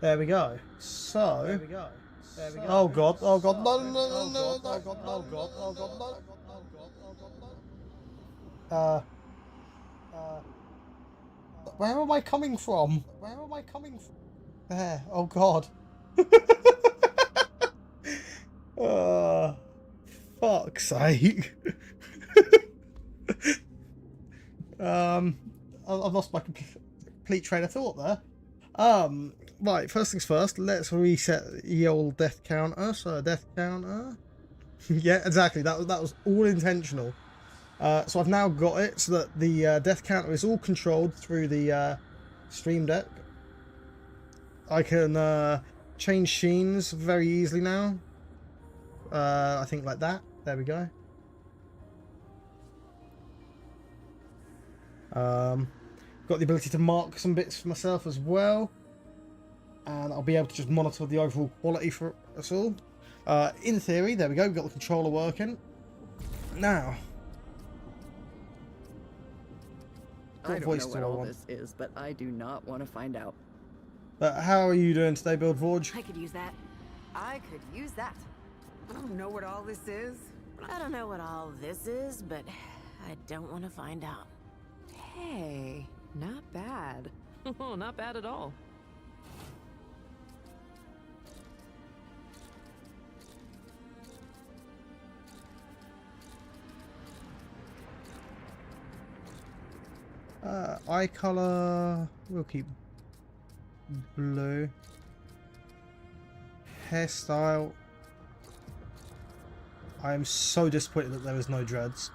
There we go. So. There we go. There we go. Oh god. Oh god. No, no, no, no, no, no. Oh god. Oh god. Oh god. No. Where am I coming from? Where am I coming from? There. Oh god. uh, fuck's sake. I've lost my complete train of thought there. Right, first things first, let's reset the old death counter. So death counter. Yeah, exactly. That was all intentional. So I've now got it so that the death counter is all controlled through the stream deck. I can change sheens very easily now. I think like that. There we go. Got the ability to mark some bits for myself as well. And I'll be able to just monitor the overall quality for us all. In theory, there we go, we've got the controller working. Now, I don't know what all this is, but I do not want to find out. But how are you doing today, Build Forge? I could use that. I could use that. I don't know what all this is. I don't know what all this is, but I don't want to find out. Hey, not bad. Not bad at all. Eye color, we'll keep blue. Hairstyle, I am so disappointed that there is no dreads.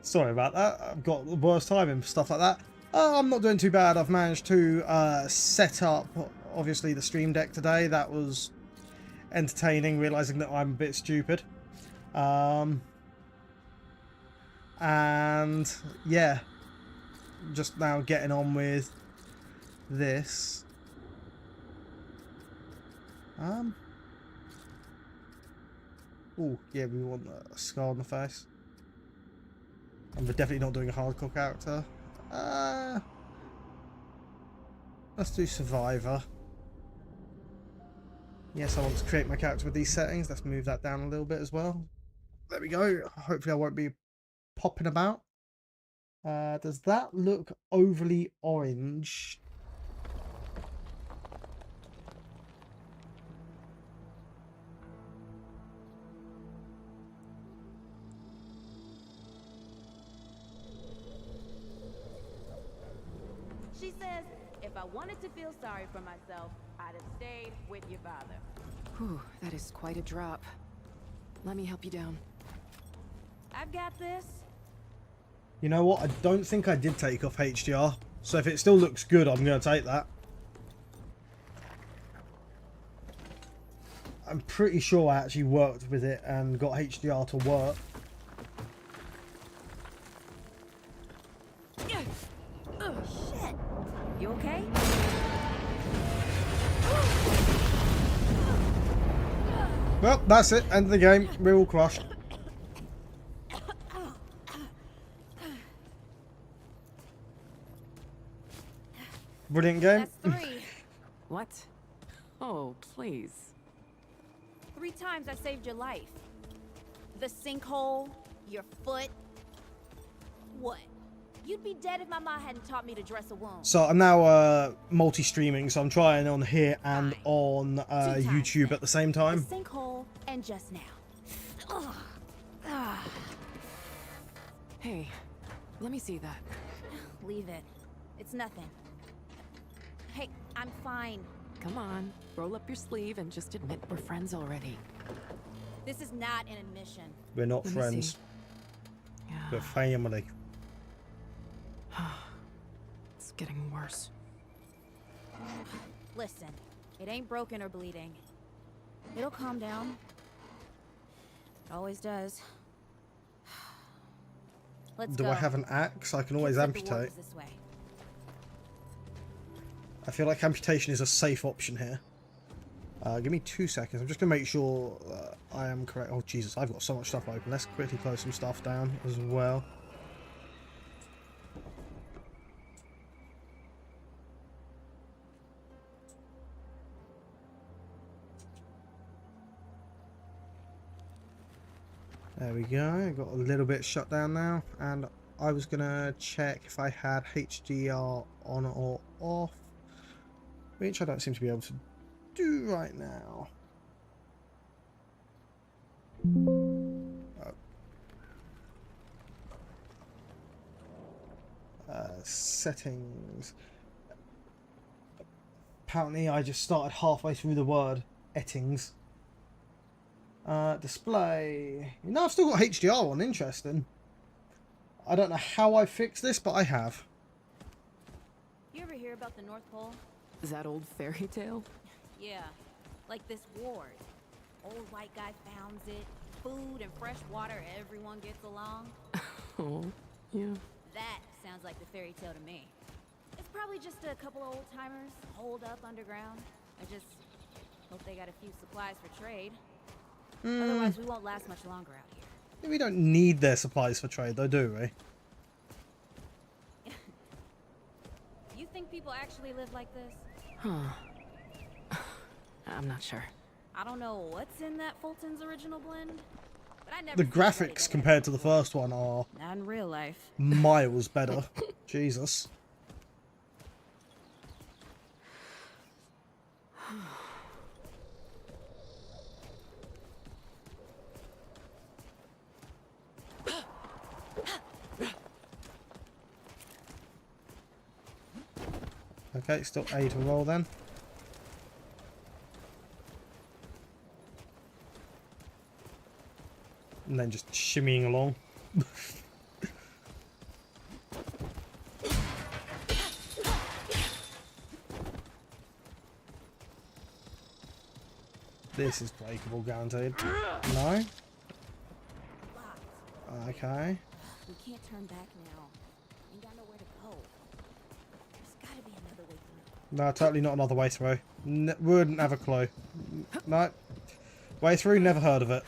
Sorry about that. I've got the worst timing for stuff like that. I'm not doing too bad. I've managed to set up, obviously, the stream deck today. That was entertaining, realising that I'm a bit stupid. And, yeah. Just now getting on with this. Oh, yeah, we want a scar on the face. And we're definitely not doing a hardcore character. Let's do Survivor. Yes, I want to create my character with these settings. Let's move that down a little bit as well. There we go. Hopefully I won't be popping about. Does that look overly orange? She says, if I wanted to feel sorry for myself, I'd have stayed with your father. Whew, that is quite a drop. Let me help you down. I've got this. You know what? I don't think I did take off HDR. So if it still looks good, I'm going to take that. I'm pretty sure I actually worked with it and got HDR to work. Oh, shit. You okay? Well, that's it. End of the game. We're all crushed. Brilliant game. That's 3. What? Oh, please. 3 times I saved your life. The sinkhole, your foot. What? You'd be dead if my mom hadn't taught me to dress a wound. So I'm now multi-streaming, so I'm trying on here and on YouTube at the same time. The sinkhole and just now. Ugh. Ah. Hey, let me see that. Leave it. It's nothing. Hey, I'm fine. Come on, roll up your sleeve and just admit we're friends already. This is not an admission. We're not Let me friends. see. Yeah. We're family. It's getting worse. Listen, it ain't broken or bleeding. It'll calm down. It always does. Let's Do go. I have an axe? I can always Kids said the amputate. ward's this way. I feel like amputation is a safe option here. Give me 2 seconds. I'm just going to make sure I am correct. Oh, Jesus, I've got so much stuff open. Let's quickly close some stuff down as well. There we go. Got a little bit shut down now. And I was going to check if I had HDR on or off, which I don't seem to be able to do right now. Settings. Apparently I just started halfway through the word ettings. Display. You know, I've still got HDR on. Interesting. I don't know how I fixed this, but I have. You ever hear about the North Pole? Is that old fairy tale? Yeah, like this ward. Old white guy founds it. Food and fresh water, everyone gets along. Oh, yeah. That sounds like the fairy tale to me. It's probably just a couple of old timers holed up underground. I just hope they got a few supplies for trade. Otherwise, we won't last much longer out here. We don't need their supplies for trade, though, do we? You think people actually live like this? Huh. I'm not sure. I don't know what's in that Fulton's original blend, but I never. The graphics compared to the first one are not in real life. miles better. Jesus. Okay, still A to roll then. And then just shimmying along. This is breakable, guaranteed. No? Okay. We can't turn back now. Ain't got nowhere to go. There's gotta be another way through. No, totally not another way through. Wouldn't have a clue. No. Way through, never heard of it.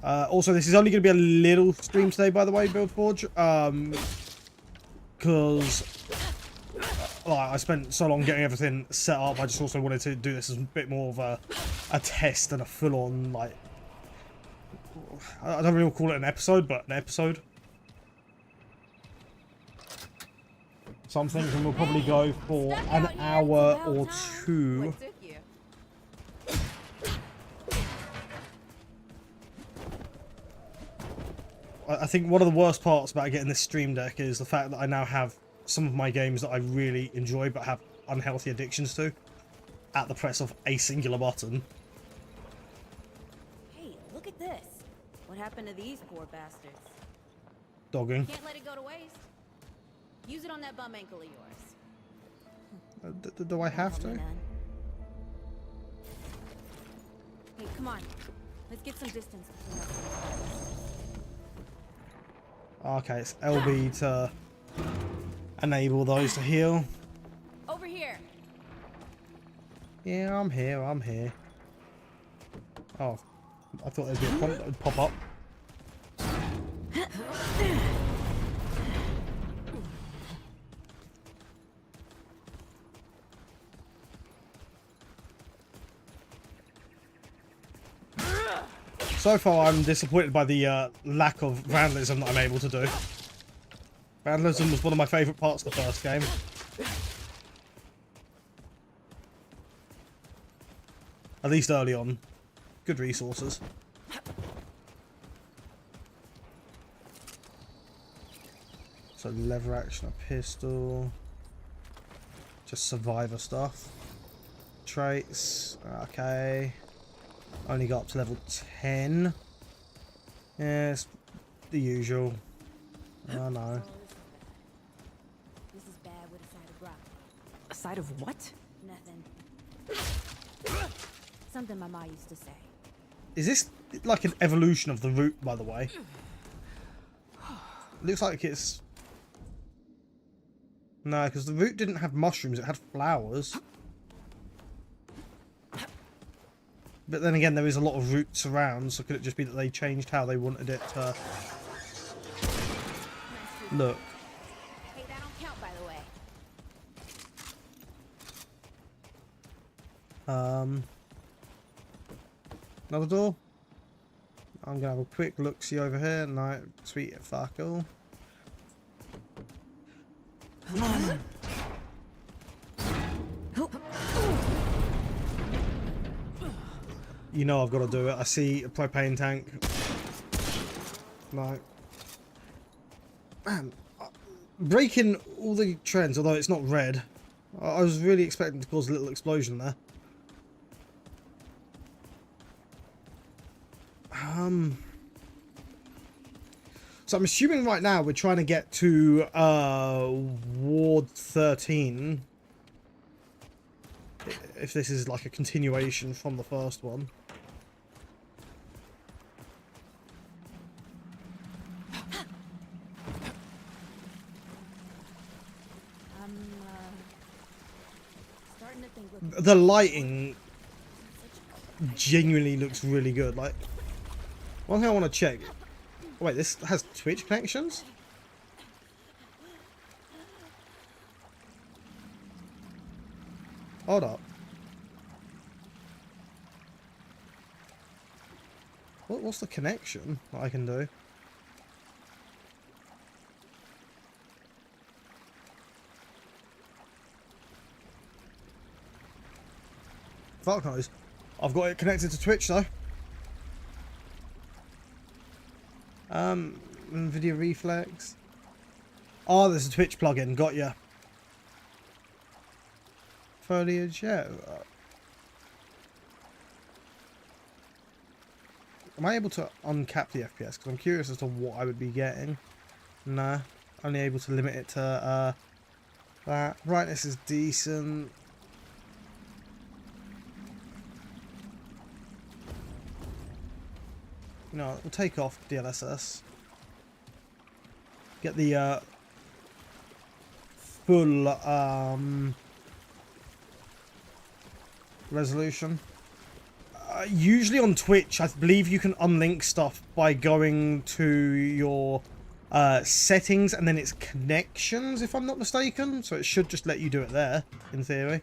Also, this is only going to be a little stream today, by the way, Buildforge. Because I spent so long getting everything set up, I just also wanted to do this as a bit more of a test and a full-on, like... I don't really call it an episode, but an episode. Some things we'll probably go for an hour or two. I think one of the worst parts about getting this stream deck is the fact that I now have some of my games that I really enjoy but have unhealthy addictions to at the press of a singular button. Hey, look at this. What happened to these poor bastards? Dogging. Can't let it go to waste. Use it on that bum ankle of yours. Do I have to? Hey, come on. Let's get some distance between us. Okay, it's LB to enable those to heal. Over here. Yeah, I'm here, I'm here. Oh, I thought there'd be a prompt that would pop up. So far, I'm disappointed by the lack of vandalism that I'm able to do. Vandalism was one of my favourite parts of the first game. At least early on. Good resources. So lever action, a pistol. Just survivor stuff. Traits. Okay. Only got up to level 10. Yes, the usual. Oh no. This is bad with a side of broccoli. A side of what? Nothing. Something my ma used to say. Is this like an evolution of the root, by the way? Looks like it's... No, because the root didn't have mushrooms, it had flowers. But then again, there is a lot of roots around, so could it just be that they changed how they wanted it to look? Hey, that don't count, by the way. Another door? I'm gonna have a quick look-see over here. No, sweet fuck all. You know I've got to do it. I see a propane tank. No. Man, breaking all the trends, although it's not red. I was really expecting to cause a little explosion there. So I'm assuming right now we're trying to get to Ward 13. If this is like a continuation from the first one. Starting to think The lighting genuinely looks really good. Like, one thing I want to check. Wait, this has Twitch connections? Hold up. What's the connection that I can do? Fuck knows. I've got it connected to Twitch though. Video reflex. Oh, there's a Twitch plugin. Got ya. Foliage, yeah. Am I able to uncap the FPS? Because I'm curious as to what I would be getting. Nah, only able to limit it to that. Brightness is decent. No, we'll take off DLSS. Get the full resolution. Usually on Twitch, I believe you can unlink stuff by going to your settings and then it's connections, if I'm not mistaken. So it should just let you do it there, in theory.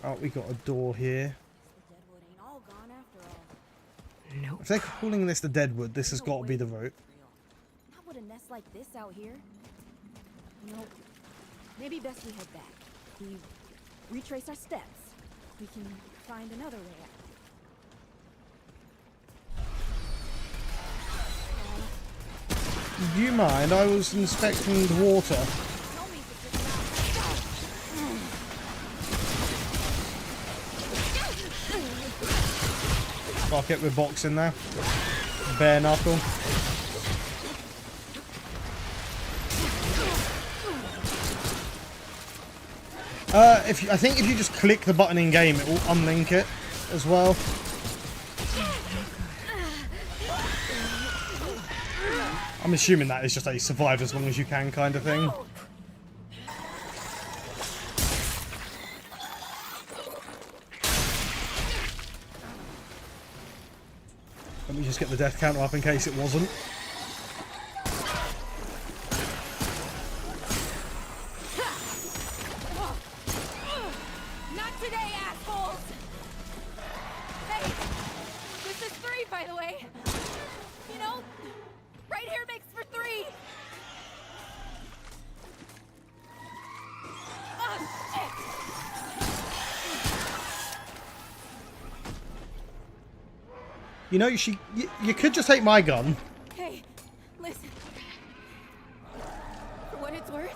Oh, we got a door here. the deadwood ain't all gone after all. Nope. If they're calling this the Deadwood, this has got to be the route. Not with a nest like this out here. You know, maybe best we head back. We retrace our steps. We can find another way out. Do you mind? I was inspecting the water. No means it's just Fuck it, we're boxing now. Bare knuckle. I think if you just click the button in game, it will unlink it as well. I'm assuming that is just a survive as long as you can kind of thing. Let me just get the death counter up in case it wasn't. Not today, assholes! Hey, this is 3, by the way. You know, right here makes for 3. Oh, shit! You know, you could just take my gun. Hey, listen. For what it's worth,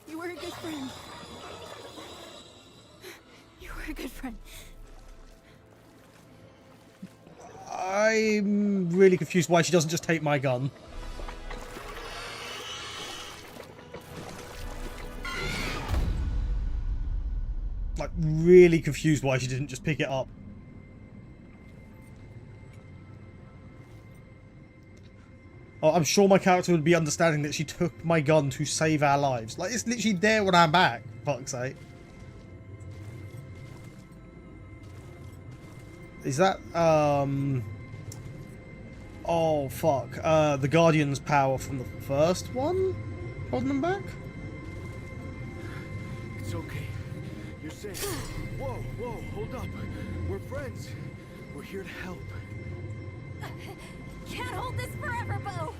you were a good friend. You were a good friend. I'm really confused why she doesn't just take my gun. Like, really confused why she didn't just pick it up. I'm sure my character would be understanding that she took my gun to save our lives. Like, it's literally there when I'm back, for fuck's sake. Is that, oh, fuck. The Guardian's power from the first one? Holding them back? It's okay. You're safe. Whoa, whoa, hold up. We're friends. We're here to help. Can't hold this forever, Bo.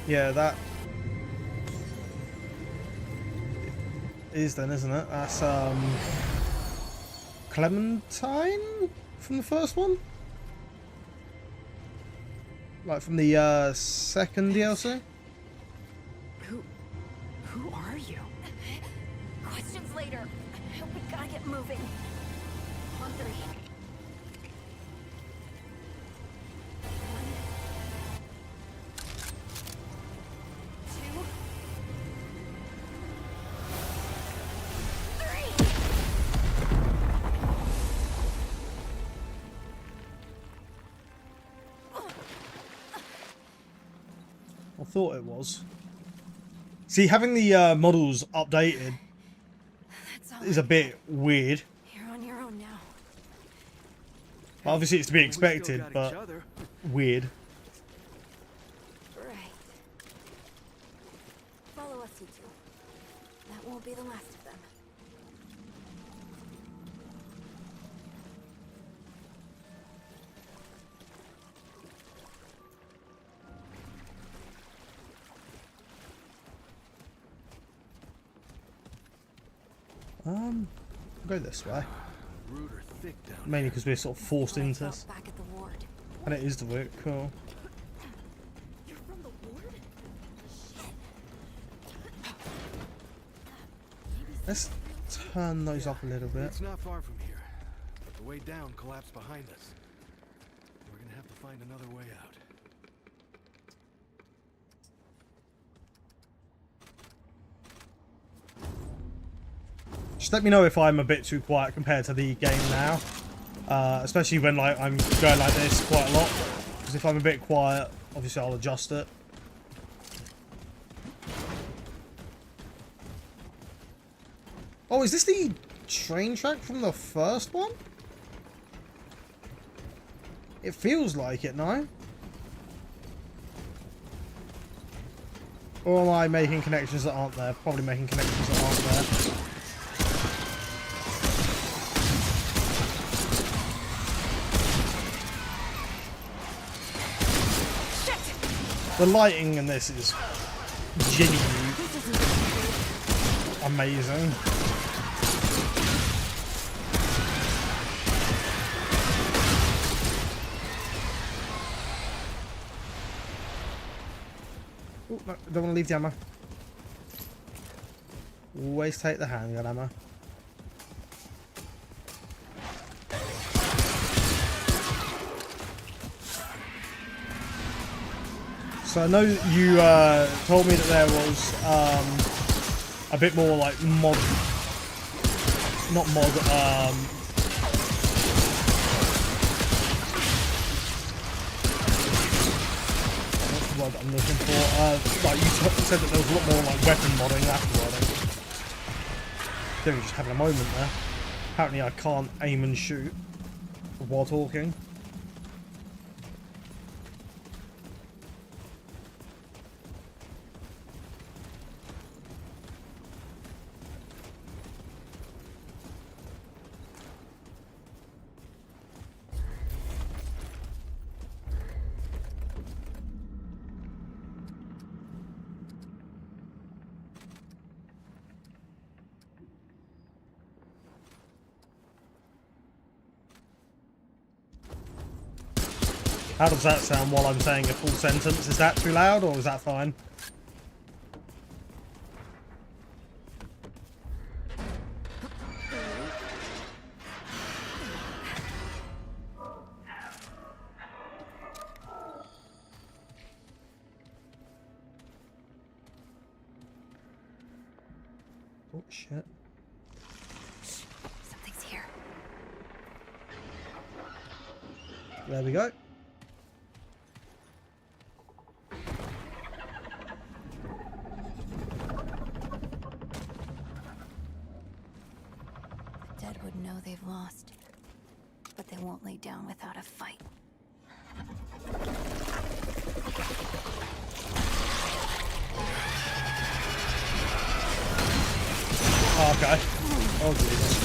Yeah, that is then, isn't it? That's, Clementine from the first one? Like from the, second DLC? Who are you? Questions later. We gotta get moving. On 3. 1, 2, 3. I thought it was. See, having the models updated That's all. is a bit weird. You're on your own now. Obviously, it's to be We still expected, got each but other. weird. Right. Follow us, you two. That won't be the last of them. Go this way. Rude or thick down Mainly because we're sort of forced into Felt this. back at the ward. And it is the route, cool. You're from the ward? Let's turn those up a little bit. It's not far from here, but the way down collapsed behind us. We're gonna have to find another way out. Just let me know if I'm a bit too quiet compared to the game now. Especially when like I'm going like this quite a lot. Because if I'm a bit quiet, obviously I'll adjust it. Oh, is this the train track from the first one? It feels like it now. Or am I making connections that aren't there? Probably making connections that aren't there. The lighting in this is genuinely amazing. Oh, no, don't want to leave the ammo. Always take the handgun ammo. So I know you told me that there was a bit more like mod, not mod, what's the word that I'm looking for? Like you said that there was a lot more like weapon modding afterward. Dude, just having a moment there. Apparently I can't aim and shoot while talking. How does that sound while I'm saying a full sentence? Is that too loud or is that fine? Oh shit. Something's here. There we go. The dead would know they've lost, but they won't lay down without a fight. Oh, okay. Oh, Jesus.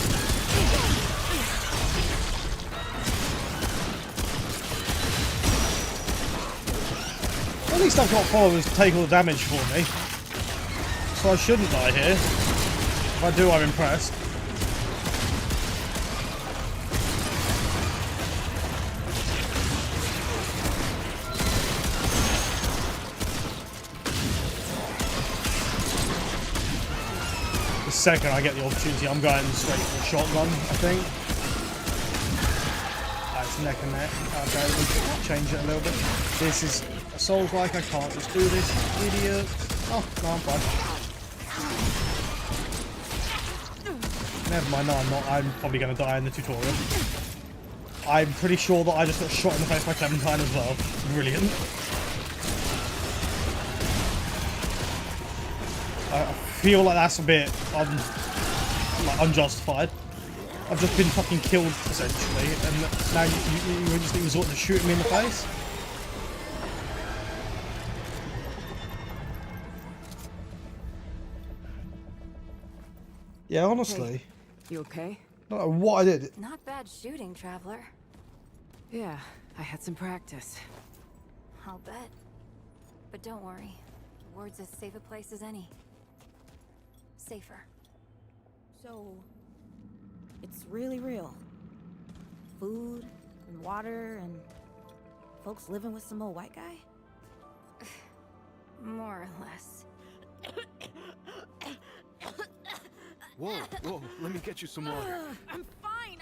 At least I've got followers to take all the damage for me. So I shouldn't die here. If I do, I'm impressed. The second I get the opportunity, I'm going straight for the shotgun, I think. That's neck and neck. Okay, we can change it a little bit. This is Souls-like, I can't just do this, idiot. Oh, no, I'm fine. Never mind, no, I'm not. I'm probably going to die in the tutorial. I'm pretty sure that I just got shot in the face by Clementine as well. Brilliant. I feel like that's a bit unjustified. I've just been fucking killed, essentially, and now you just resort to shooting me in the face? Yeah, honestly. Hey, you okay? I don't know what I did. Not bad shooting, traveler. Yeah, I had some practice. I'll bet. But don't worry. Ward's as safe a place as any. Safer. So, it's really real. Food and water and folks living with some old white guy? More or less. Whoa, whoa, let me get you some water. I'm fine.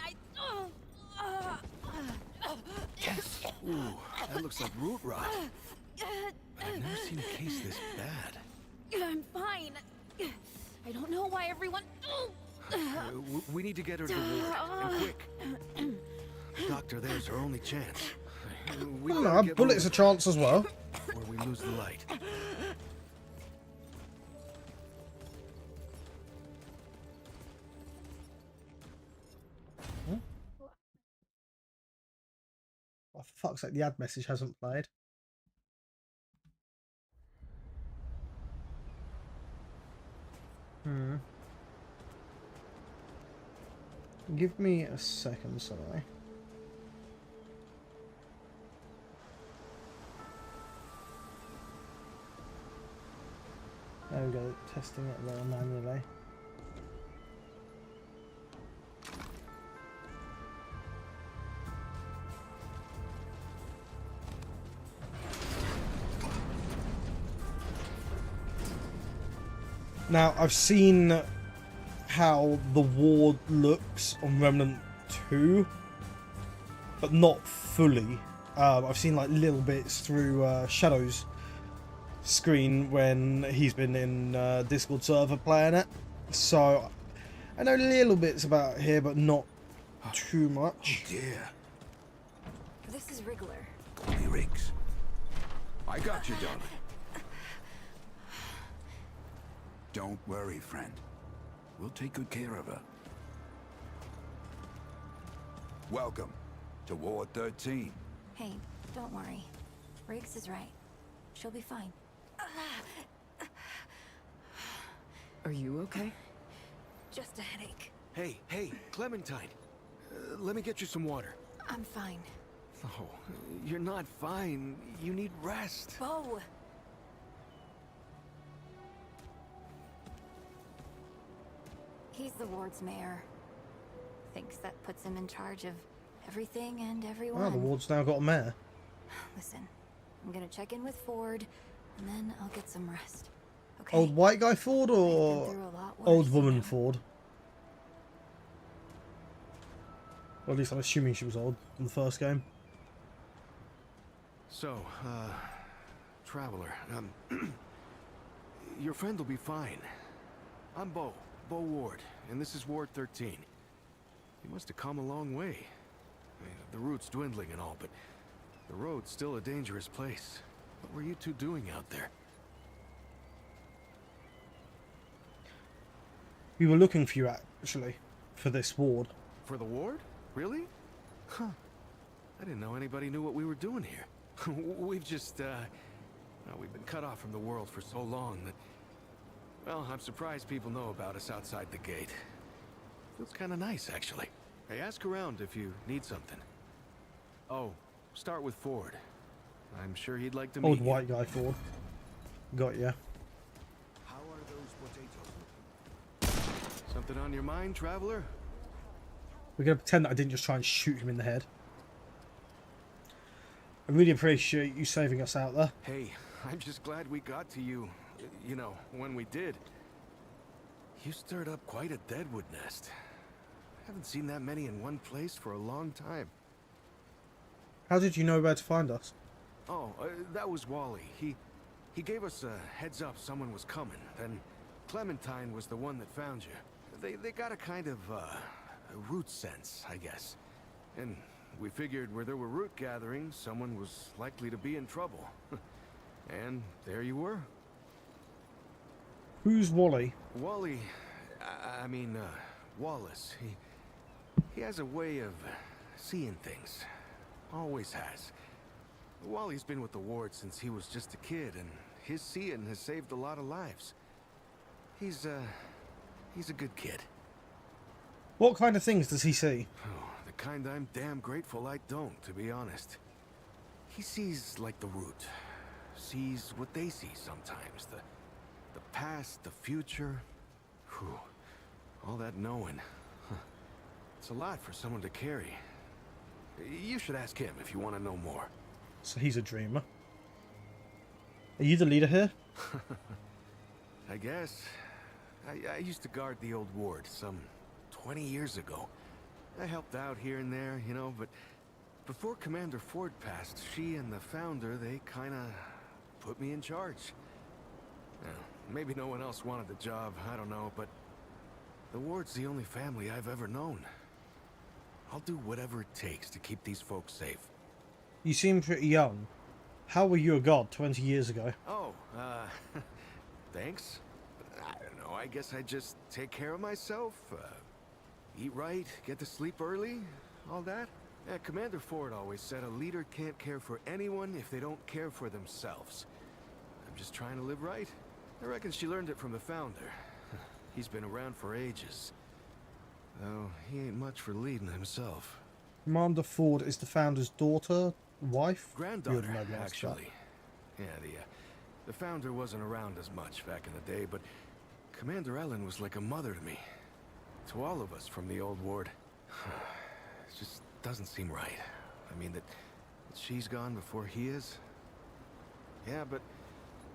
Yes. Ooh, that looks like root rot. I've never seen a case this bad. I'm fine. I don't know why everyone. We need to get her to the ward, and quick. Doctor, there's our only chance. We No, gotta a get bullet's a chance as well. Or we lose the light. Oh, for fuck's sake, the ad message hasn't played. Give me a second, sorry. There we go, testing it there manually. Now, I've seen how the ward looks on Remnant 2, but not fully. I've seen like little bits through Shadow's screen when he's been in Discord server playing it. So I know little bits about here, but not too much. Oh dear. This is Wriggler. Call me Riggs. I got you, darling. Don't worry, friend. We'll take good care of her. Welcome to Ward 13. Hey, don't worry. Riggs is right. She'll be fine. Are you okay? Just a headache. Hey, Clementine. Let me get you some water. I'm fine. Oh, you're not fine. You need rest. Bo! He's the ward's mayor. Thinks that puts him in charge of everything and everyone. Oh, the ward's now got a mayor. Listen, I'm gonna check in with Ford, and then I'll get some rest. Okay? Old white guy Ford I've been or through a lot worse, old woman you know. Ford? Well, at least I'm assuming she was old in the first game. So, traveler, your friend will be fine. I'm Bo Ward, and this is Ward 13. You must have come a long way. I mean, the route's dwindling and all, but the road's still a dangerous place. What were you two doing out there? We were looking for you, actually, for this ward. For the ward? Really? Huh. I didn't know anybody knew what we were doing here. We've just, we've been cut off from the world for so long that, well, I'm surprised people know about us outside the gate. Feels kind of nice, actually. Hey, ask around if you need something. Oh, start with Ford. I'm sure he'd like to meet Old you. white guy Ford. Got ya. How are those potatoes? Something on your mind, traveler? We're going to pretend that I didn't just try and shoot him in the head. I really appreciate you saving us out there. Hey, I'm just glad we got to you, you know, when we did. You stirred up quite a deadwood nest. Haven't seen that many in one place for a long time. How did you know where to find us? Oh, that was Wally. He gave us a heads up someone was coming. Then Clementine was the one that found you. They got a kind of, a root sense, I guess. And we figured where there were root gatherings, someone was likely to be in trouble. And there you were. Who's Wally? Wally, I mean, Wallace, he has a way of seeing things. Always has. Wally's been with the ward since he was just a kid, and his seeing has saved a lot of lives. He's a good kid. What kind of things does he see? Oh, the kind I'm damn grateful I don't, to be honest. He sees like the root. Sees what they see sometimes. The past, the future. Whew. All that knowing. Huh. It's a lot for someone to carry. You should ask him if you want to know more. So he's a dreamer. Are you the leader here? I guess. I used to guard the old ward some 20 years ago. I helped out here and there, you know, but before Commander Ford passed, she and the founder, they kinda put me in charge. Now, maybe no one else wanted the job, I don't know, but the ward's the only family I've ever known. I'll do whatever it takes to keep these folks safe. You seem pretty young. How were you a god 20 years ago? Oh, thanks. I don't know, I guess I just take care of myself, eat right, get to sleep early, all that. Yeah, Commander Ford always said a leader can't care for anyone if they don't care for themselves. I'm just trying to live right. I reckon she learned it from the founder. He's been around for ages. Though he ain't much for leading himself. Commander Ford is the founder's daughter, wife? Granddaughter, You'd know the answer to that. actually. Yeah, the founder wasn't around as much back in the day, but Commander Ellen was like a mother to me. To all of us from the old ward. It just doesn't seem right. I mean, that she's gone before he is. Yeah, but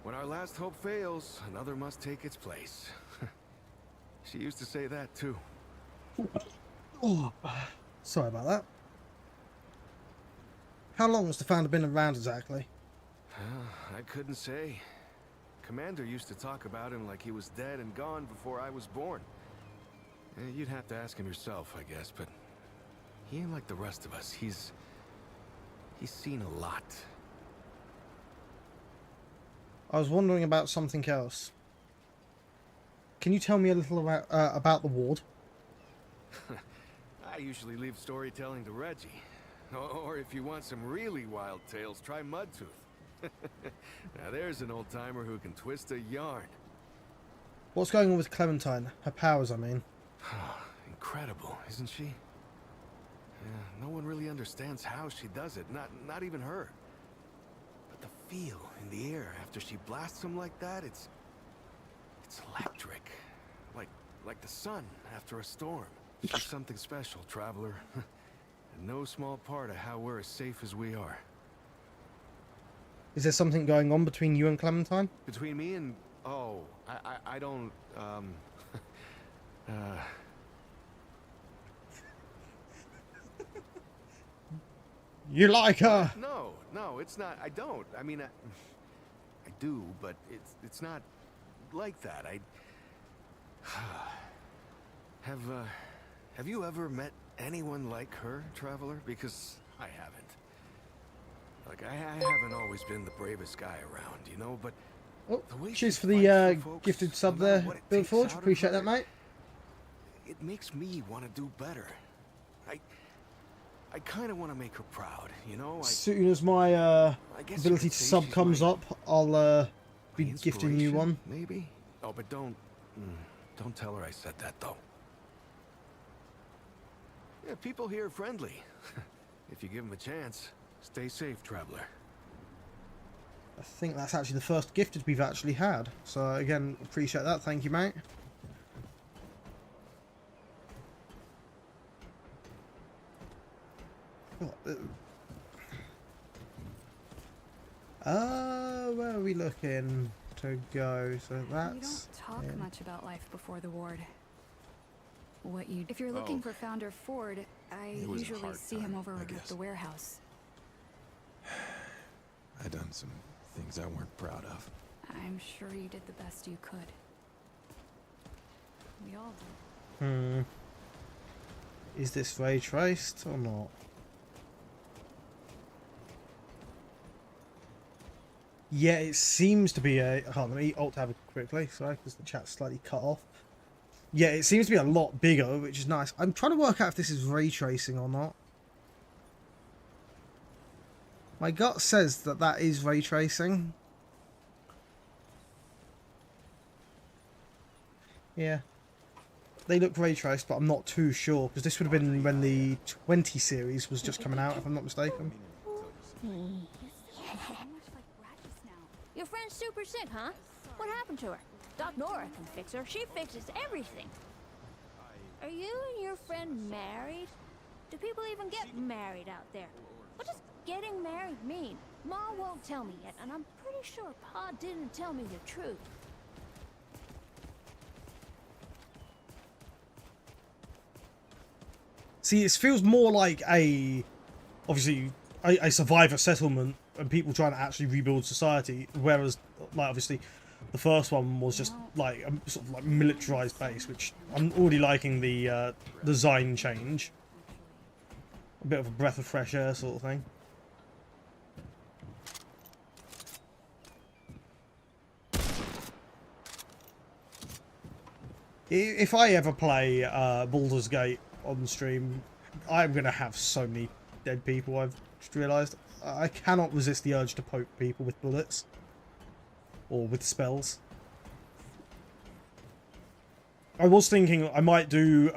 when our last hope fails, another must take its place. She used to say that, too. Oh, sorry about that. How long has the founder been around exactly? I couldn't say. Commander used to talk about him like he was dead and gone before I was born. You'd have to ask him yourself, I guess, but he ain't like the rest of us. He's seen a lot. I was wondering about something else. Can you tell me a little about the ward? I usually leave storytelling to Reggie. Or if you want some really wild tales, try Mudtooth. Now there's an old-timer who can twist a yarn. What's going on with Clementine? Her powers, I mean. Incredible, isn't she? Yeah, no one really understands how she does it, not even her. But the feel in the air after she blasts them like that, it's electric. Like the sun after a storm. She's something special, traveler. And no small part of how we're as safe as we are. Is there something going on between you and Clementine? Between me and... Oh, I don't, You like her? No, it's not. I don't. I mean, I do, but it's not like that. Have you ever met anyone like her, Traveler? Because I haven't. Like, I haven't always been the bravest guy around, you know, but Oh, the way cheers she for fights the for folks, gifted sub no matter there, what it Bill takes Forge. out of Appreciate her, that, mate. it makes me want to do better. I kind of want to make her proud, you know? As soon as my I guess you ability could to say sub she's comes my up, I'll be my gifting you inspiration, one. maybe? Oh, but don't tell her I said that, though. Yeah, people here are friendly. If you give them a chance. Stay safe, Traveler. I think that's actually the first gifted we've actually had. So again, appreciate that. Thank you, mate. Where are we looking to go? So You that's... don't talk much about life before the ward. If you're looking for Founder Ford, I It was a usually hard see him time, over I at guess. the warehouse. I done some things I weren't proud of. I'm sure you did the best you could. We all did. Is this ray traced or not? Yeah, it seems to be a... Hold on, let me alt tab it quickly, sorry, because the chat's slightly cut off. Yeah, it seems to be a lot bigger, which is nice. I'm trying to work out if this is ray tracing or not. My gut says that that is ray tracing. Yeah. They look ray traced, but I'm not too sure, because this would have been when the 20 series was just coming out, if I'm not mistaken. Your friend's super sick, huh? What happened to her? Doc Nora can fix her. She fixes everything. Are you and your friend married? Do people even get married out there? What does getting married mean? Ma won't tell me yet, and I'm pretty sure Pa didn't tell me the truth. See, it feels more like obviously, a survivor settlement and people trying to actually rebuild society, whereas, like, obviously, the first one was just like a sort of like militarized base, which I'm already liking the design change. A bit of a breath of fresh air sort of thing. If I ever play Baldur's Gate on stream, I'm going to have so many dead people, I've just realised. I cannot resist the urge to poke people with bullets. Or with spells. I was thinking I might do...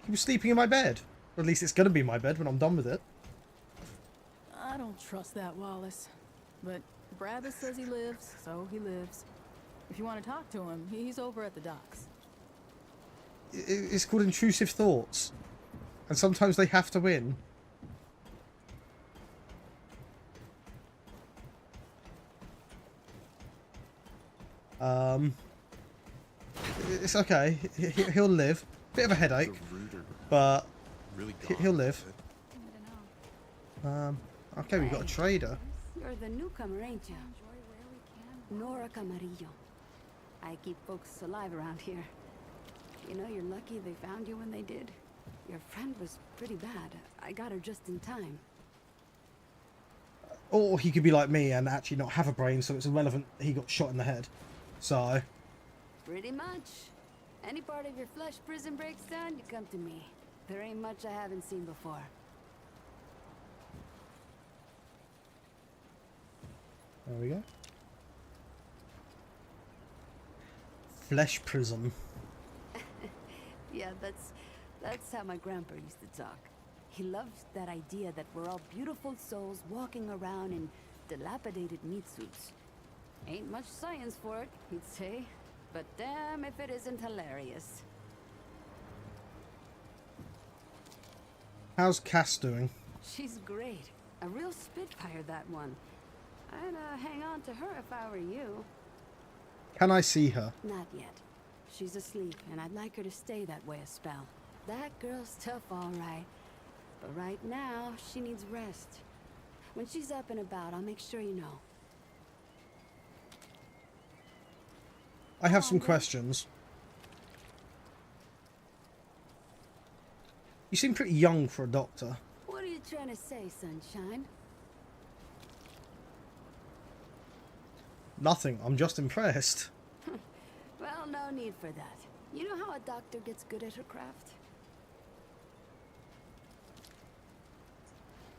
He was sleeping in my bed. Or at least it's going to be my bed when I'm done with it. I don't trust that, Wallace. But Bradley says he lives, so he lives. If you want to talk to him, he's over at the docks. It's called intrusive thoughts. And sometimes they have to win. It's okay. He'll live. Bit of a headache, but he'll live. Okay, we've got a trader. You're the newcomer, ain't you? Nora Camarillo. I keep folks alive around here. You know, you're lucky they found you when they did. Your friend was pretty bad. I got her just in time. Or he could be like me and actually not have a brain, so it's irrelevant he got shot in the head. So... Pretty much. Any part of your flesh prison breaks down, you come to me. There ain't much I haven't seen before. There we go. Flesh prison. Yeah, that's how my grandpa used to talk. He loved that idea that we're all beautiful souls walking around in dilapidated meat suits. Ain't much science for it, he'd say. But damn if it isn't hilarious. How's Cass doing? She's great. A real spitfire, that one. I'd hang on to her if I were you. Can I see her? Not yet. She's asleep, and I'd like her to stay that way a spell. That girl's tough, all right. But right now, she needs rest. When she's up and about, I'll make sure you know. I have some questions. You seem pretty young for a doctor. What are you trying to say, Sunshine? Nothing. I'm just impressed. Well, no need for that. You know how a doctor gets good at her craft?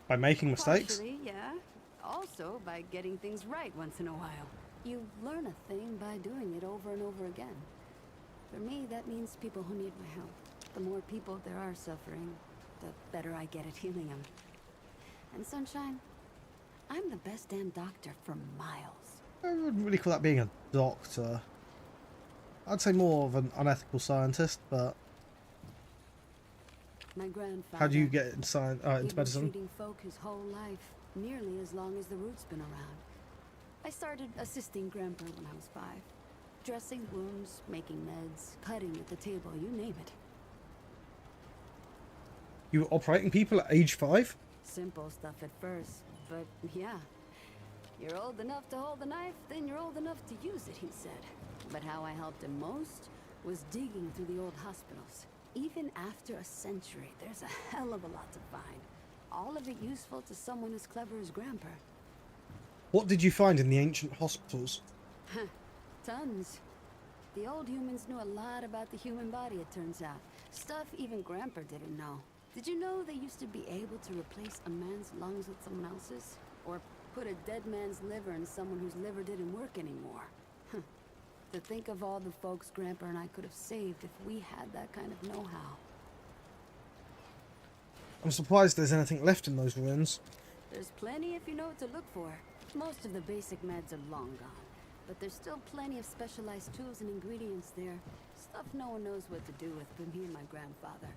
By making mistakes? Partially, yeah. Also by getting things right once in a while. You learn a thing by doing it over and over again. For me, that means people who need my help. The more people there are suffering, the better I get at healing them. And Sunshine, I'm the best damn doctor for miles. I wouldn't really call that being a doctor. I'd say more of an unethical scientist, but My grandfather, how do you get in science, into he'd been medicine? treating folk his whole life, nearly as long as the root's been around. I started assisting Grandpa when I was 5. Dressing wounds, making meds, cutting at the table, you name it. You were operating people at age 5? Simple stuff at first, but yeah. You're old enough to hold the knife, then you're old enough to use it, he said. But how I helped him most was digging through the old hospitals. Even after a century, there's a hell of a lot to find. All of it useful to someone as clever as Grandpa. What did you find in the ancient hospitals? Tons. The old humans knew a lot about the human body, it turns out. Stuff even Grandpa didn't know. Did you know they used to be able to replace a man's lungs with someone else's? Or put a dead man's liver in someone whose liver didn't work anymore? To think of all the folks Grandpa and I could have saved if we had that kind of know-how. I'm surprised there's anything left in those ruins. There's plenty if you know what to look for. Most of the basic meds are long gone, but there's still plenty of specialized tools and ingredients there. Stuff no one knows what to do with but me and my grandfather.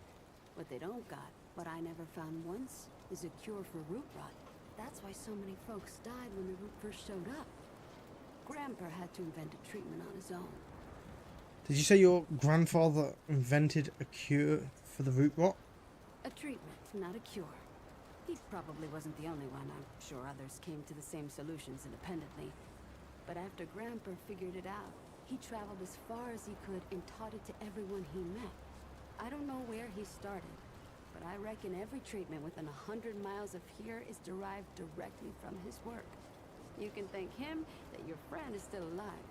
What they don't got, what I never found once, is a cure for root rot. That's why so many folks died when the root first showed up. Grandpa had to invent a treatment on his own. Did you say your grandfather invented a cure for the root rot? A treatment, not a cure. He probably wasn't the only one. I'm sure others came to the same solutions independently. But after Grandpa figured it out, he traveled as far as he could and taught it to everyone he met. I don't know where he started, but I reckon every treatment within 100 miles of here is derived directly from his work. You can thank him that your friend is still alive.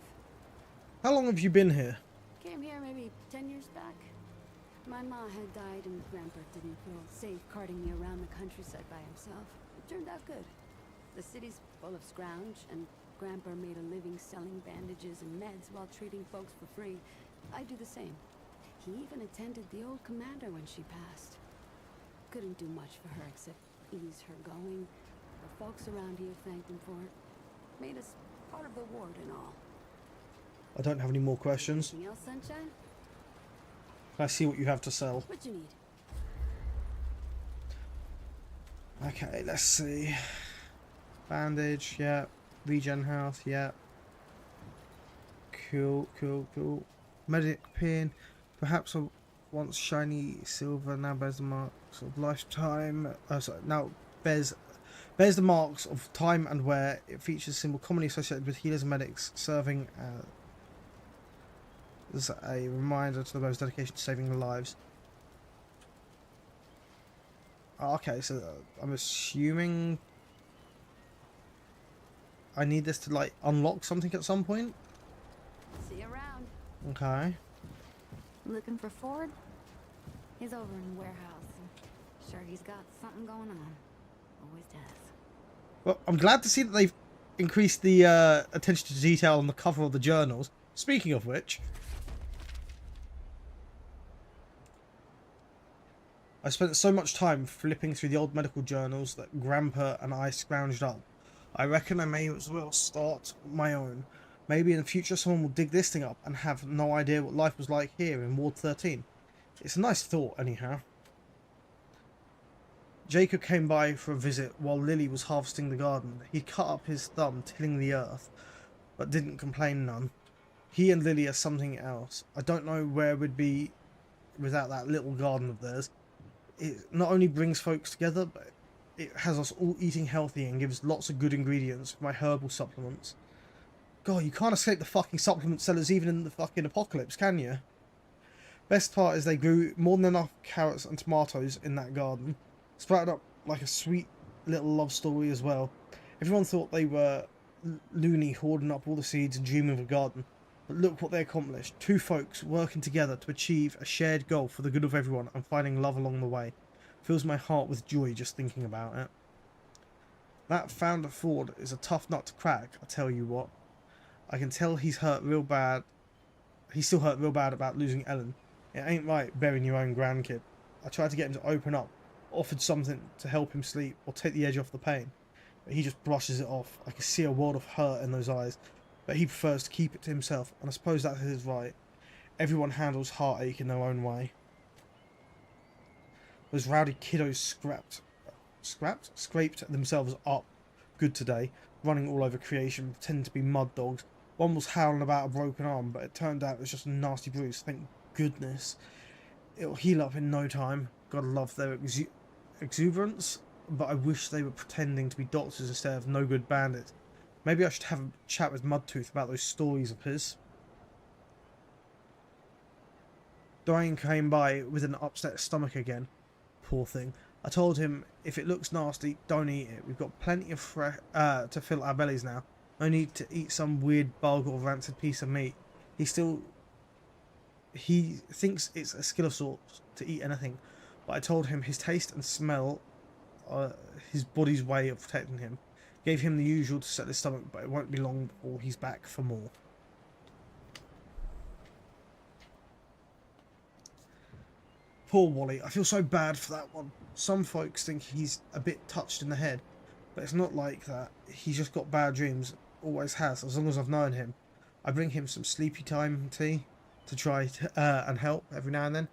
How long have you been here? Came here maybe 10 years back. My ma had died and Grandpa didn't feel safe carting me around the countryside by himself. It turned out good. The city's full of scrounge, and Grandpa made a living selling bandages and meds while treating folks for free. I do the same. He even attended the old commander when she passed. Couldn't do much for her except ease her going. The folks around here thanked him for it. Made us part of the ward and all. I don't have any more questions. Anything else, Sunshine? Can I see what you have to sell? What you need? Okay, let's see. Bandage, yeah. Regen health, yeah. Cool, cool, cool. Medic pin. Perhaps a once shiny silver, now bears the marks of lifetime. Now bears the marks of time and wear. It features a symbol commonly associated with healers and medics, serving as a reminder to those dedication to saving lives. Okay, so I'm assuming I need this to like unlock something at some point. See you around. Okay. Looking for Ford? He's over in the warehouse. Sure, he's got something going on. Always does. Well, I'm glad to see that they've increased the attention to detail on the cover of the journals. Speaking of which, I spent so much time flipping through the old medical journals that Grandpa and I scrounged up. I reckon I may as well start my own. Maybe in the future someone will dig this thing up and have no idea what life was like here in Ward 13. It's a nice thought, anyhow. Jacob came by for a visit while Lily was harvesting the garden. He cut up his thumb tilling the earth, but didn't complain none. He and Lily are something else. I don't know where we'd be without that little garden of theirs. It not only brings folks together, but it has us all eating healthy and gives lots of good ingredients for my herbal supplements. God, you can't escape the fucking supplement sellers even in the fucking apocalypse, can you? Best part is they grew more than enough carrots and tomatoes in that garden. Sprouted up like a sweet little love story as well. Everyone thought they were loony hoarding up all the seeds and dreaming of a garden. But look what they accomplished. Two folks working together to achieve a shared goal for the good of everyone and finding love along the way. Fills my heart with joy just thinking about it. That Founder Ford is a tough nut to crack, I tell you what. I can tell he's hurt real bad. He's still hurt real bad about losing Ellen. It ain't right burying your own grandkid. I tried to get him to open up, offered something to help him sleep or take the edge off the pain. But he just brushes it off. I can see a world of hurt in those eyes. But he prefers to keep it to himself, and I suppose that's his right. Everyone handles heartache in their own way. Those rowdy kiddos scraped themselves up good today, running all over creation, pretending to be mud dogs. One was howling about a broken arm, but it turned out it was just a nasty bruise. Thank goodness. It'll heal up in no time. Gotta love their exuberance, but I wish they were pretending to be doctors instead of no good bandits. Maybe I should have a chat with Mudtooth about those stories of his. Dwayne came by with an upset stomach again. Poor thing. I told him, if it looks nasty, don't eat it. We've got plenty of to fill our bellies now. No need to eat some weird bug or rancid piece of meat. He thinks it's a skill of sorts to eat anything, but I told him his taste and smell are his body's way of protecting him. Gave him the usual to set his stomach, but it won't be long before he's back for more. Poor Wally, I feel so bad for that one. Some folks think he's a bit touched in the head, but it's not like that. He's just got bad dreams, always has, as long as I've known him. I bring him some sleepy time tea to try and help every now and then.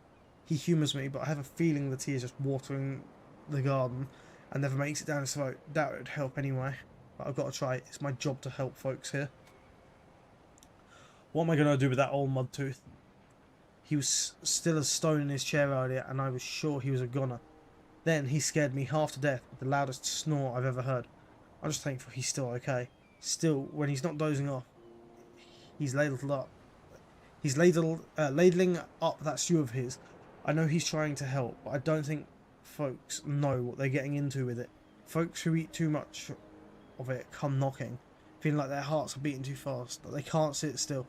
He humours me, but I have a feeling the tea is just watering the garden and never makes it down his throat. Doubt it would help anyway, but I've got to try. It's my job to help folks here. What am I going to do with that old Mudtooth? He was still as stone in his chair earlier, and I was sure he was a goner. Then he scared me half to death with the loudest snore I've ever heard. I'm just thankful he's still okay. Still, when he's not dozing off, he's ladling up that stew of his. I know he's trying to help, but I don't think folks know what they're getting into with it. Folks who eat too much of it come knocking, feeling like their hearts are beating too fast, that they can't sit still.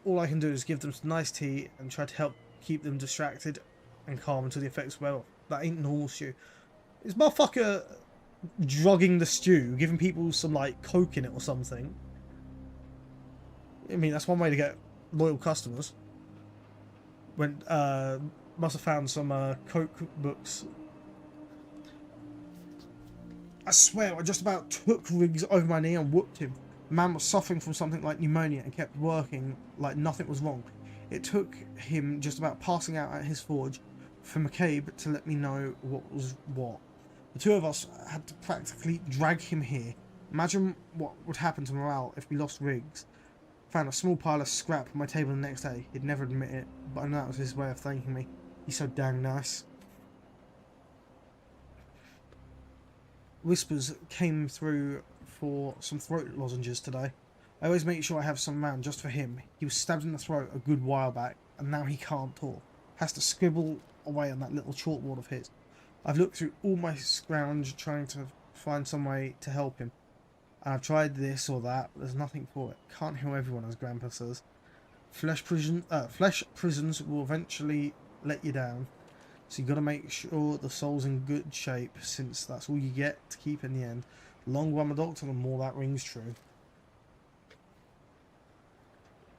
All I can do is give them some nice tea and try to help keep them distracted and calm until the effects wear off. That ain't normal stew. Is motherfucker drugging the stew, giving people some like coke in it or something? I mean, that's one way to get loyal customers. Must have found some coke books. I swear, I just about took Riggs over my knee and whooped him. The man was suffering from something like pneumonia and kept working like nothing was wrong. It took him just about passing out at his forge for McCabe to let me know what was what. The two of us had to practically drag him here. Imagine what would happen to morale if we lost Riggs. Found a small pile of scrap on my table the next day. He'd never admit it, but I know that was his way of thanking me. He's so dang nice. Whispers came through for some throat lozenges today. I always make sure I have some around just for him. He was stabbed in the throat a good while back, and now he can't talk. Has to scribble away on that little chalkboard of his. I've looked through all my scrounge trying to find some way to help him. And I've tried this or that, but there's nothing for it. Can't heal everyone, as Grandpa says. Flesh prisons will eventually let you down. So you got to make sure the soul's in good shape, since that's all you get to keep in the end. The longer I'm a doctor, the more that rings true.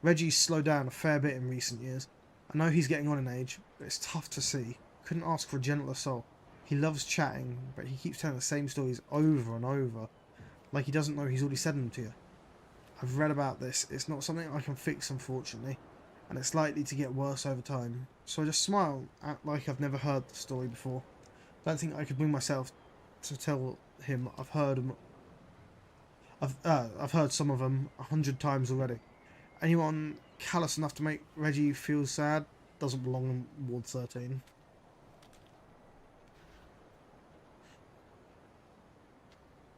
Reggie's slowed down a fair bit in recent years. I know he's getting on in age, but it's tough to see. Couldn't ask for a gentler soul. He loves chatting, but he keeps telling the same stories over and over, like he doesn't know he's already said them to you. I've read about this. It's not something I can fix, unfortunately, and it's likely to get worse over time. So I just smile, act like I've never heard the story before. Don't think I could bring myself to tell him I've heard some of them 100 times already. Anyone callous enough to make Reggie feel sad doesn't belong in Ward 13.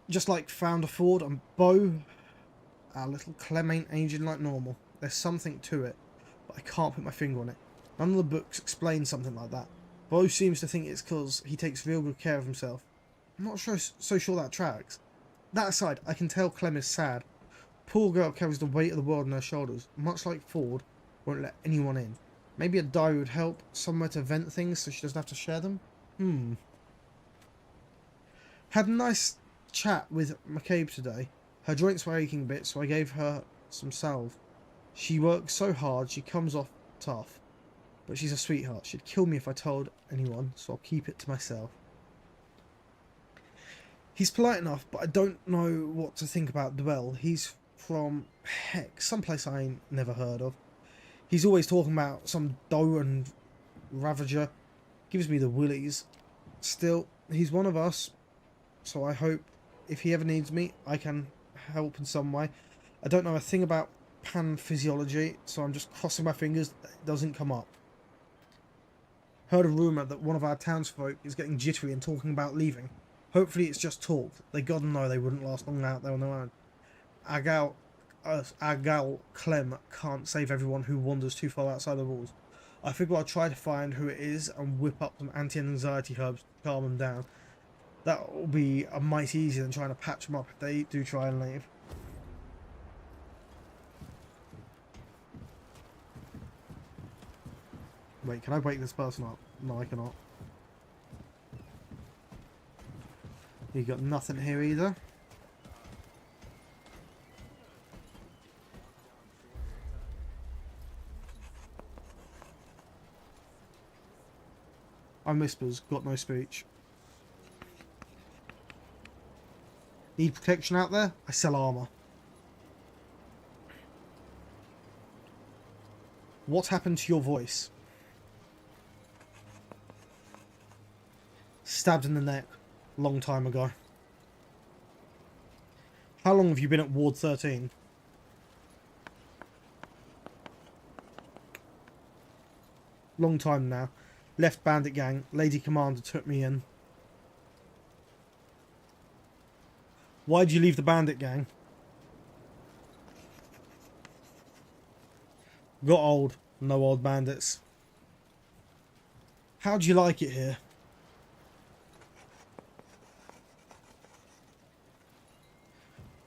Just like Founder Ford and Bo, our little Clem ain't aging like normal. There's something to it, but I can't put my finger on it. None of the books explain something like that. Bo seems to think it's because he takes real good care of himself. I'm not so sure that tracks. That aside, I can tell Clem is sad. Poor girl carries the weight of the world on her shoulders. Much like Ford, won't let anyone in. Maybe a diary would help, somewhere to vent things so she doesn't have to share them. Had a nice chat with McCabe today. Her joints were aching a bit, so I gave her some salve. She works so hard, she comes off tough. But she's a sweetheart. She'd kill me if I told anyone, so I'll keep it to myself. He's polite enough, but I don't know what to think about Dwell. He's from, heck, someplace I ain't never heard of. He's always talking about some doe and ravager. Gives me the willies. Still, he's one of us, so I hope if he ever needs me, I can help in some way. I don't know a thing about panphysiology, so I'm just crossing my fingers that it doesn't come up. Heard a rumour that one of our townsfolk is getting jittery and talking about leaving. Hopefully it's just talk. They God know they wouldn't last long out there on their own. Our gal Clem can't save everyone who wanders too far outside the walls. I figure I'll try to find who it is and whip up some anti-anxiety herbs to calm them down. That will be a mite easier than trying to patch them up if they do try and leave. Wait, can I wake this person up? No, I cannot. You got nothing here either. I'm whispers, got no speech. Need protection out there? I sell armor. What happened to your voice? Stabbed in the neck. Long time ago. How long have you been at Ward 13? Long time now. Left bandit gang. Lady Commander took me in. Why'd you leave the bandit gang? Got old. No old bandits. How'd you like it here?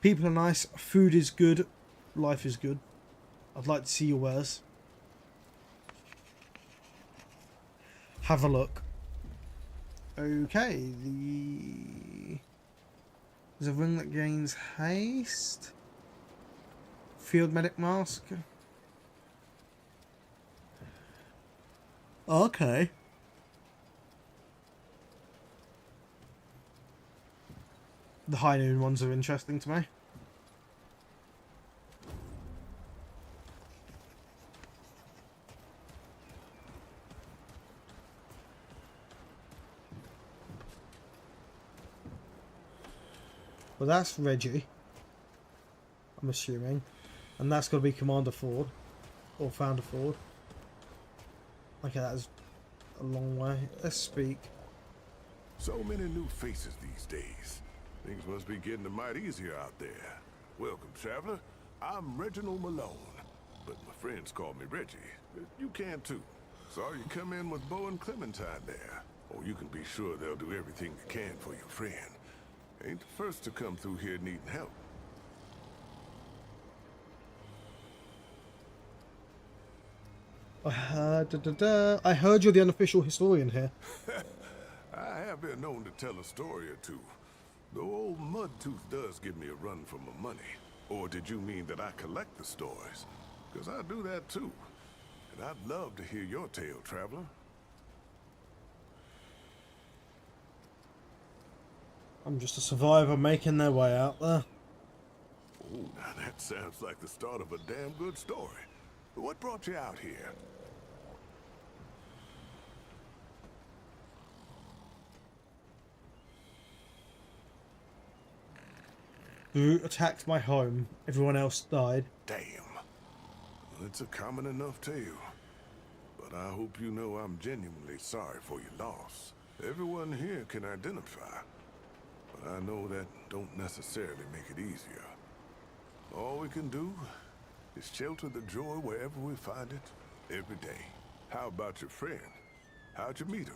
People are nice, food is good, life is good. I'd like to see your wares. Have a look. Okay, there's a ring that gains haste. Field medic mask. Okay. The high noon ones are interesting to me. Well, that's Reggie, I'm assuming. And that's got to be Commander Ford. Or Founder Ford. Okay, that is a long way. Let's speak. So many new faces these days. Things must be getting a mite easier out there. Welcome, traveler. I'm Reginald Malone, but my friends call me Reggie. You can too. Saw you come in with Bo and Clementine there. Oh, you can be sure they'll do everything they can for your friend. Ain't the first to come through here needing help. I heard you're the unofficial historian here. I have been known to tell a story or two. Though old Mudtooth does give me a run for my money. Or did you mean that I collect the stories? Because I do that too. And I'd love to hear your tale, traveler. I'm just a survivor making their way out there. Oh, now that sounds like the start of a damn good story. What brought you out here? Who attacked my home? Everyone else died. Damn. Well, it's a common enough tale. But I hope you know I'm genuinely sorry for your loss. Everyone here can identify. But I know that don't necessarily make it easier. All we can do is shelter the joy wherever we find it, every day. How about your friend? How'd you meet her?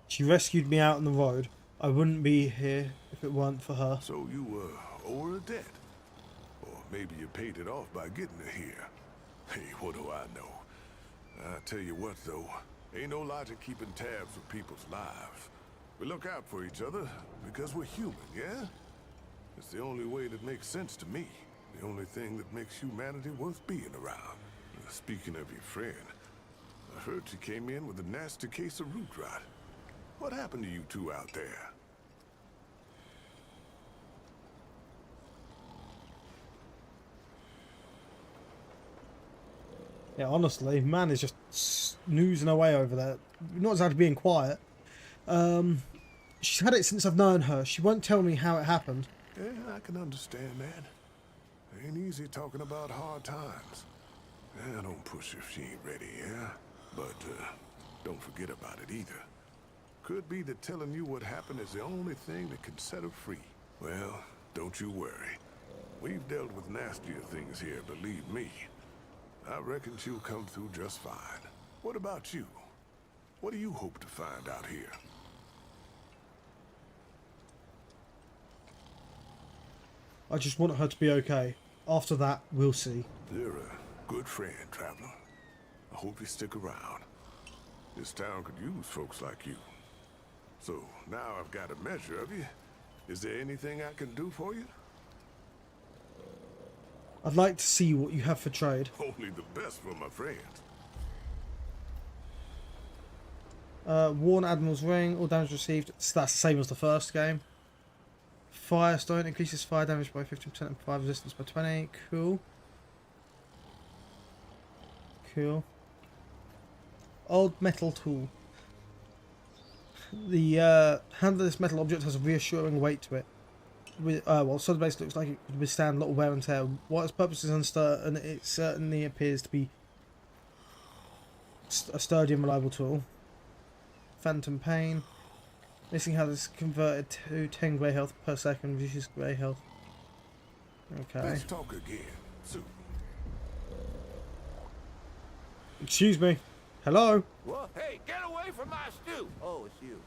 She rescued me out on the road. I wouldn't be here if it weren't for her. So you owe her a debt. Or maybe you paid it off by getting her here. Hey, what do I know? I tell you what, though. Ain't no logic keeping tabs with people's lives. We look out for each other because we're human, yeah? It's the only way that makes sense to me. The only thing that makes humanity worth being around. Speaking of your friend, I heard she came in with a nasty case of root rot. What happened to you two out there? Yeah, honestly, man is just snoozing away over there. Not exactly being quiet. She's had it since I've known her. She won't tell me how it happened. Yeah, I can understand that. Ain't easy talking about hard times. Yeah, don't push if she ain't ready, yeah? But don't forget about it either. Could be that telling you what happened is the only thing that can set her free. Well, don't you worry. We've dealt with nastier things here, believe me. I reckon she'll come through just fine. What about you? What do you hope to find out here? I just want her to be okay. After that, we'll see. You're a good friend, traveler. I hope you stick around. This town could use folks like you. So, now I've got a measure of you. Is there anything I can do for you? I'd like to see what you have for trade. Only the best for my friends. Worn Admiral's Ring, all damage received. So that's the same as the first game. Firestone increases fire damage by 15% and fire resistance by 20. Cool. Cool. Old metal tool. The handle of this metal object has a reassuring weight to it. Well, solid base looks like it could withstand a lot of wear and tear. While its purpose is uncertain, it certainly appears to be a sturdy and reliable tool. Phantom Pain. Missing health is converted to 10 grey health per second, reduces grey health. Okay. Let's talk again soon. Excuse me. Hello? Well, hey, get away from my stew! Oh, it's you.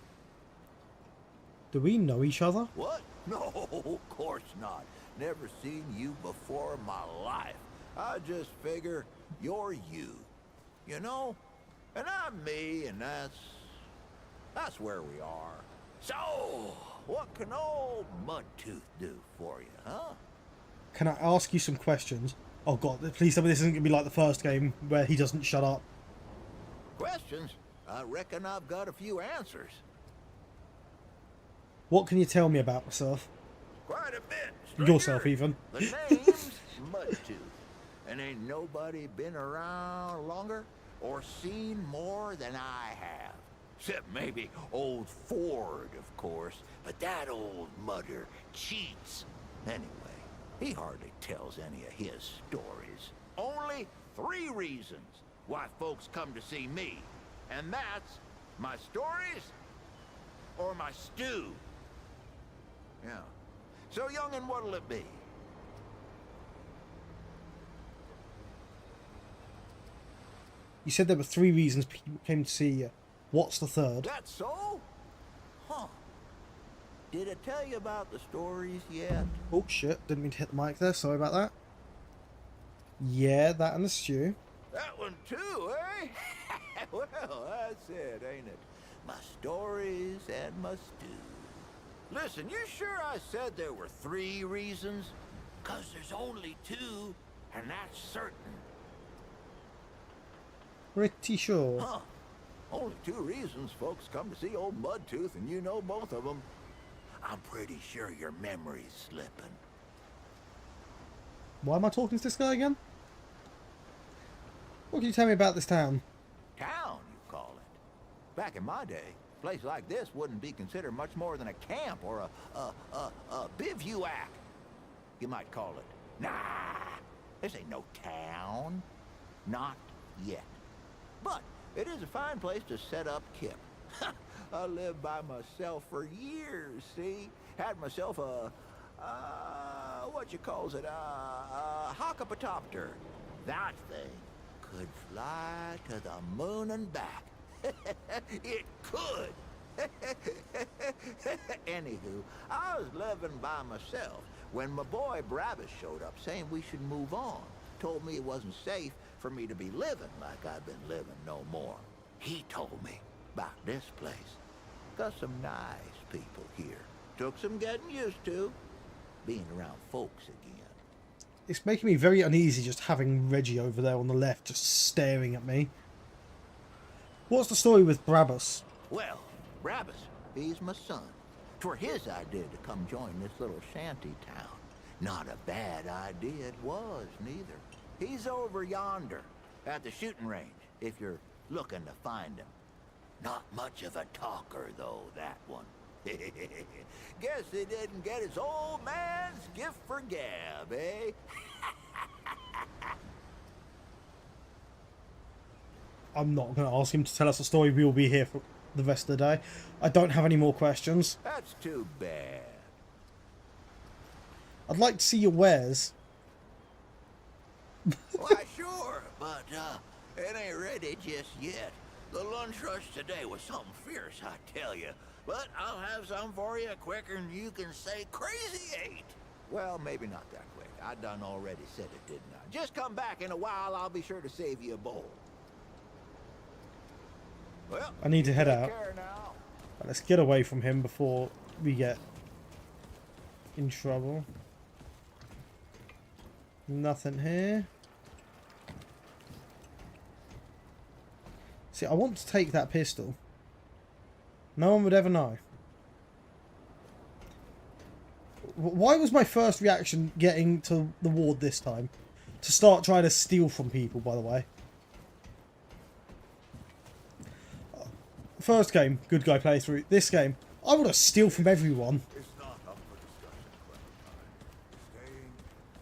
Do we know each other? What? No, of course not. Never seen you before in my life. I just figure you're you. You know? And I'm me, and that's where we are. So, what can old Mudtooth do for you, huh? Can I ask you some questions? Oh god, please tell me this isn't going to be like the first game where he doesn't shut up. Questions? I reckon I've got a few answers. What can you tell me about myself? Quite a bit, stranger. Yourself, even. The name's Mudtooth. And ain't nobody been around longer or seen more than I have. Except maybe old Ford, of course. But that old mudder cheats. Anyway, he hardly tells any of his stories. Only 3 reasons why folks come to see me. And that's my stories or my stew. Yeah. So, youngin', what'll it be? You said there were 3 reasons people came to see you. What's the third? That's so? Huh. Did I tell you about the stories yet? Oh shit, didn't mean to hit the mic there, sorry about that. Yeah, that and the stew. That one too, eh? Well, that's it, ain't it? My stories and my stew. Listen, you sure I said there were 3 reasons? 'Cause there's only 2, and that's certain. Pretty sure. Huh. Only 2 reasons folks come to see old Mudtooth, and you know both of them. I'm pretty sure your memory's slipping. Why am I talking to this guy again? What can you tell me about this town? Town, you call it. Back in my day, a place like this wouldn't be considered much more than a camp or a bivouac, you might call it. Nah, this ain't no town. Not yet. But it is a fine place to set up kip. I lived by myself for years, see? Had myself a, what you calls it, a hockapatopter. That thing could fly to the moon and back. It could. Anywho, I was living by myself when my boy Brabus showed up saying we should move on. Told me it wasn't safe for me to be living like I've been living no more. He told me about this place. Got some nice people here. Took some getting used to. Being around folks again. It's making me very uneasy just having Reggie over there on the left just staring at me. What's the story with Brabus? Well, Brabus, he's my son. 'Twere his idea to come join this little shanty town. Not a bad idea it was, neither. He's over yonder, at the shooting range, if you're looking to find him. Not much of a talker, though, that one. Guess he didn't get his old man's gift for gab, eh? I'm not going to ask him to tell us a story. We will be here for the rest of the day. I don't have any more questions. That's too bad. I'd like to see your wares. Why, sure, but it ain't ready just yet. The lunch rush today was something fierce, I tell you. But I'll have some for you quicker than you can say crazy eight. Well, maybe not that quick. I done already said it, didn't I? Just come back in a while. I'll be sure to save you a bowl. Well, I need to head out. Now. Let's get away from him before we get in trouble. Nothing here. See, I want to take that pistol. No one would ever know. Why was my first reaction getting to the ward this time? To start trying to steal from people, by the way. First game, good guy playthrough. This game, I want to steal from everyone. It's not up for discussion, Clementine. Staying,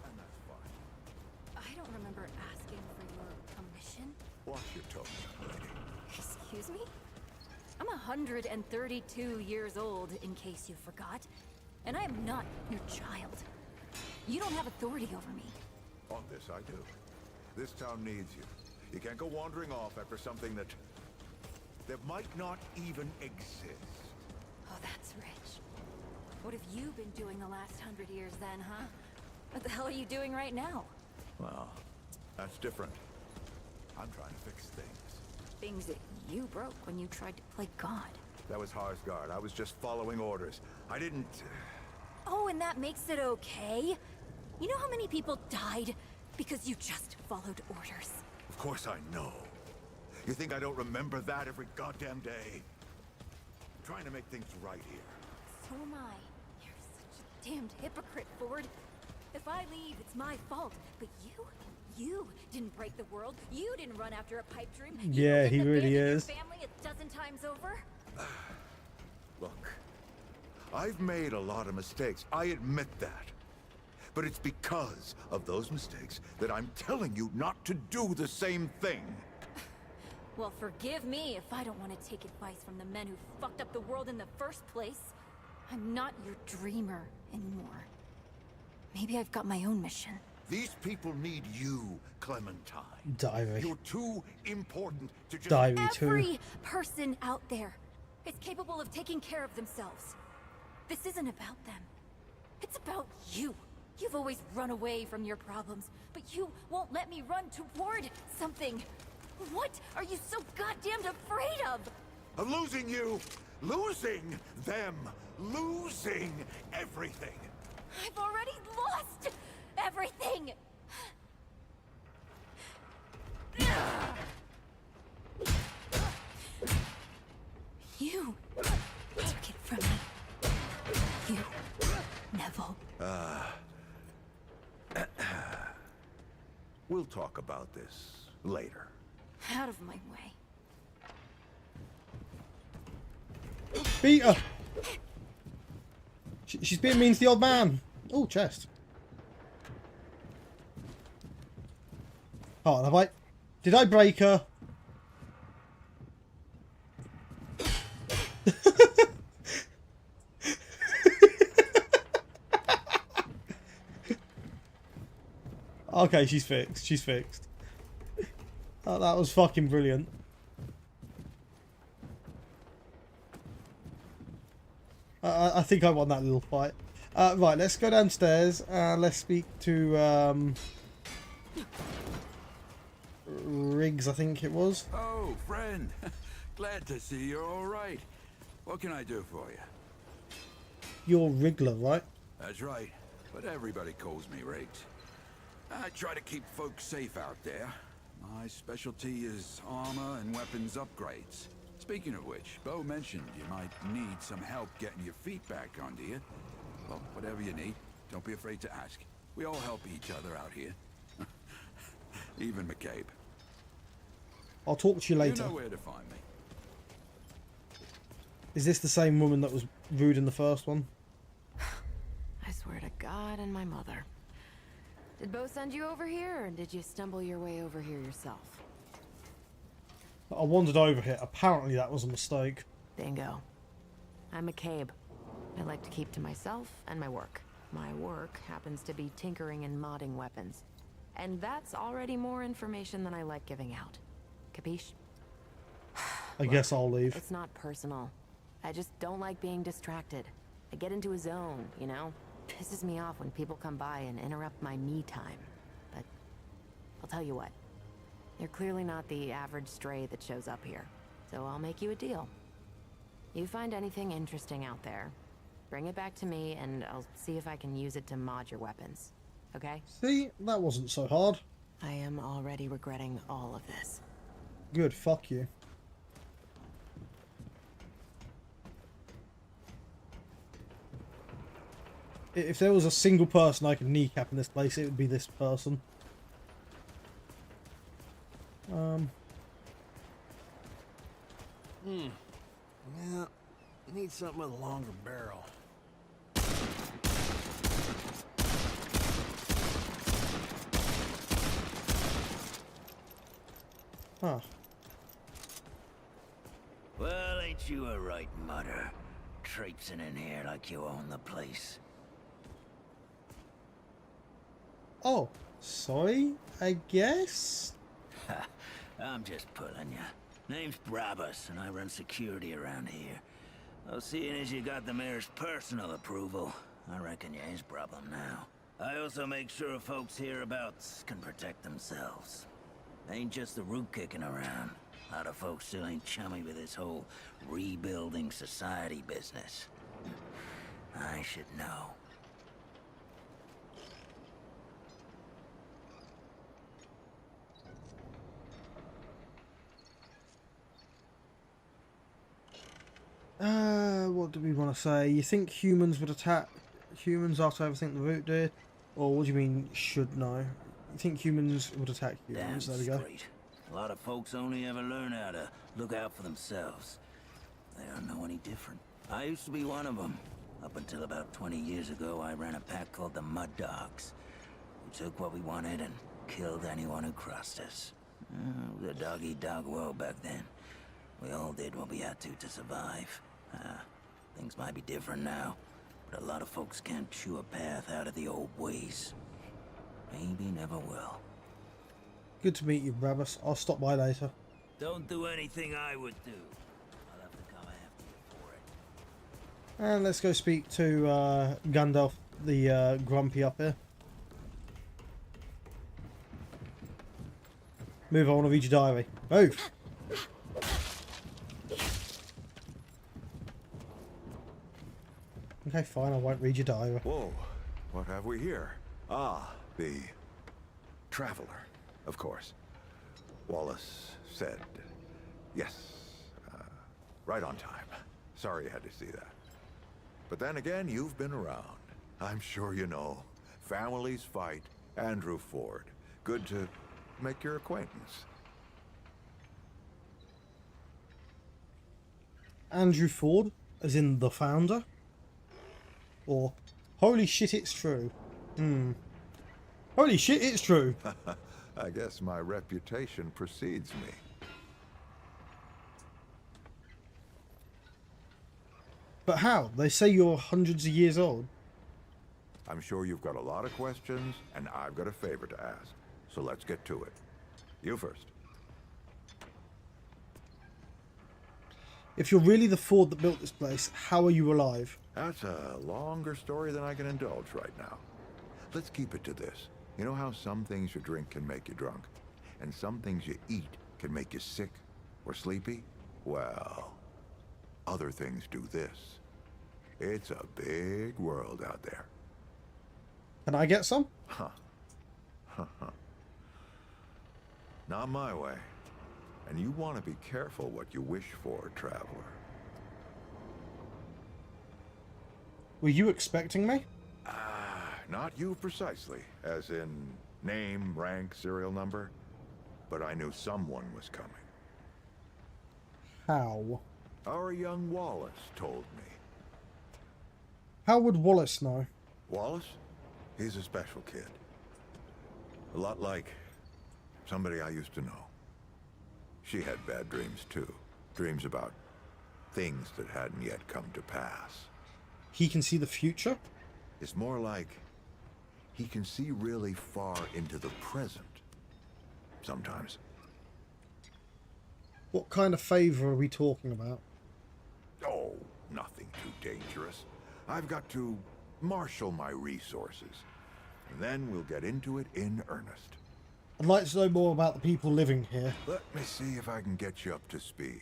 and that's fine. I don't remember asking for your permission. Watch your tone, young lady. Excuse me? I'm 132 years old, in case you forgot. And I am not your child. You don't have authority over me. On this, I do. This town needs you. You can't go wandering off after something that might not even exist. Oh, that's rich. What have you been doing the last 100 years then, huh? What the hell are you doing right now? Well, that's different. I'm trying to fix things. Things that you broke when you tried to play God. That was Harsgard. I was just following orders. I didn't... Oh, and that makes it okay? You know how many people died because you just followed orders? Of course I know. You think I don't remember that every goddamn day? I'm trying to make things right here. So am I. You're such a damned hypocrite, Ford. If I leave, it's my fault. But you didn't break the world. You didn't run after a pipe dream. Yeah, he really is. Your family a dozen times over. Look, I've made a lot of mistakes. I admit that. But it's because of those mistakes that I'm telling you not to do the same thing. Well, forgive me if I don't want to take advice from the men who fucked up the world in the first place. I'm not your dreamer anymore. Maybe I've got my own mission. These people need you, Clementine. Diary. You're too important to just... Diary too. Every person out there is capable of taking care of themselves. This isn't about them. It's about you. You've always run away from your problems, but you won't let me run toward something. What are you so goddamned afraid of? Of losing you, losing them, losing everything. I've already lost everything! You took it from me. You, Neville. We'll talk about this later. Out of my way. Beat her! She's being mean to the old man. Oh, chest. Oh, have I... Did I break her? Okay, she's fixed. She's fixed. Oh, that was fucking brilliant. I think I won that little fight. Right, let's go downstairs. Let's speak to Riggs, I think it was. Oh, friend. Glad to see you're all right. What can I do for you? You're Wriggler, right? That's right, but everybody calls me Riggs. I try to keep folks safe out there. My specialty is armor and weapons upgrades. Speaking of which, Bo mentioned you might need some help getting your feet back under you. Well, whatever you need, don't be afraid to ask. We all help each other out here. Even McCabe. I'll talk to you later. You know where to find me. Is this the same woman that was rude in the first one? I swear to God and my mother. Did Bo send you over here, or did you stumble your way over here yourself? I wandered over here. Apparently that was a mistake. Bingo. I'm McCabe. I like to keep to myself and my work. My work happens to be tinkering and modding weapons. And that's already more information than I like giving out. Capiche? I guess I'll leave. It's not personal. I just don't like being distracted. I get into a zone, you know? Pisses me off when people come by and interrupt my me time. But I'll tell you what. You're clearly not the average stray that shows up here. So I'll make you a deal. You find anything interesting out there, bring it back to me and I'll see if I can use it to mod your weapons. Okay? See? That wasn't so hard. I am already regretting all of this. Good, fuck you. If there was a single person I could kneecap in this place, it would be this person. Yeah, need something with a longer barrel. Huh. Well, ain't you a right mutter? Traipsing in here like you own the place. Oh, sorry, I guess? Ha, I'm just pulling ya. Name's Brabus, and I run security around here. Well, seeing as you got the mayor's personal approval, I reckon you ain't problem now. I also make sure folks hereabouts can protect themselves. Ain't just the root kicking around. A lot of folks still ain't chummy with this whole rebuilding society business. I should know. What do we want to say? You think humans would attack humans after everything the root did? Or what do you mean, should know? You think humans would attack humans? Damn There we go. straight. A lot of folks only ever learn how to look out for themselves. They don't know any different. I used to be one of them. Up until about 20 years ago, I ran a pack called the Mud Dogs. We took what we wanted and killed anyone who crossed us. It was a dog-eat-dog world back then. We all did what we had to survive. Things might be different now, but a lot of folks can't chew a path out of the old ways. Maybe never will. Good to meet you, Brabus. I'll stop by later. Don't do anything I would do. I'll have to come after you for it. And let's go speak to Gandalf, the grumpy up here. Move, I want to read your diary. Move! Okay, fine, I won't read your diary. Whoa, what have we here? Ah, the Traveler, of course. Wallace said yes, right on time. Sorry you had to see that. But then again, you've been around. I'm sure you know. Families fight. Andrew Ford. Good to make your acquaintance. Andrew Ford, as in the founder? Or, holy shit, it's true. Holy shit, it's true. I guess my reputation precedes me. But how? They say you're hundreds of years old. I'm sure you've got a lot of questions, and I've got a favor to ask. So let's get to it. You first. If you're really the Ford that built this place, how are you alive? That's a longer story than I can indulge right now. Let's keep it to this. You know how some things you drink can make you drunk, and some things you eat can make you sick or sleepy? Well, other things do this. It's a big world out there. Can I get some? Huh. Not my way. And you want to be careful what you wish for, traveler. Were you expecting me? Not you precisely, as in name, rank, serial number. But I knew someone was coming. How? Our young Wallace told me. How would Wallace know? Wallace? He's a special kid. A lot like somebody I used to know. She had bad dreams too. Dreams about things that hadn't yet come to pass. He can see the future? It's more like he can see really far into the present. Sometimes. What kind of favor are we talking about? Oh, nothing too dangerous. I've got to marshal my resources. And then we'll get into it in earnest. I'd like to know more about the people living here. Let me see if I can get you up to speed.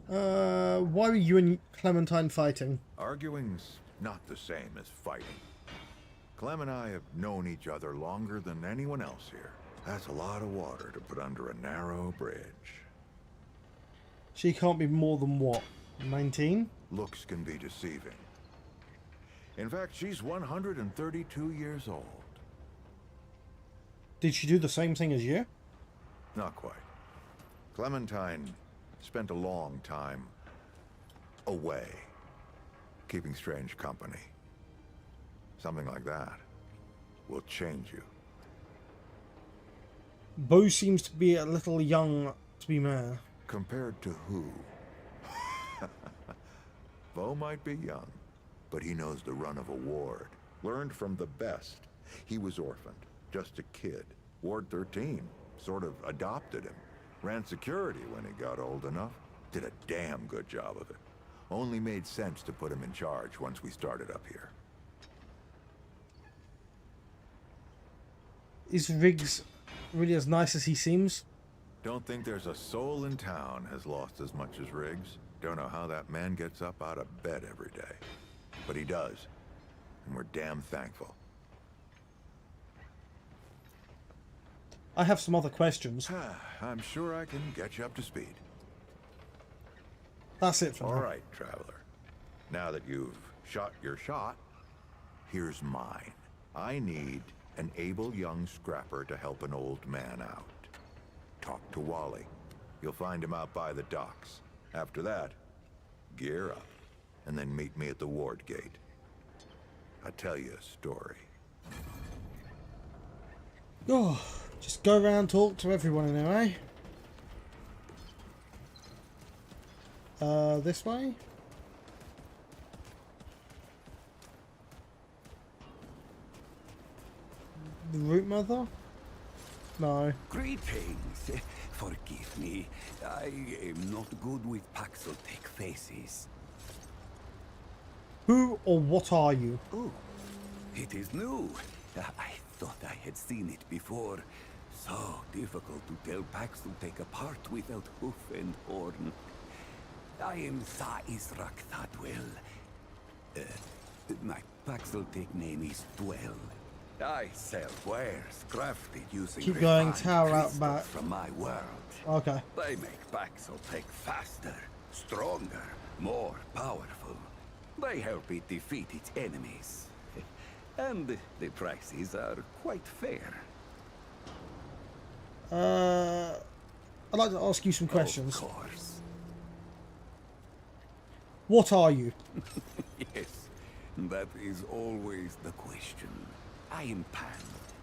Why were you and Clementine fighting? Arguing's not the same as fighting. Clem and I have known each other longer than anyone else here. That's a lot of water to put under a narrow bridge. She can't be more than what? 19? Looks can be deceiving. In fact, she's 132 years old. Did she do the same thing as you? Not quite. Clementine spent a long time away, keeping strange company. Something like that will change you. Bo seems to be a little young to be mayor. Compared to who? Bo might be young, but he knows the run of a ward. Learned from the best. He was orphaned, just a kid. Ward 13 sort of adopted him. Ran security when he got old enough. Did a damn good job of it. Only made sense to put him in charge once we started up here. Is Riggs really as nice as he seems? Don't think there's a soul in town has lost as much as Riggs. Don't know how that man gets up out of bed every day. But he does. And we're damn thankful. I have some other questions. I'm sure I can get you up to speed. That's it for now. All right, traveler. Now that you've shot your shot, here's mine. I need an able young scrapper to help an old man out. Talk to Wally. You'll find him out by the docks. After that, gear up, and then meet me at the ward gate. I'll tell you a story. Oh, just go around, talk to everyone in there, eh? This way? The root mother? No. Greetings. Forgive me. I am not good with Paxotech faces. Who or what are you? Oh, it is new. I thought I had seen it before. So difficult to tell Paxotech apart without hoof and horn. I am Sa Israk Thadwell. My Paxotech name is Dwell. I sell wares crafted using Keep going, refined tower out crystals back. from my world. Okay. They make Paxotech faster, stronger, more powerful. They help it defeat its enemies. And the prices are quite fair. I'd like to ask you some questions. Of course. What are you? Yes, that is always the question. I am Pan,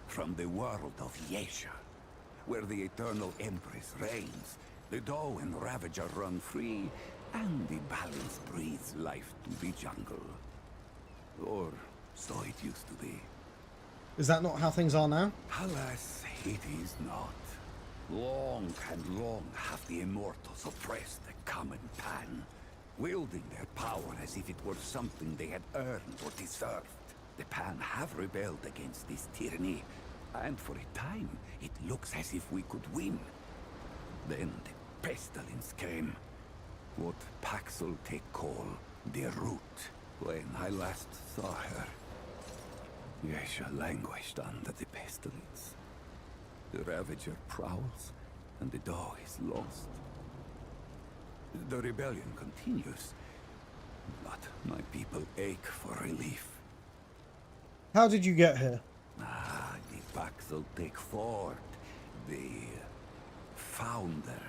from the world of Yesha, where the Eternal Empress reigns, the Doe and Ravager run free, and the balance breathes life to the jungle. Or so it used to be. Is that not how things are now? Alas, it is not. Long and long have the immortals oppressed the common Pan, wielding their power as if it were something they had earned or deserved. The Pan have rebelled against this tyranny, and for a time it looks as if we could win. Then the pestilence came. What Paxel-Tek call the root. When I last saw her, Yesha languished under the pestilence. The Ravager prowls, and the dog is lost. The rebellion continues, but my people ache for relief. How did you get here? Ah, the Paxel-Tek Fort, the founder.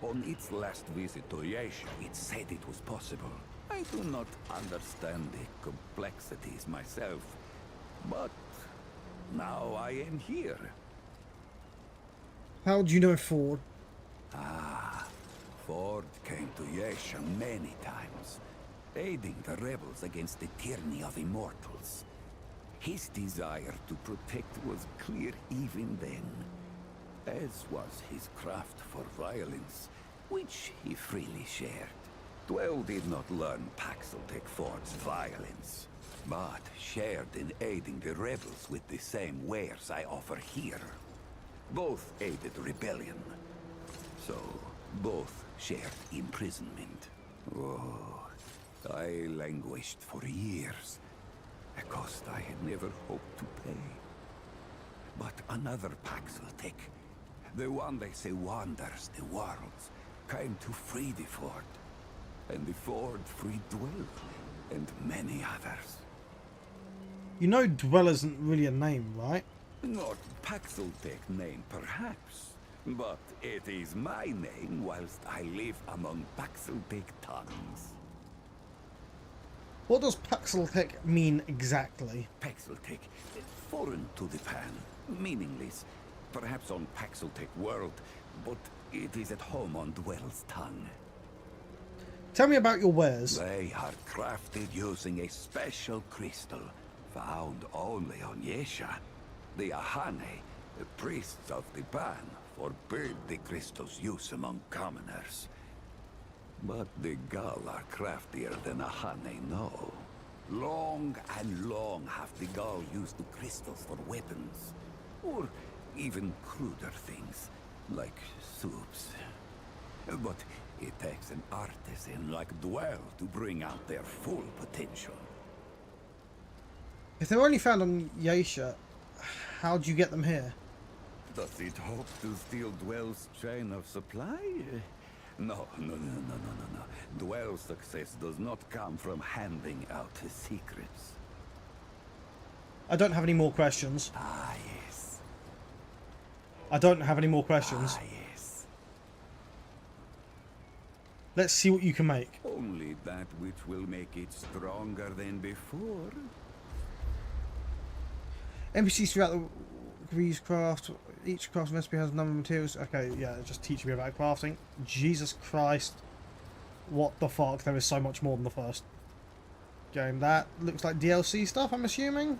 On its last visit to Yesha, it said it was possible. I do not understand the complexities myself, but now I am here. How do you know Ford? Ah, Ford came to Yesha many times, aiding the rebels against the tyranny of immortals. His desire to protect was clear even then, as was his craft for violence, which he freely shared. Dwell did not learn Paxel-Tek Ford's violence, but shared in aiding the rebels with the same wares I offer here. Both aided rebellion, so both shared imprisonment. Oh, I languished for years, a cost I had never hoped to pay. But another Paxel-Tek, the one they say wanders the worlds, came to free the Ford. And the Ford freed Dwell, and many others. You know Dwell isn't really a name, right? Not Paxel-Tek name, perhaps. But it is my name whilst I live among Paxel-Tek tongues. What does Paxel-Tek mean exactly? Paxel-Tek, foreign to the Pan, meaningless. Perhaps on Paxel-Tek world, but it is at home on Dwell's tongue. Tell me about your wares. They are crafted using a special crystal found only on Yesha. The Ahane, the priests of the Pan, forbid the crystal's use among commoners. But the Gal are craftier than Ahane know. Long and long have the Gal used the crystals for weapons, or even cruder things, like soups. But it takes an artisan like Dwell to bring out their full potential. If they're only found on Yesha, how do you get them here? Does it hope to steal Dwell's chain of supply? No. Dwell's success does not come from handing out his secrets. I don't have any more questions. Ah, yes. I don't have any more questions. Ah, yes. Let's see what you can make. Only that which will make it stronger than before. NPCs throughout the Grease craft. Each craft recipe has a number of materials. Okay, yeah, just teach me about crafting. Jesus Christ. What the fuck? There is so much more than the first game. That looks like DLC stuff, I'm assuming.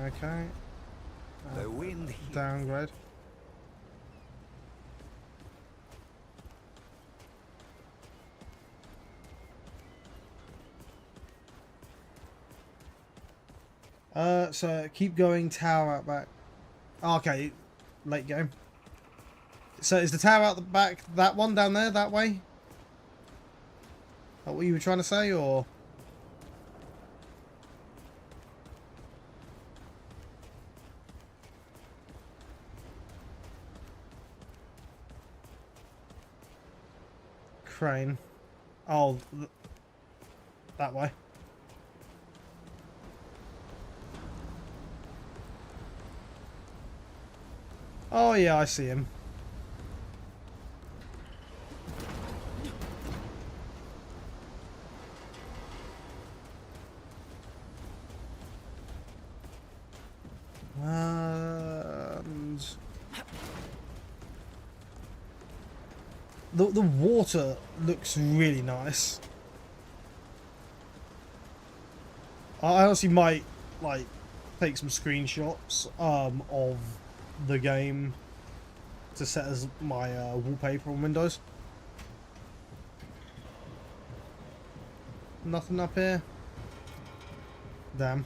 Okay. The wind downgrade. So keep going, tower out back. Okay, late game. So is the tower out the back that one down there, that way? Is that what you were trying to say, or? Crane. Oh, that way. Oh yeah, I see him. And the water looks really nice. I honestly might like take some screenshots of the game to set as my wallpaper on Windows. Nothing up here. Damn.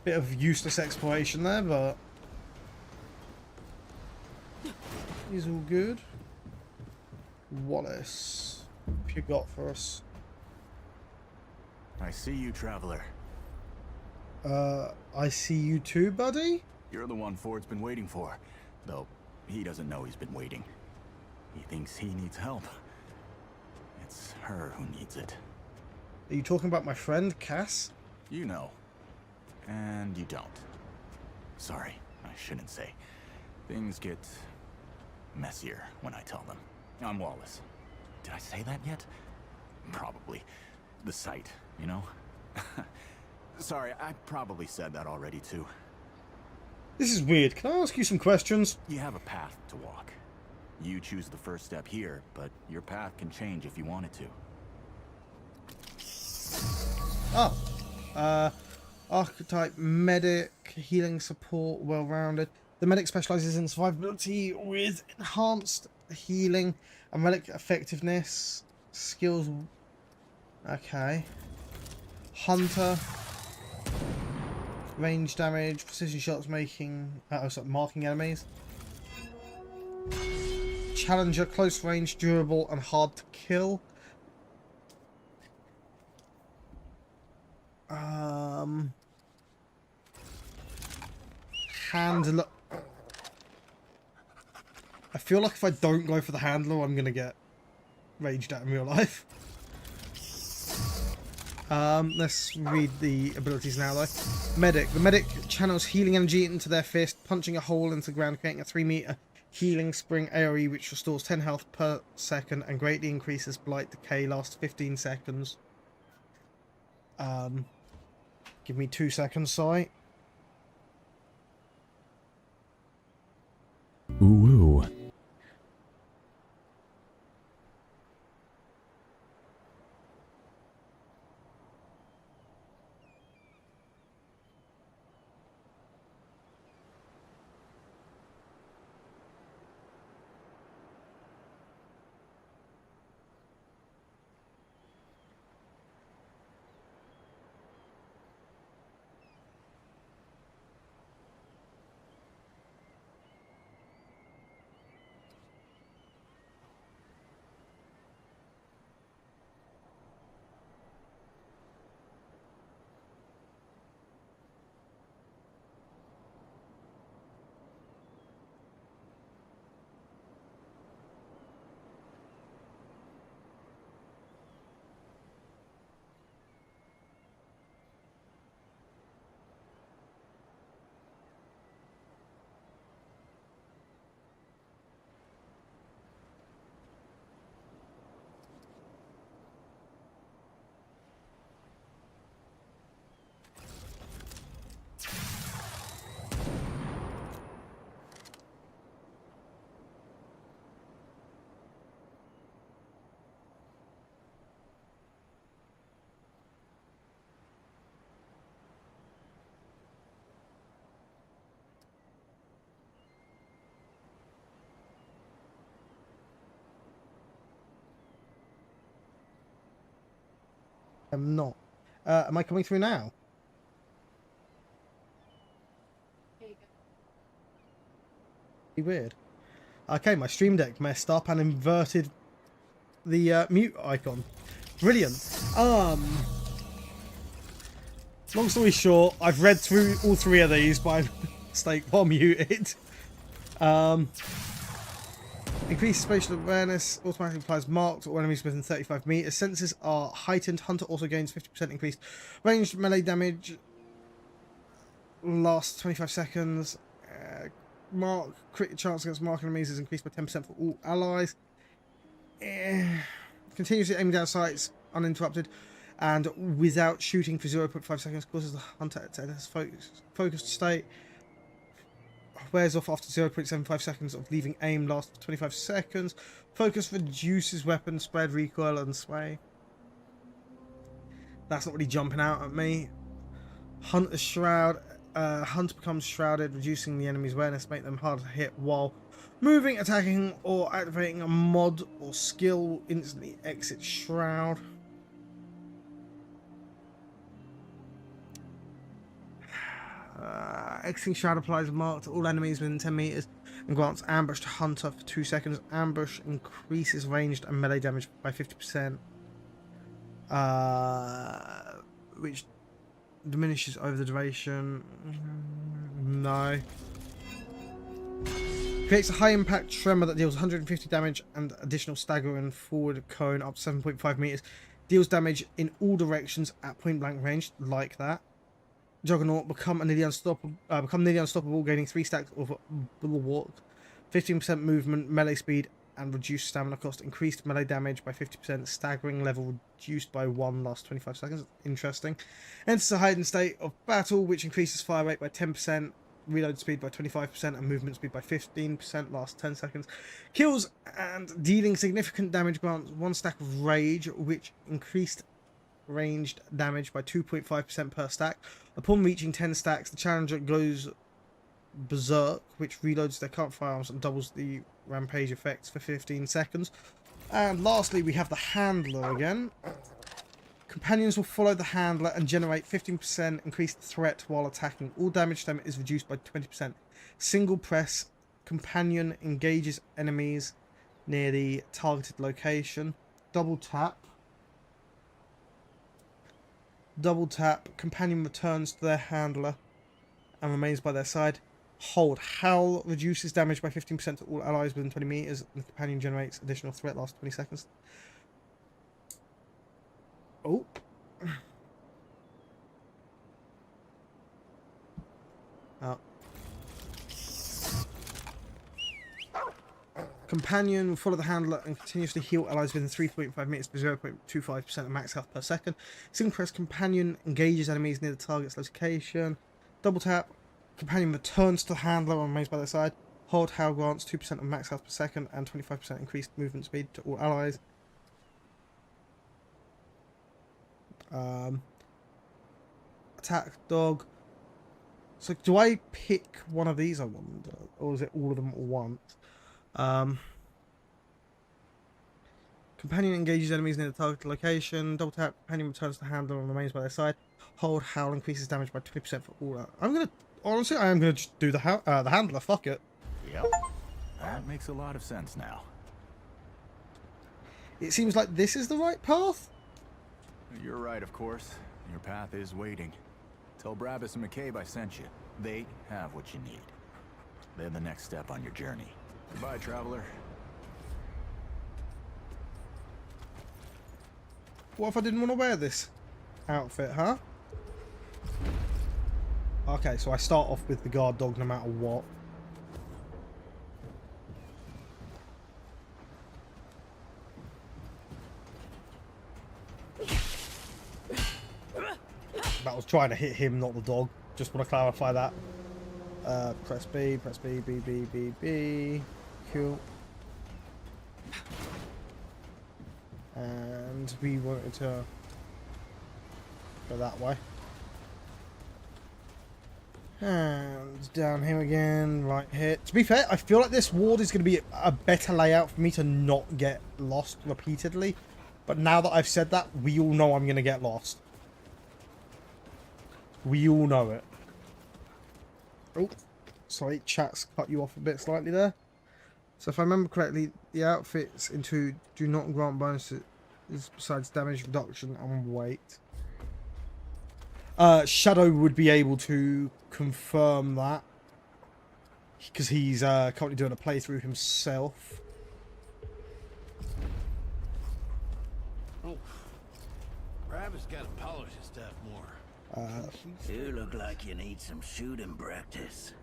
Bit of useless exploration there, but he's all good. Wallace, what you got for us? I see you, traveler. I see you too, buddy? You're the one Ford's been waiting for. Though, he doesn't know he's been waiting. He thinks he needs help. It's her who needs it. Are you talking about my friend, Cass? You know. And you don't. Sorry, I shouldn't say. Things get messier when I tell them. I'm Wallace. Did I say that yet? Probably. The site, you know? Sorry, I probably said that already too. This is weird. Can I ask you some questions? You have a path to walk. You choose the first step here, but your path can change if you want it to. Oh. Archetype medic, healing support, well-rounded. The medic specializes in survivability with enhanced healing and relic effectiveness. Skills. Okay. Hunter. Range damage, precision shots marking enemies. Challenger, close range, durable, and hard to kill. Handler. I feel like if I don't go for the handler, I'm gonna get raged at in real life. Let's read the abilities now though. Medic. The medic channels healing energy into their fist, punching a hole into the ground, creating a 3-meter healing spring AoE which restores 10 health per second and greatly increases blight decay, lasts 15 seconds. Give me 2 seconds, sorry. Ooh. I'm not. Am I coming through now? Weird. Okay, my stream deck messed up and inverted the mute icon. Brilliant. Long story short, I've read through all 3 of these by mistake while muted. Increased spatial awareness automatically applies marked or enemies within 35 meters. Senses are heightened. Hunter also gains 50% increased ranged melee damage. Lasts 25 seconds. Mark crit chance against marked enemies is increased by 10% for all allies. Continuously aiming down sights uninterrupted and without shooting for 0.5 seconds causes the hunter to enter focused state. Wears off after 0.75 seconds of leaving aim, lasts for 25 seconds. Focus reduces weapon spread, recoil, and sway. That's not really jumping out at me. Hunter's Shroud. Hunter becomes shrouded, reducing the enemy's awareness, make them hard to hit while moving, attacking, or activating a mod or skill. Instantly exit shroud. Exiting shroud applies a mark to all enemies within 10 meters and grants ambush to Hunter for 2 seconds. Ambush increases ranged and melee damage by 50%, which diminishes over the duration. No. Creates a high impact tremor that deals 150 damage and additional stagger and forward cone up to 7.5 meters. Deals damage in all directions at point blank range, like that. Juggernaut, become nearly unstoppable, gaining 3 stacks of bulwark, 15% movement, melee speed, and reduced stamina cost. Increased melee damage by 50%, staggering level reduced by 1 last 25 seconds. Interesting. Enters a heightened state of battle, which increases fire rate by 10%, reload speed by 25%, and movement speed by 15%, last 10 seconds. Kills and dealing significant damage grants 1 stack of rage, which increased ranged damage by 2.5% per stack. Upon reaching 10 stacks, the challenger goes berserk, which reloads their current firearms and doubles the rampage effects for 15 seconds. And lastly, we have the handler again. Companions will follow the handler and generate 15% increased threat while attacking. All damage to them is reduced by 20%. Single press, companion engages enemies near the targeted location. Double tap, companion returns to their handler and remains by their side. Hold, howl reduces damage by 15% to all allies within 20 meters. And the companion generates additional threat, lasts 20 seconds. Oh. Oh. Companion will follow the handler and continuously heal allies within 3.5 meters for 0.25% of max health per second. Single press, companion engages enemies near the target's location. Double tap, companion returns to the handler and remains by their side. Hold, howl grants 2% of max health per second and 25% increased movement speed to all allies. Attack dog. So do I pick one of these, I wonder, or is it all of them at once? Companion engages enemies near the target location. Double tap, companion returns to the handler and remains by their side. Hold, howl increases damage by 20% for all. Honestly, I am gonna just do the handler. Fuck it. Yep, that makes a lot of sense now. It seems like this is the right path. You're right, of course. Your path is waiting. Tell Brabus and McCabe I sent you. They have what you need. They're the next step on your journey. Goodbye, traveler. What if I didn't want to wear this outfit, huh? Okay, so I start off with the guard dog no matter what. That was trying to hit him, not the dog. Just want to clarify that. Press B, B, B, B, B. Cool. And we wanted to go that way. And down here again, right here. To be fair, I feel like this ward is going to be a better layout for me to not get lost repeatedly. But now that I've said that, we all know I'm going to get lost. We all know it. Oh, sorry, chat's cut you off a bit slightly there. So if I remember correctly, the outfits into do not grant bonuses besides damage reduction and weight. Shadow would be able to confirm that because he's currently doing a playthrough himself. Oh, Brabus got to polish his stuff more. You look like you need some shooting practice.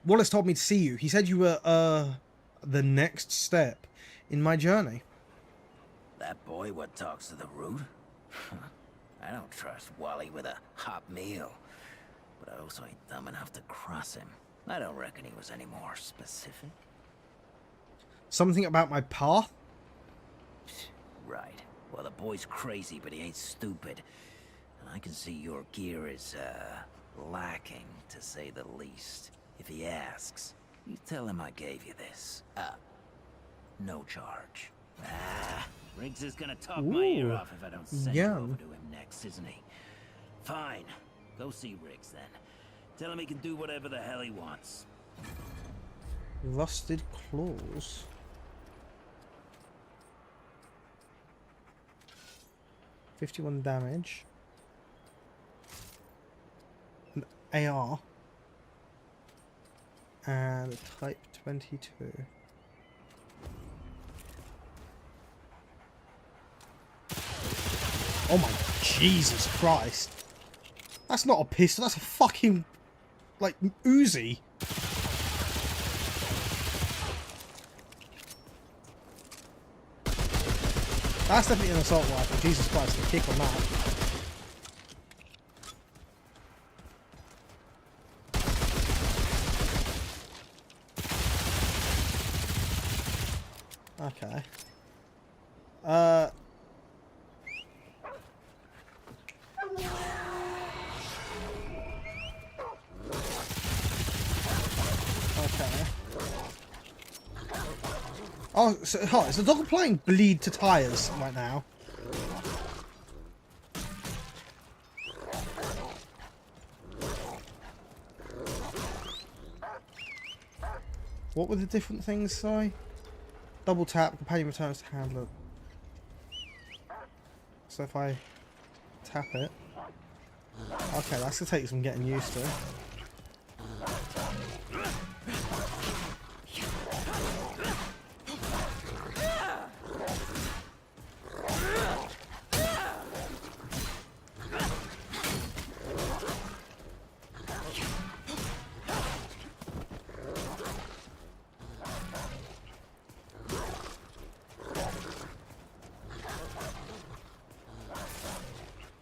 Wallace told me to see you. He said you were the next step in my journey. That boy what talks to the root? I don't trust Wally with a hot meal. But I also ain't dumb enough to cross him. I don't reckon he was any more specific. Something about my path? Right. Well, the boy's crazy, but he ain't stupid. And I can see your gear is, lacking, to say the least. If he asks, you tell him I gave you this. No charge. Riggs is gonna talk my ear off if I don't send you over to him next, isn't he? Fine. Go see Riggs, then. Tell him he can do whatever the hell he wants. Rusted claws. $51 damage. An AR. And a Type 22. Oh my Jesus Christ. That's not a pistol, that's a fucking, like, Uzi. That's definitely an assault rifle. Jesus Christ, the kick on that. Okay. Okay. Oh, so, is the dog playing Bleed to Tires right now? What were the different things, sorry? Double tap, companion returns to handler. So if I tap it... Okay, that's gonna take some getting used to.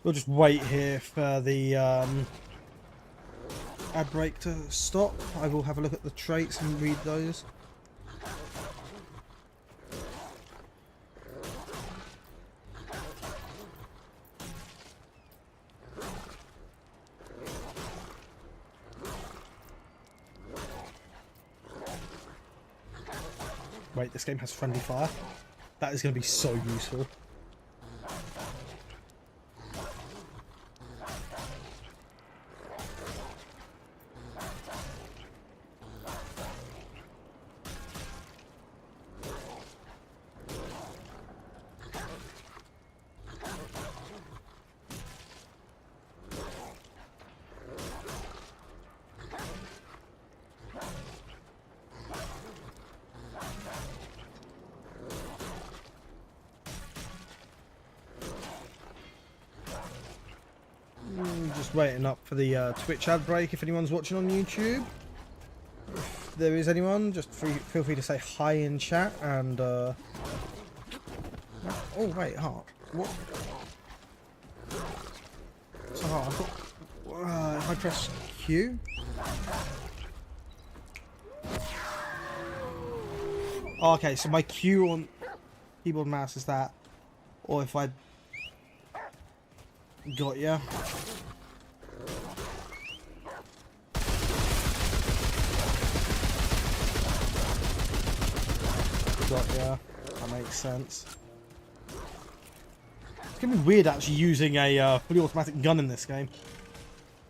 We'll just wait here for the ad break to stop. I will have a look at the traits and read those. Wait, this game has friendly fire. That is going to be so useful. Just waiting up for the Twitch ad break if anyone's watching on YouTube. If there is anyone, just feel free to say hi in chat and oh wait, heart. What? So heart, I've got if I press Q. Oh, okay, so my Q on keyboard mouse is that, or if I got ya. Yeah, that makes sense. It's gonna be weird actually using a fully automatic gun in this game,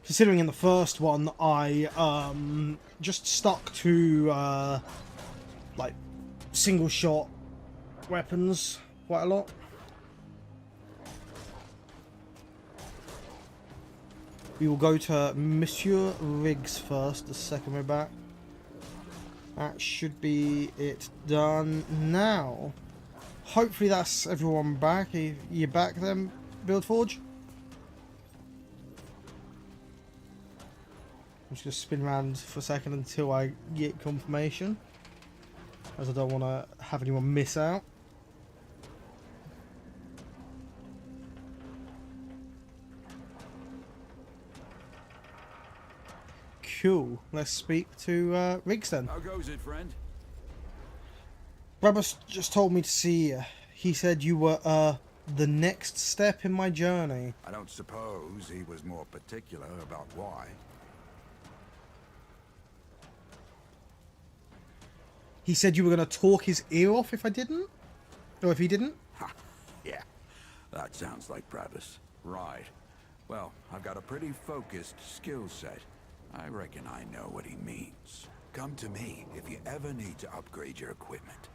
considering in the first one I just stuck to like single shot weapons quite a lot. We will go to Monsieur Riggs first, the second we're back. That should be it done now. Hopefully that's everyone back. You're back then, Buildforge? I'm just going to spin around for a second until I get confirmation, as I don't want to have anyone miss out. Cool. Let's speak to Riggs then. How goes it, friend? Brabus just told me to see you. He said you were The next step in my journey. I don't suppose he was more particular about why. He said you were going to talk his ear off if I didn't? Or if he didn't? Ha! Yeah, that sounds like Travis. Right. Well, I've got a pretty focused skill set. I reckon I know what he means. Come to me if you ever need to upgrade your equipment.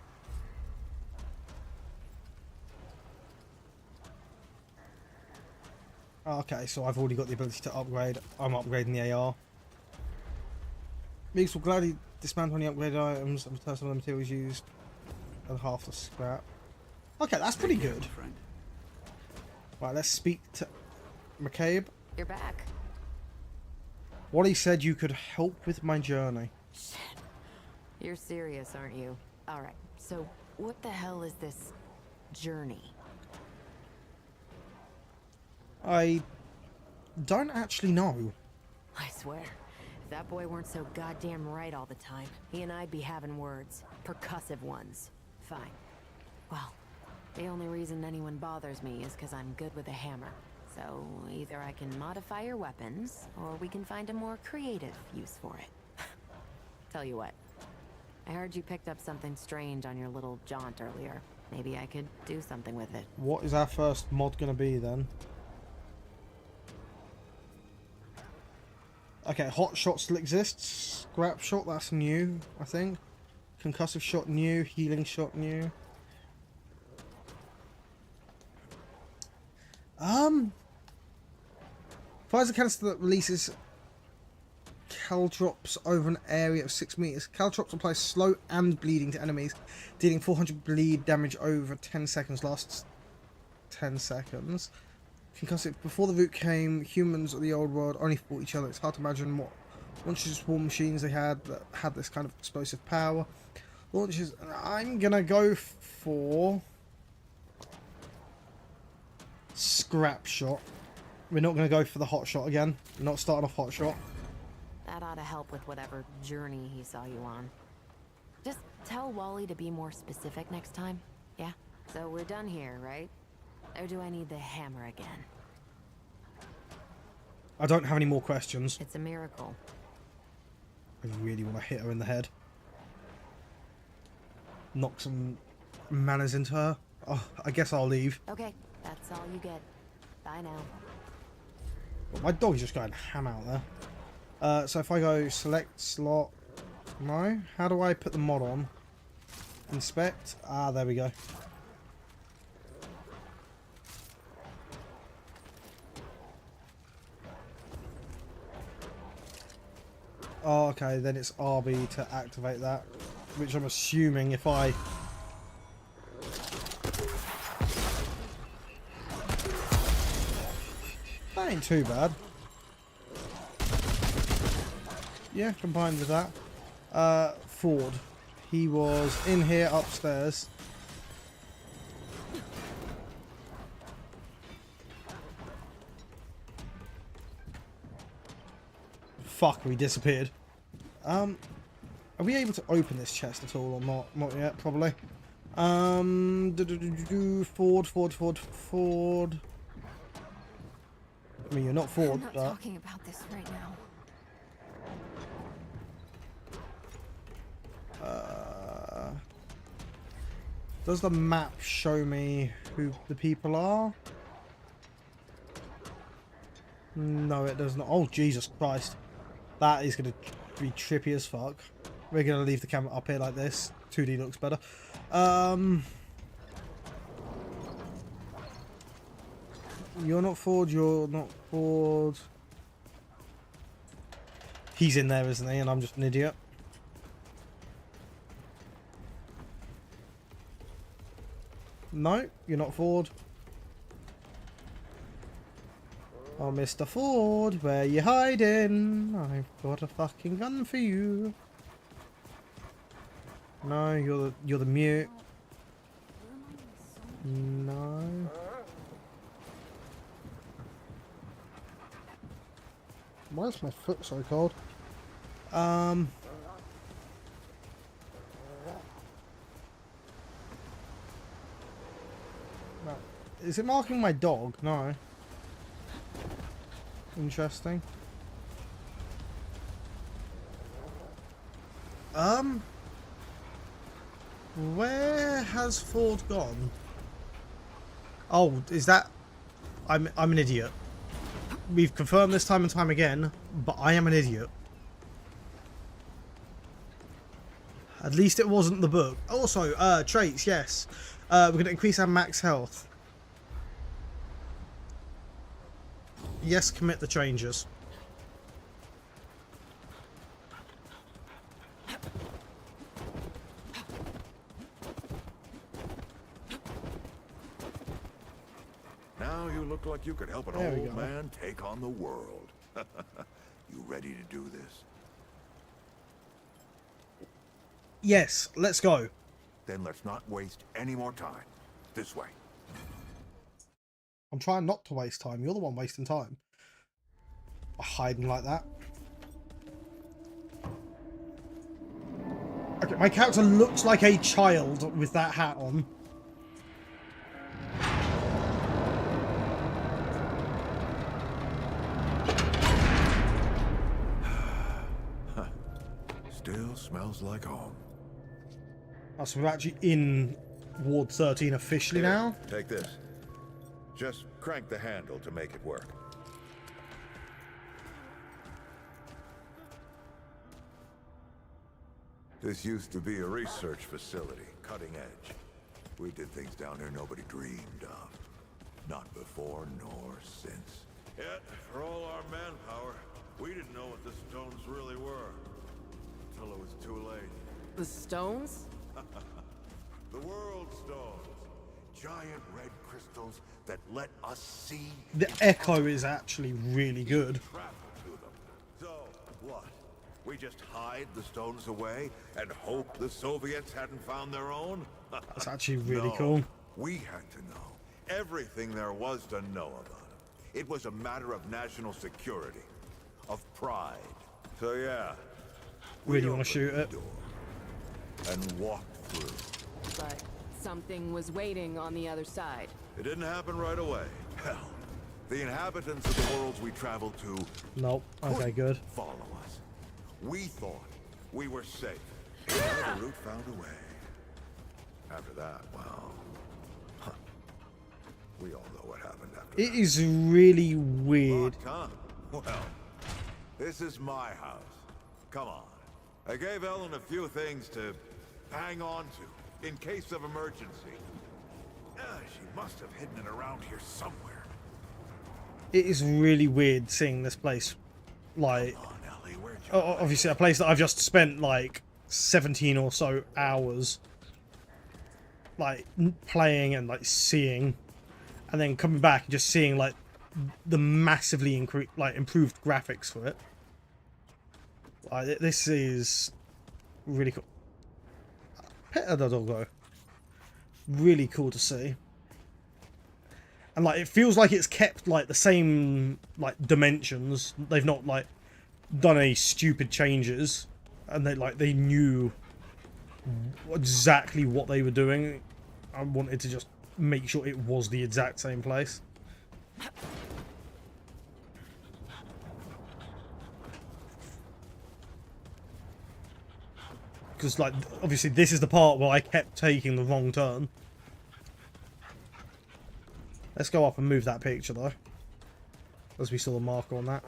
Okay, so I've already got the ability to upgrade. I'm upgrading the AR. Meeks will gladly dismantle any upgraded items and return some of the materials used and half the scrap. Okay, that's pretty good. Right, let's speak to McCabe. You're back. Wally said you could help with my journey. Shit. You're serious, aren't you? Alright, so what the hell is this journey? I don't actually know. I swear, if that boy weren't so goddamn right all the time, he and I'd be having words. Percussive ones. Fine. Well, the only reason anyone bothers me is because I'm good with a hammer. So, either I can modify your weapons, or we can find a more creative use for it. Tell you what, I heard you picked up something strange on your little jaunt earlier. Maybe I could do something with it. What is our first mod going to be then? Okay, hot shot still exists. Scrap shot, that's new, I think. Concussive shot new. Healing shot new. Fires a canister that releases caltrops over an area of 6 meters. Caltrops apply slow and bleeding to enemies, dealing 400 bleed damage over 10 seconds. Lasts 10 seconds. Concussive. Before the root came, humans of the old world only fought each other. It's hard to imagine what launches war machines they had that had this kind of explosive power. Launches. I'm gonna go for scrap shot. We're not gonna go for the hot shot again. We're not starting off hot shot. That ought to help with whatever journey he saw you on. Just tell Wally to be more specific next time, yeah? So we're done here, right? Or do I need the hammer again? I don't have any more questions. It's a miracle. I really want to hit her in the head. Knock some manners into her. Oh, I guess I'll leave. Okay, that's all you get. Bye now. Well, my dog's just going ham out there. So if I go select slot... No? How do I put the mod on? Inspect? Ah, there we go. Oh, okay, then it's RB to activate that, which I'm assuming if I... That ain't too bad. Yeah, combined with that. Ford. He was in here upstairs. Fuck, we disappeared. Are we able to open this chest at all or not? Not yet, probably. Ford. I mean, you're not Ford, I'm not but... talking about this right now. Does the map show me who the people are? No, it does not. Oh, Jesus Christ. That is going to be trippy as fuck. We're going to leave the camera up here like this. 2D looks better. You're not Ford, you're not Ford. He's in there, isn't he? And I'm just an idiot. No, you're not Ford. Oh, Mr. Ford, where you hiding? I've got a fucking gun for you. No, you're the mute. No. Why is my foot so cold? No. Is it marking my dog? No. Interesting. Where has Ford gone? Oh, is that... I'm an idiot. We've confirmed this time and time again, but I am an idiot. At least it wasn't the book. Also, traits, yes. We're going to increase our max health. Yes, commit the changes. Now you look like you could help an old man take on the world. You ready to do this? Yes, let's go. Then let's not waste any more time. This way. I'm trying not to waste time. You're the one wasting time. Hiding like that. Okay, my character looks like a child with that hat on. Still smells like home. Oh, so we're actually in Ward 13 officially now? Take this. Just crank the handle to make it work. This used to be a research facility, cutting edge. We did things down here nobody dreamed of. Not before nor since. Yet, for all our manpower, we didn't know what the stones really were. Until it was too late. The stones? The world stones. Giant red crystals that let us see. The echo is actually really good. Travel to them. So, what? We just hide the stones away and hope the Soviets hadn't found their own? That's actually really No, cool. We had to know everything there was to know about them. It was a matter of national security, of pride. So yeah, Really want to shoot it. and walked through. But something was waiting on the other side. It didn't happen right away. Hell, the inhabitants of the worlds we traveled to Nope. Okay, good. follow us. We thought we were safe. Well, the route found a way. After that, well, we all know what happened after It is really weird. that. Huh? Well, this is my house. Come on. I gave Ellen a few things to hang on to in case of emergency. She must have hidden it around here somewhere. It is really weird seeing this place. Like, obviously a place that I've just spent like 17 or so hours like playing and like seeing, and then coming back and just seeing like the massively improved graphics for it. Like, this is really cool. Pet the doggo. Really cool to see. And like it feels like it's kept like the same like dimensions. They've not like done any stupid changes, and they knew exactly what they were doing. I wanted to just make sure it was the exact same place. Because like obviously this is the part where I kept taking the wrong turn. Let's go up and move that picture though, as we saw the marker on that.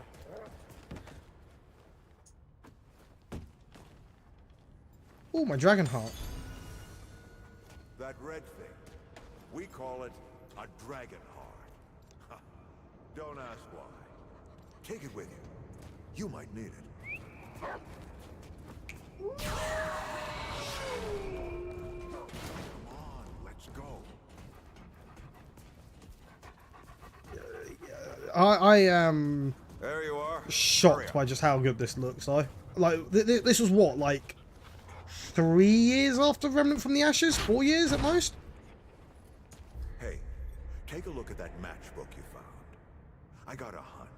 Oh, my dragon heart. That red thing, we call it a dragon heart. Don't ask why. Take it with you. You might need it. Come on, let's go. I am There you are. shocked by just how good this looks though. Like this was what, like 3 years after Remnant from the Ashes? 4 years at most? Hey, take a look at that matchbook you found. I got a hunch.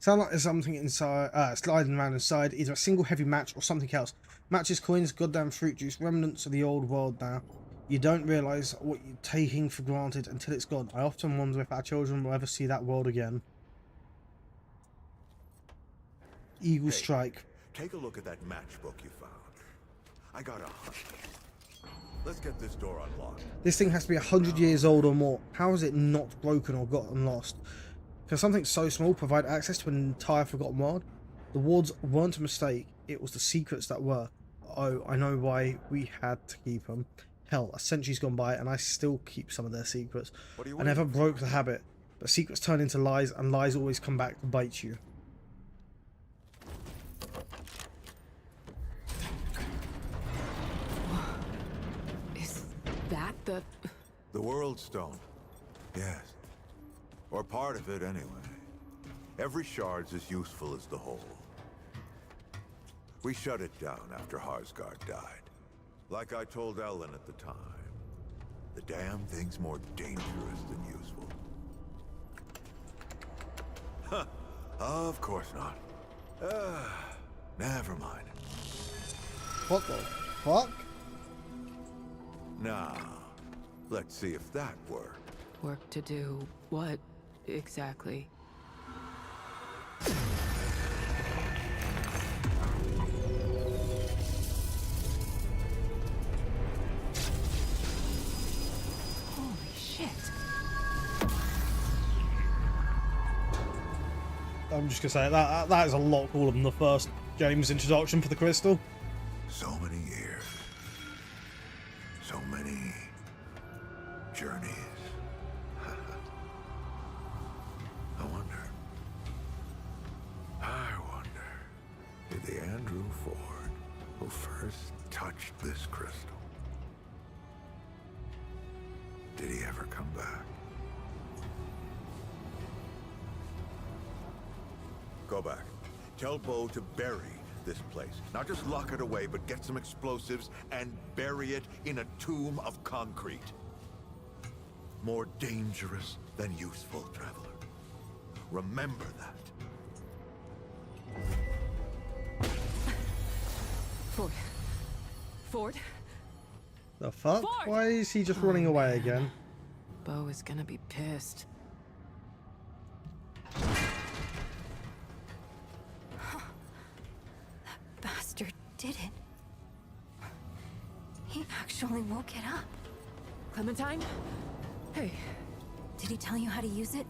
Sound like there's something inside, sliding around inside, either a single heavy match or something else. Matches, coins, goddamn fruit juice, remnants of the old world now. You don't realise what you're taking for granted until it's gone. I often wonder if our children will ever see that world again. Eagle Strike. Take a look at that matchbook you found. I got a hunch. Let's get this door unlocked. This thing has to be 100 years old or more. How is it not broken or gotten lost? Can something so small provide access to an entire forgotten world? The wards weren't a mistake. It was the secrets that were. Oh, I know why we had to keep them. Hell, a century's gone by and I still keep some of their secrets. I never broke the habit, but secrets turn into lies and lies always come back to bite you. Is that the World Stone? Yes. Or part of it, anyway. Every shard's as useful as the whole. We shut it down after Harsgard died. Like I told Ellen at the time, the damn thing's more dangerous than useful. Huh. Of course not. Never mind. What the fuck? Now, let's see if that worked. work to do what exactly? I'm just gonna say that is a lot cooler than the first game's introduction for the crystal. So many years. So many journeys. I wonder, did the Andrew Ford who first touched this crystal, did he ever come back? Go back. Tell Bo to bury this place. Not just lock it away, but get some explosives and bury it in a tomb of concrete. More dangerous than useful, traveler. Remember that. Ford? The fuck? Ford! Why is he just running away again? Bo is gonna be pissed. Bastard did it. He actually woke it up. Clementine? Hey. Did he tell you how to use it?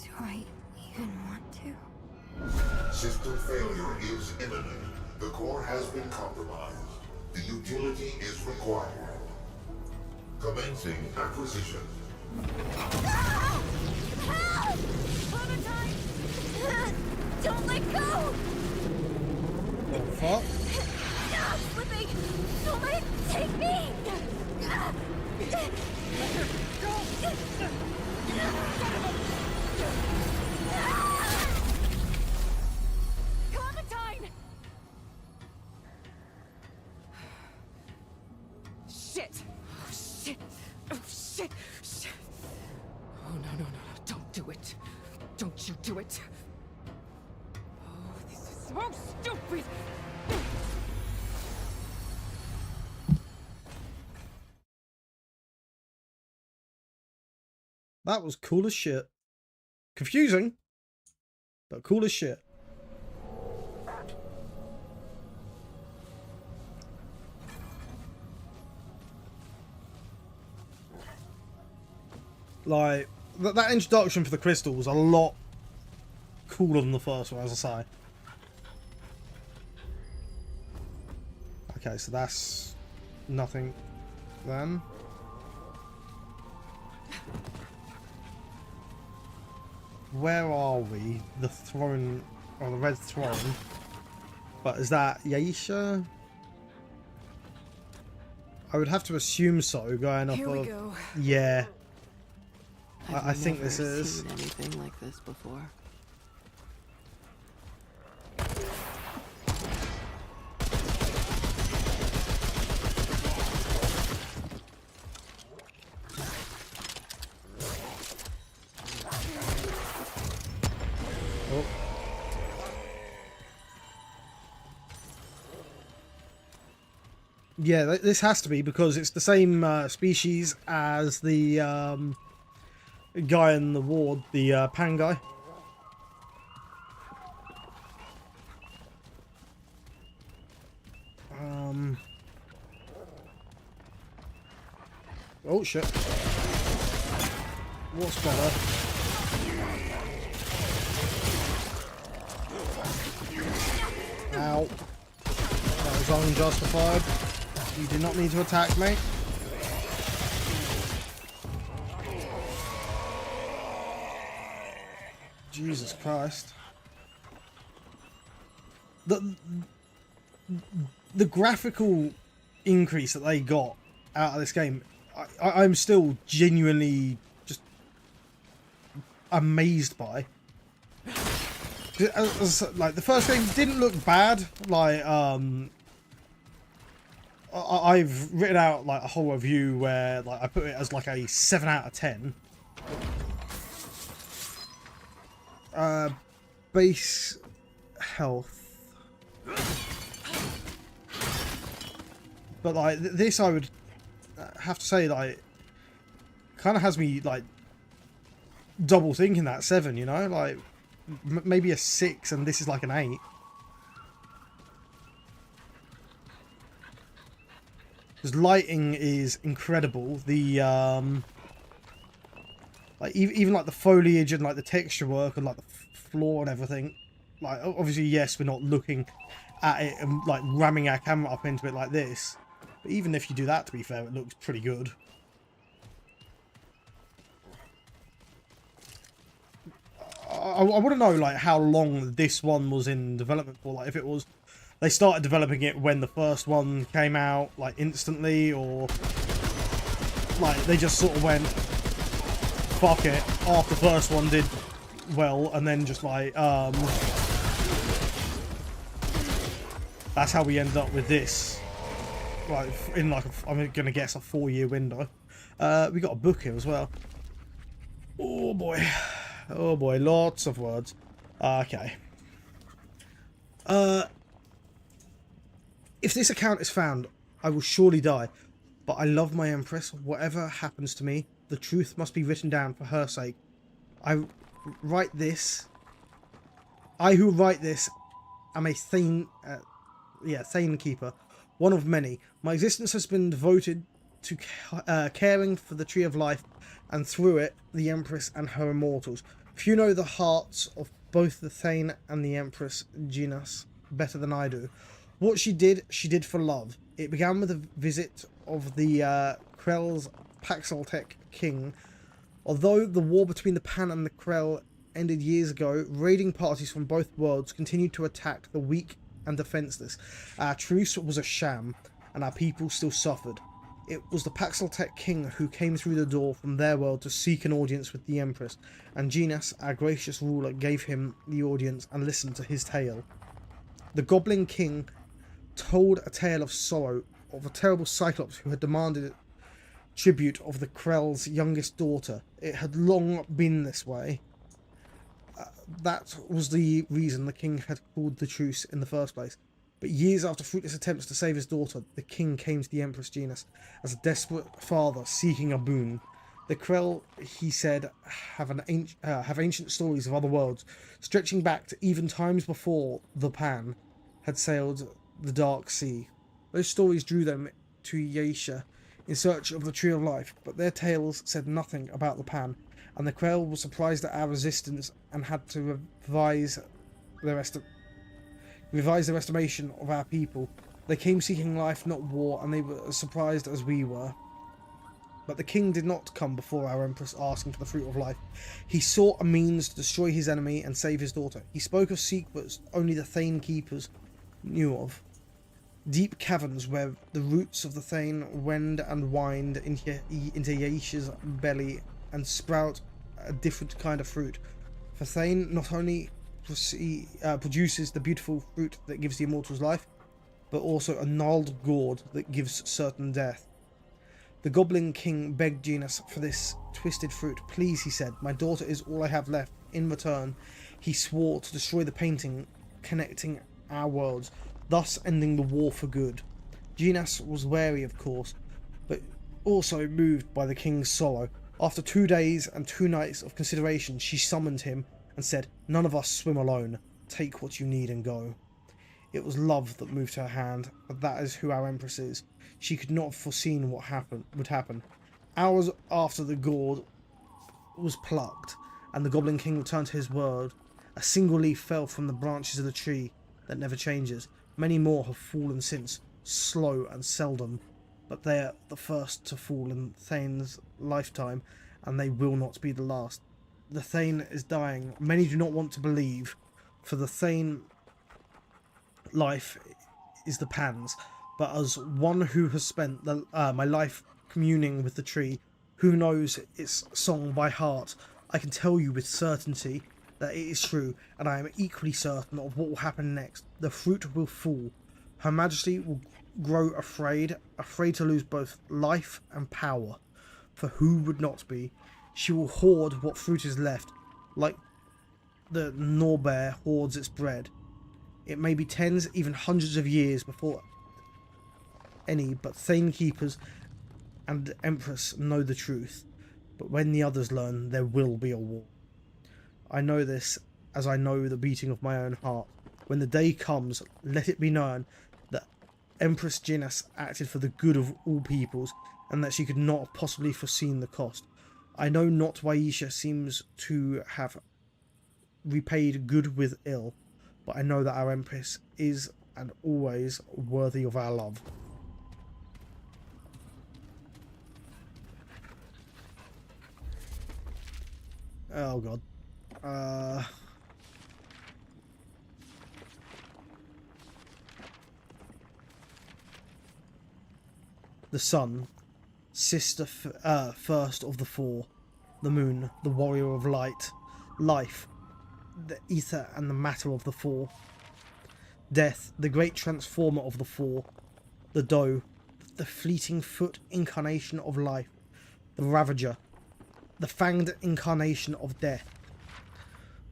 Do I even want to? System failure is imminent. The core has been compromised. The utility is required. Commencing acquisition. Help! Clementine! Don't let go! The fuck? I'm slipping! Someone take me! Let her go! Clementine! Shit! Oh shit! Oh shit! Shit! Oh no, don't do it! Don't you do it! Oh, this is so stupid! That was cool as shit. Confusing, but cool as shit. Like, that introduction for the crystal was a lot cooler than the first one, as I say. Okay, so that's nothing then. Where are we? The throne, or the red throne. But is that Yaisha? I would have to assume so, going off Here we of... go. Yeah. I've I think this never is... seen anything like this before. Oh. Yeah, this has to be because it's the same species as the guy in the ward, the pan guy. Oh shit. What's better? Ow. That was unjustified. You did not need to attack me. Jesus Christ. The graphical increase that they got out of this game, I'm still genuinely just amazed by. Like, the first game didn't look bad. Like, I've written out like a whole review where like I put it as like a 7 out of 10. Base health. But like this, I would have to say, like, kind of has me like double thinking that 7. You know, like maybe a 6, and this is like an 8. Because lighting is incredible. The like even like the foliage and like the texture work and like the floor and everything. Like, obviously, yes, we're not looking at it and like ramming our camera up into it like this. But even if you do that, to be fair, it looks pretty good. I want to know like how long this one was in development for. Like, if it was they started developing it when the first one came out, like instantly, or like they just sort of went fuck it after the first one did well, and then just like that's how we ended up with this. Like in like I'm gonna guess a 4-year window. We got a book here as well. Oh boy, lots of words. Okay. If this account is found, I will surely die. But I love my Empress. Whatever happens to me, the truth must be written down for her sake. I write this. I who write this am a Thane keeper, one of many. My existence has been devoted to caring for the Tree of Life, and through it, the Empress and her immortals. Few know the hearts of both the Thane and the Empress Genas better than I do. What she did for love. It began with a visit of the Krell's Paxaltech king. Although the war between the Pan and the Krell ended years ago, raiding parties from both worlds continued to attack the weak and defenseless. Our truce was a sham, and our people still suffered. It was the Paxaltech king who came through the door from their world to seek an audience with the Empress, and Genas, our gracious ruler, gave him the audience and listened to his tale. The Goblin King told a tale of sorrow, of a terrible Cyclops who had demanded tribute of the Krell's youngest daughter. It had long been this way. That was the reason the king had called the truce in the first place. But years after fruitless attempts to save his daughter, the king came to the Empress Genas as a desperate father seeking a boon. The Krell, he said, have ancient stories of other worlds, stretching back to even times before the Pan had sailed the Dark Sea. Those stories drew them to Yaesha in search of the Tree of Life, but their tales said nothing about the Pan, and the Krell was surprised at our resistance and had to revise their estimation of our people. They came seeking life, not war, and they were as surprised as we were. But the king did not come before our Empress asking for the fruit of life. He sought a means to destroy his enemy and save his daughter. He spoke of secrets only the Thane keepers knew of. Deep caverns where the roots of the Thane wend and wind into Yaesha's belly and sprout a different kind of fruit. For Thane not only produces the beautiful fruit that gives the immortals life, but also a gnarled gourd that gives certain death. The Goblin King begged Genas for this twisted fruit. Please, he said, my daughter is all I have left. In return, He swore to destroy the painting connecting our worlds, thus ending the war for good. Ginas was wary, of course, but also moved by the king's sorrow. After 2 days and 2 nights of consideration, she summoned him and said, "None of us swim alone. Take what you need and go." It was love that moved her hand, but that is who our Empress is. She could not have foreseen what would happen. Hours after the gourd was plucked, and the Goblin King returned to his world, a single leaf fell from the branches of the tree that never changes. Many more have fallen since, slow and seldom, but they are the first to fall in Thane's lifetime, and they will not be the last. The Thane is dying. Many do not want to believe, for the Thane life is the Pan's, but as one who has spent my life communing with the tree, who knows its song by heart, I can tell you with certainty that it is true, and I am equally certain of what will happen next. The fruit will fall. Her Majesty will grow afraid to lose both life and power, for who would not be? She will hoard what fruit is left, like the Norbear hoards its bread. It may be tens, even hundreds of years before any but Thane keepers and Empress know the truth. But when the others learn, there will be a war. I know this as I know the beating of my own heart. When the day comes, let it be known that Empress Ginas acted for the good of all peoples, and that she could not have possibly foreseen the cost. I know not why Yisha seems to have repaid good with ill, but I know that our Empress is and always worthy of our love. Oh god. The sun, sister first of the four. The moon, the warrior of light. Life, the ether and the matter of the four. Death, the great transformer of the four. The doe, the fleeting foot incarnation of life. The ravager, the fanged incarnation of death.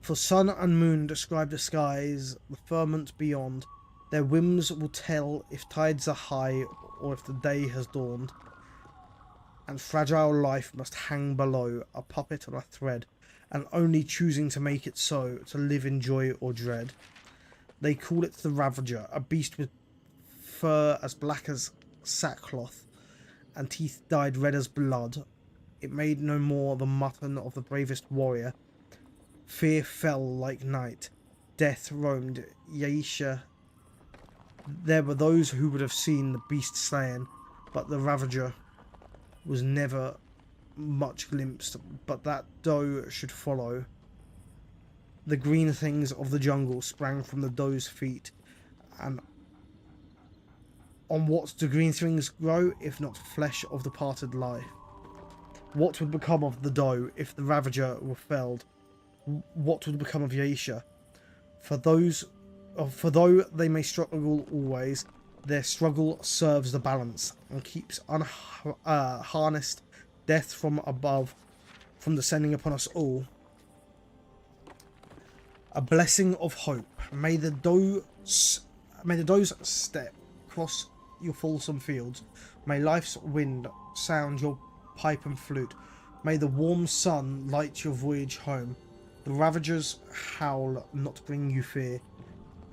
For sun and moon describe the skies, the firmament beyond. Their whims will tell if tides are high or if the day has dawned. And fragile life must hang below, a puppet on a thread, and only choosing to make it so, to live in joy or dread. They call it the Ravager, a beast with fur as black as sackcloth, and teeth dyed red as blood. It made no more the mutton of the bravest warrior. Fear fell like night. Death roamed Yaisha. There were those who would have seen the beast slain, but the Ravager was never much glimpsed, but that doe should follow. The green things of the jungle sprang from the doe's feet, and on what do green things grow if not flesh of departed life? What would become of the doe if the Ravager were felled? What would become of Yaisha? For though they may struggle always, their struggle serves the balance and keeps harnessed death from above from descending upon us all. A blessing of hope. May the doe's step cross your fulsome fields. May life's wind sound your pipe and flute. May the warm sun light your voyage home. The Ravager's howl not bring you fear.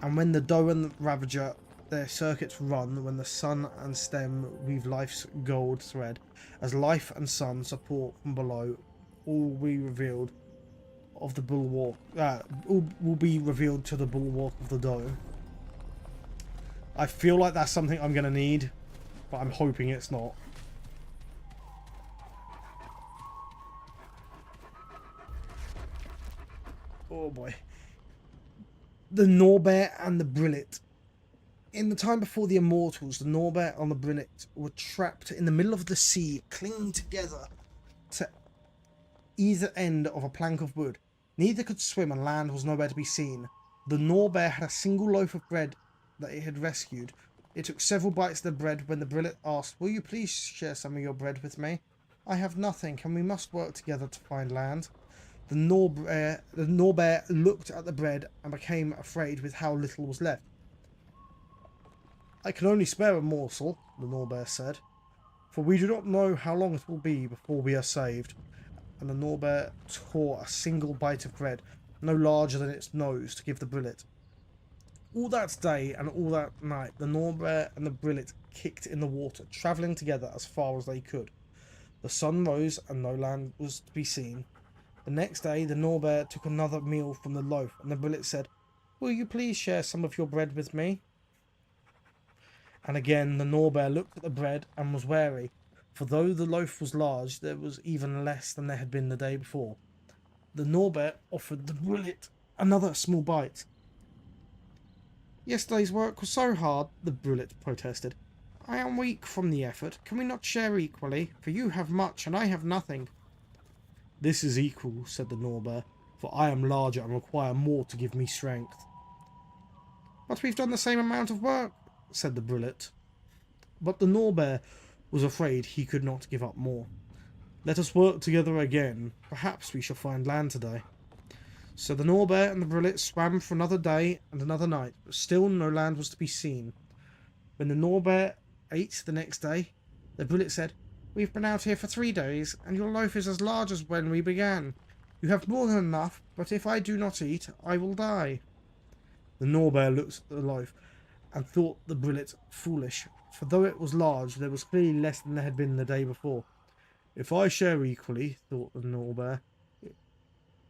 And when the doe and the Ravager their circuits run, when the sun and stem weave life's gold thread, as life and sun support from below, all we revealed of the bulwark, all will be revealed to the bulwark of the doe. I feel like that's something I'm gonna need, but I'm hoping it's not. Oh boy. The Norbear and the Brillet. In the time before the Immortals, the Norbear and the Brillet were trapped in the middle of the sea, clinging together to either end of a plank of wood. Neither could swim and land was nowhere to be seen. The Norbear had a single loaf of bread that it had rescued. It took several bites of the bread when the Brillet asked, "Will you please share some of your bread with me? I have nothing and we must work together to find land." The Norbear looked at the bread and became afraid with how little was left. I can only spare a morsel, the Norbear said, for we do not know how long it will be before we are saved. And the Norbear tore a single bite of bread, no larger than its nose, to give the Brillet. All that day and all that night, the Norbear and the Brillet kicked in the water, travelling together as far as they could. The sun rose and no land was to be seen. The next day, the Norbear took another meal from the loaf, and the Brillet said, "Will you please share some of your bread with me?" And again the Norbear looked at the bread and was wary, for though the loaf was large, there was even less than there had been the day before. The Norbear offered the Brillet another small bite. "Yesterday's work was so hard," the Brillet protested. "I am weak from the effort. Can we not share equally? For you have much and I have nothing." "This is equal," said the Norbear, "for I am larger and require more to give me strength." "But we've done the same amount of work," said the Brillet. But the Norbear was afraid he could not give up more. "Let us work together again. Perhaps we shall find land today." So the Norbear and the Brillet swam for another day and another night, but still no land was to be seen. When the Norbear ate the next day, the Brillet said, "We've been out here for 3 days, and your loaf is as large as when we began. You have more than enough, but if I do not eat, I will die." The Norbear looked at the loaf and thought the Brillet foolish, for though it was large, there was clearly less than there had been the day before. "If I share equally," thought the Norbear,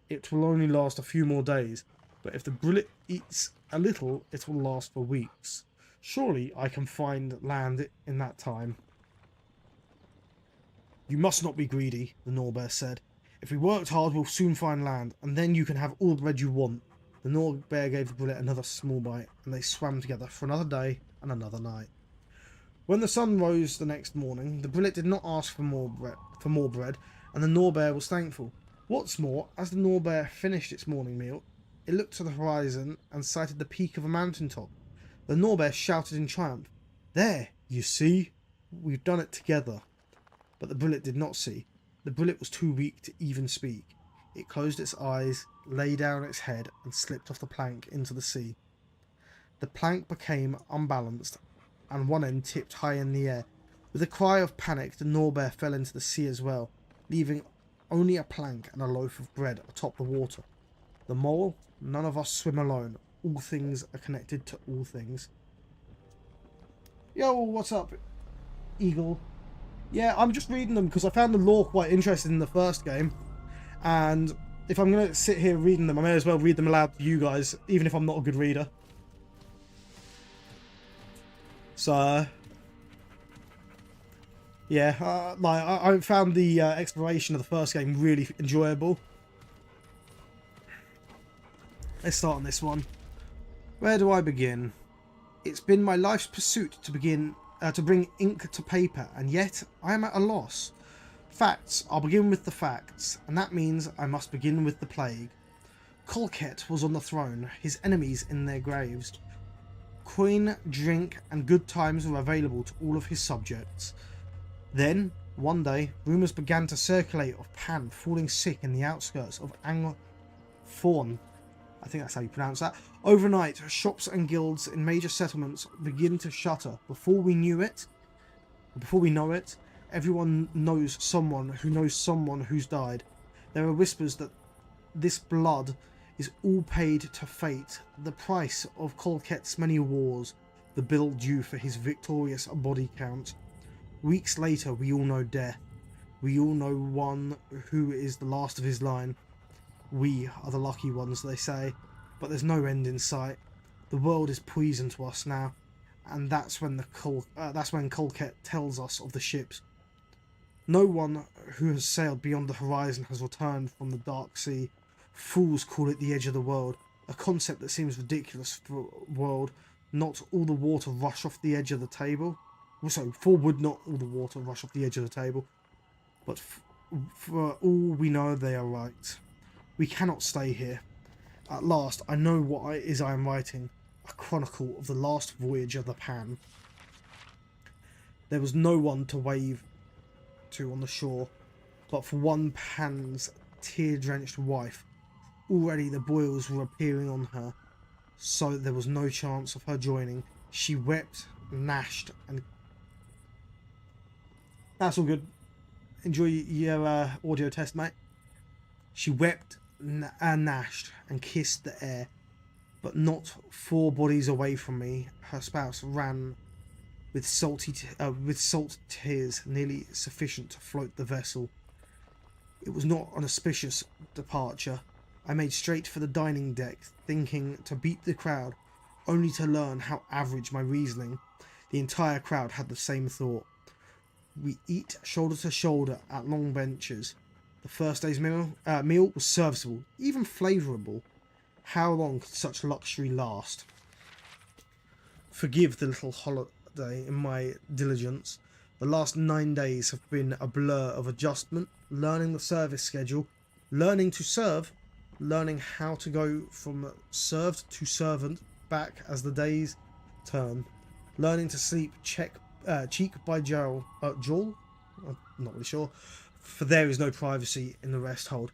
"it will only last a few more days, but if the Brillet eats a little, it will last for weeks. Surely I can find land in that time." "You must not be greedy," the Norbear said. "If we worked hard, we'll soon find land, and then you can have all the bread you want." The Norbear gave the Brillet another small bite, and they swam together for another day and another night. When the sun rose the next morning, the Brillet did not ask for more bread, and the Norbear was thankful. What's more, as the Norbear finished its morning meal, it looked to the horizon and sighted the peak of a mountain top. The Norbear shouted in triumph, "There, you see, we've done it together." But the Brillet did not see. The Brillet was too weak to even speak. It closed its eyes, lay down its head, and slipped off the plank into the sea. The plank became unbalanced, and one end tipped high in the air. With a cry of panic, the Norbear fell into the sea as well, leaving only a plank and a loaf of bread atop the water. The moral: none of us swim alone. All things are connected to all things. Yo, what's up, Eagle? Yeah, I'm just reading them because I found the lore quite interesting in the first game. And if I'm going to sit here reading them, I may as well read them aloud to you guys, even if I'm not a good reader. So, yeah, I found the exploration of the first game really enjoyable. Let's start on this one. Where do I begin? It's been my life's pursuit to bring ink to paper, and yet I am at a loss. Facts. I'll begin with the facts, and that means I must begin with the plague. Colket was on the throne, his enemies in their graves. Coin, drink, and good times were available to all of his subjects. Then, one day, rumours began to circulate of Pan falling sick in the outskirts of Angthorn. I think that's how you pronounce that. Overnight, shops and guilds in major settlements begin to shutter. Before we know it, everyone knows someone who's died. There are whispers that this blood is all paid to fate, the price of Colket's many wars, the bill due for his victorious body count. Weeks later, we all know death. We all know one who is the last of his line. We are the lucky ones, they say, but there's no end in sight. The world is poison to us now, and that's when Colket tells us of the ships. No one who has sailed beyond the horizon has returned from the dark sea. Fools call it the edge of the world, a concept that seems ridiculous for a world. Not all the water rush off the edge of the table. Also, for would not all the water rush off the edge of the table, but for all we know, they are right. We cannot stay here. At last, I know what it is I am writing. A chronicle of the last voyage of the Pan. There was no one to wave to on the shore, but for one Pan's tear-drenched wife. Already the boils were appearing on her, so there was no chance of her joining. She wept, gnashed, and... That's all good. Enjoy your audio test, mate. She wept, gnashed, and kissed the air, but not 4 bodies away from me. Her spouse ran with salt tears, nearly sufficient to float the vessel. It was not an auspicious departure. I made straight for the dining deck, thinking to beat the crowd, only to learn how average my reasoning. The entire crowd had the same thought. We eat shoulder to shoulder at long benches. The first day's meal was serviceable, even flavourable. How long could such luxury last? Forgive the little holiday in my diligence. The last 9 days have been a blur of adjustment, learning the service schedule, learning to serve, learning how to go from served to servant back as the days turn, learning to sleep cheek by jowl. I'm not really sure, for there is no privacy in the rest hold.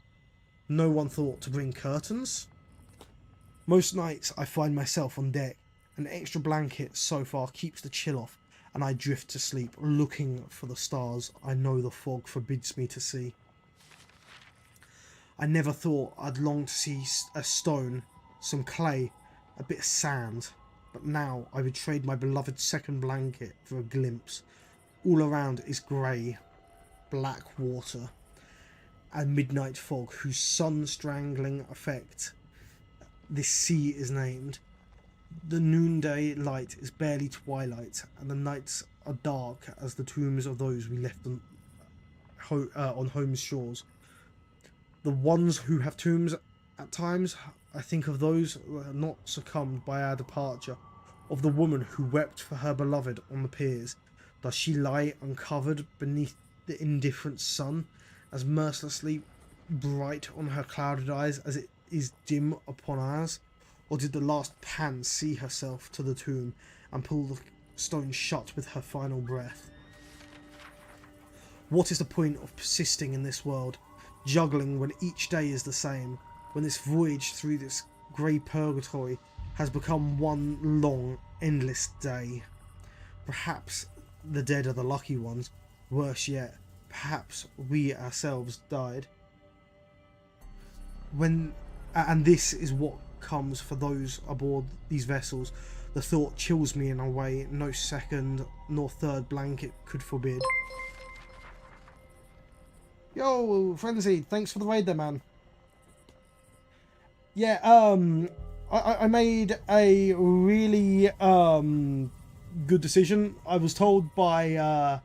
No one thought to bring curtains. Most nights I find myself on deck. An extra blanket so far keeps the chill off, and I drift to sleep, looking for the stars I know the fog forbids me to see. I never thought I'd long to see a stone, some clay, a bit of sand, but now I would trade my beloved second blanket for a glimpse. All around is grey, black water, and midnight fog whose sun-strangling effect this sea is named. The noonday light is barely twilight, and the nights are dark as the tombs of those we left on home's shores. The ones who have tombs at times, I think of those who have not succumbed by our departure, of the woman who wept for her beloved on the piers. Does she lie uncovered beneath the indifferent sun, as mercilessly bright on her clouded eyes as it is dim upon ours? Or did the last Pan see herself to the tomb and pull the stone shut with her final breath? What is the point of persisting in this world, juggling when each day is the same, when this voyage through this grey purgatory has become one long, endless day? Perhaps the dead are the lucky ones. Worse yet, perhaps we ourselves died. And this is what comes for those aboard these vessels. The thought chills me in a way no second nor third blanket could forbid. Yo, Frenzy, thanks for the raid there, man. Yeah, I made a really good decision. I was told by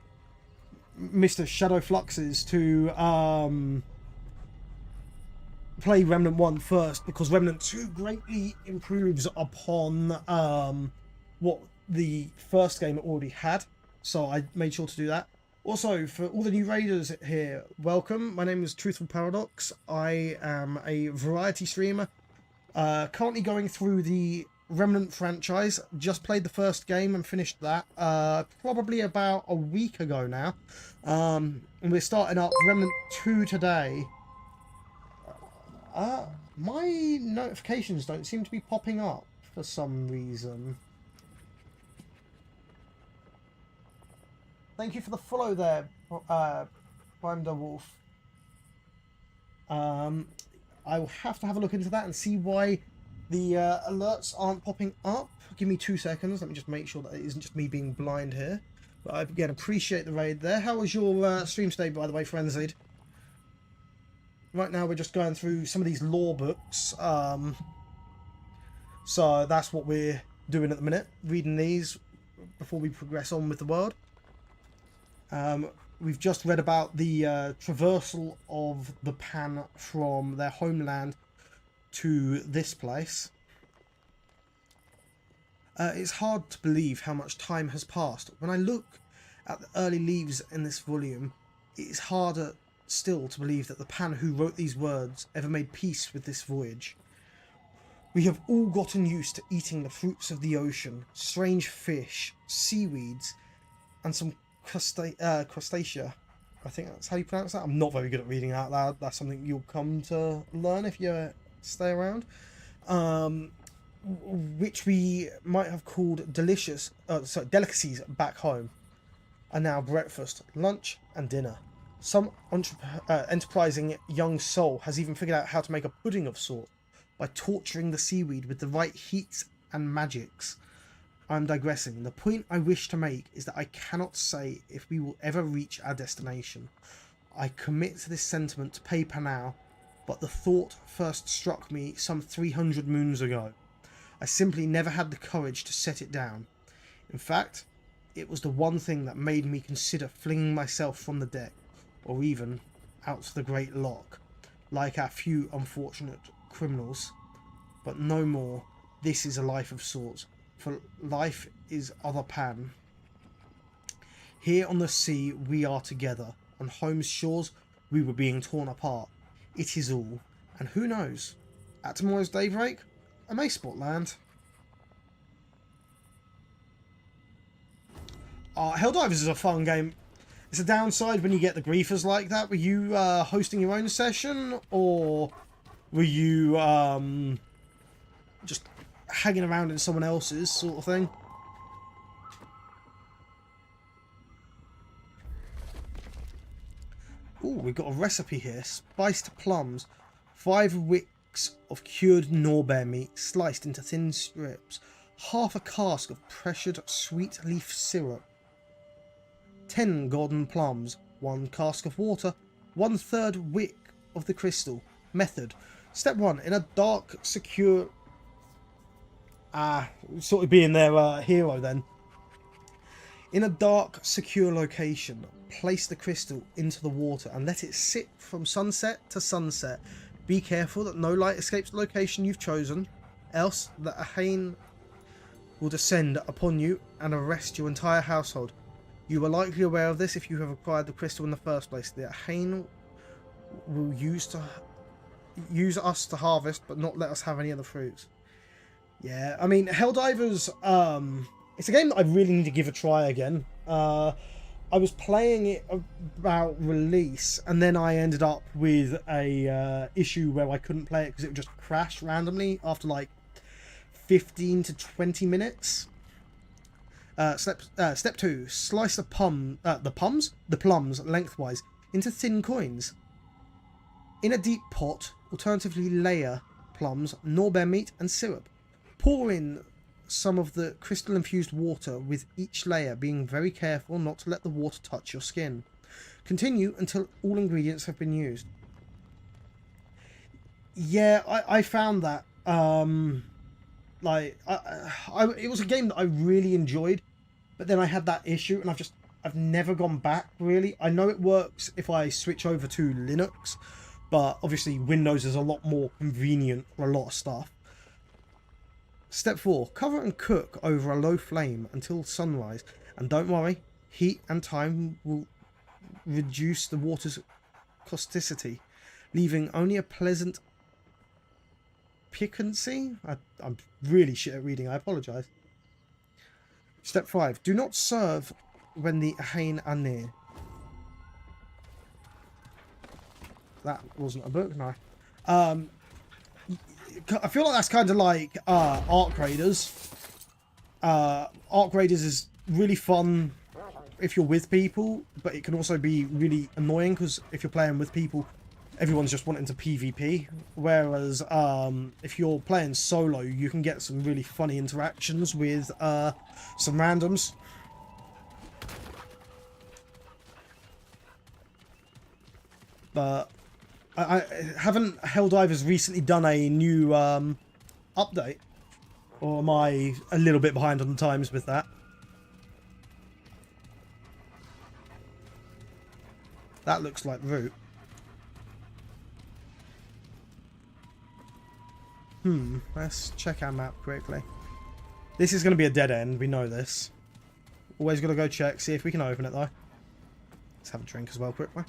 Mr. Shadow Fluxes to play Remnant 1 first, because Remnant 2 greatly improves upon what the first game already had, so I made sure to do that. Also, for all the new raiders here, welcome. My name is Truthful Paradox. I am a variety streamer, currently going through the Remnant franchise. Just played the first game and finished that probably about a week ago now, and we're starting up Remnant 2 today. My notifications don't seem to be popping up for some reason. Thank you for the follow there, Prime the Wolf. I will have to have a look into that and see why the alerts aren't popping up. Give me 2 seconds. Let me just make sure that it isn't just me being blind here. But I, again, appreciate the raid there. How was your stream today, by the way, Frenzied? Right now we're just going through some of these lore books, so that's what we're doing at the minute, reading these before we progress on with the world. We've just read about the traversal of the Pan from their homeland to this place. It's hard to believe how much time has passed. When I look at the early leaves in this volume, it's harder still to believe that the Pan who wrote these words ever made peace with this voyage. We have all gotten used to eating the fruits of the ocean, strange fish, seaweeds, and some crustacea. I think that's how you pronounce that. I'm not very good at reading out loud. That's something you'll come to learn if you stay around. Which we might have called delicacies back home, are now breakfast, lunch, and dinner. Some enterprising young soul has even figured out how to make a pudding of sorts by torturing the seaweed with the right heats and magics. I'm digressing. The point I wish to make is that I cannot say if we will ever reach our destination. I commit to this sentiment to paper now, but the thought first struck me some 300 moons ago. I simply never had the courage to set it down. In fact, it was the one thing that made me consider flinging myself from the deck, or even out to the great lock, like our few unfortunate criminals. But no more. This is a life of sorts, for life is other pan. Here on the sea we are together, on home's shores we were being torn apart. It is all, and who knows, at tomorrow's daybreak, I may spot land. Helldivers is a fun game. It's a downside when you get the griefers like that. Were you hosting your own session, or were you just hanging around in someone else's sort of thing? Ooh, we've got a recipe here. Spiced plums, 5 wicks of cured Norbear meat sliced into thin strips, half a cask of pressured sweet leaf syrup, 10 golden plums, 1 cask of water, 1/3 wick of the crystal. Method. Step 1. In a dark, secure... sort of being their hero then. In a dark, secure location, place the crystal into the water and let it sit from sunset to sunset. Be careful that no light escapes the location you've chosen, else the Ahane will descend upon you and arrest your entire household. You are likely aware of this if you have acquired the crystal in the first place. The Ahane will use us to harvest, but not let us have any of the fruits. Yeah, I mean, Helldivers, it's a game that I really need to give a try again. I was playing it about release, and then I ended up with a issue where I couldn't play it because it would just crash randomly after like 15 to 20 minutes. Step 2. Slice the plums lengthwise into thin coins. In a deep pot, alternatively layer plums, Norbear meat and syrup. Pour in some of the crystal-infused water with each layer, being very careful not to let the water touch your skin. Continue until all ingredients have been used. Yeah, I found that it was a game that I really enjoyed, but then I had that issue, and I've never gone back really. I know it works if I switch over to Linux, but obviously Windows is a lot more convenient for a lot of stuff. Step 4. Cover and cook over a low flame until sunrise. And don't worry, heat and time will reduce the water's causticity, leaving only a pleasant piquancy. I'm really shit at reading, I apologise. Step 5. Do not serve when the Ahane are near. That wasn't a book, no. I feel like that's kind of like Arc Raiders. Arc Raiders is really fun if you're with people, but it can also be really annoying because if you're playing with people, everyone's just wanting to PvP. Whereas if you're playing solo, you can get some really funny interactions with some randoms. But I haven't Helldivers recently done a new update, or am I a little bit behind on the times with that? That looks like route. Let's check our map quickly. This is going to be a dead end, we know this. Always got to go check, see if we can open it though. Let's have a drink as well quickly.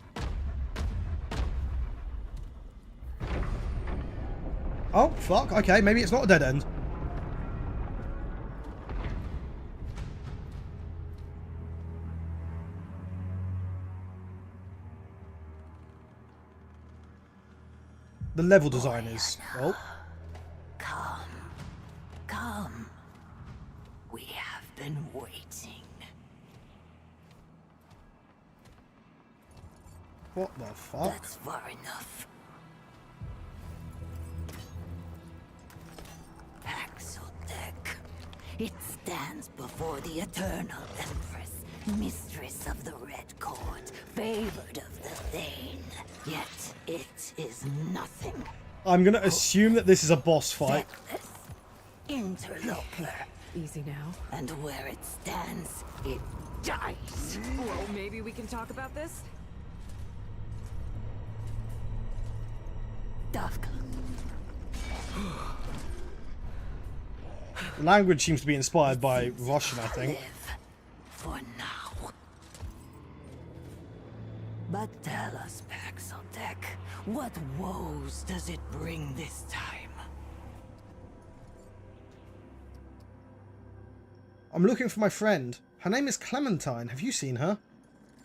Oh, fuck. Okay, maybe it's not a dead end. the level design is. Oh. Come. Come. We have been waiting. What the fuck? That's far enough. Paxotech. It stands before the Eternal Empress, mistress of the Red Court, favored of the Thane. Yet it is nothing. I'm gonna assume that this is a boss fight. Feckless. Interloper. Easy now. And where it stands, it dies. Well, maybe we can talk about this? Dovka. The language seems to be inspired by Russian, I think. For now. But tell us, Paxotech, what woes does it bring this time? I'm looking for my friend. Her name is Clementine. Have you seen her?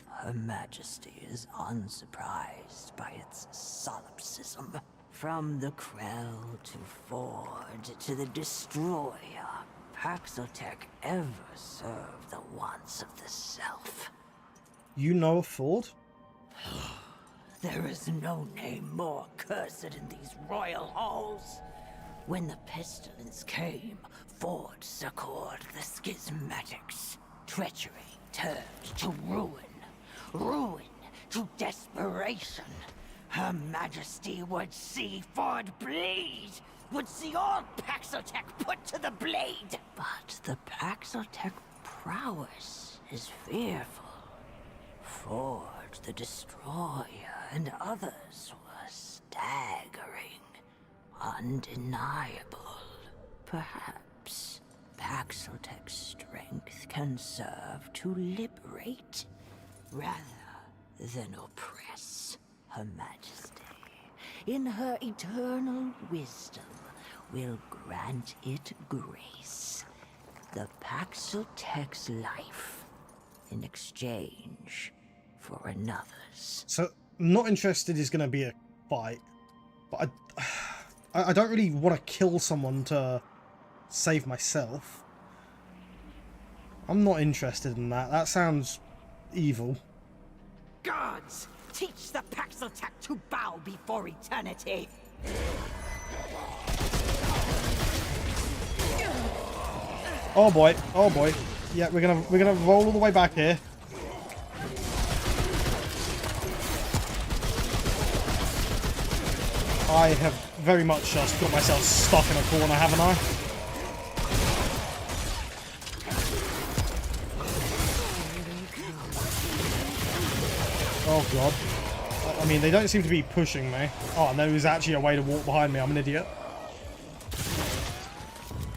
Her Majesty is unsurprised by its solipsism. From the Krell to Ford to the Destroyer, Paxotech ever served the wants of the self. You know of Ford? There is no name more cursed in these royal halls. When the pestilence came, Ford succored the schismatics. Treachery turned to ruin. Ruin to desperation. Her Majesty would see Ford bleed. Would see all Paxotech put to the blade. But the Paxotech prowess is fearful. Ford, the Destroyer, and others were staggering. Undeniable. Perhaps Paxotech's strength can serve to liberate rather than oppress. Her Majesty, in her eternal wisdom, will grant it grace. The Paxotech's life in exchange for another's. So, not interested is going to be a fight, but I don't really want to kill someone to save myself. I'm not interested in that. That sounds evil. Gods, teach the Paxotech to bow before eternity. Oh boy, oh boy. Yeah, we're gonna roll all the way back here. I have very much just got myself stuck in a corner, haven't I? Oh god. I mean, they don't seem to be pushing me. Oh, and there is actually a way to walk behind me. I'm an idiot.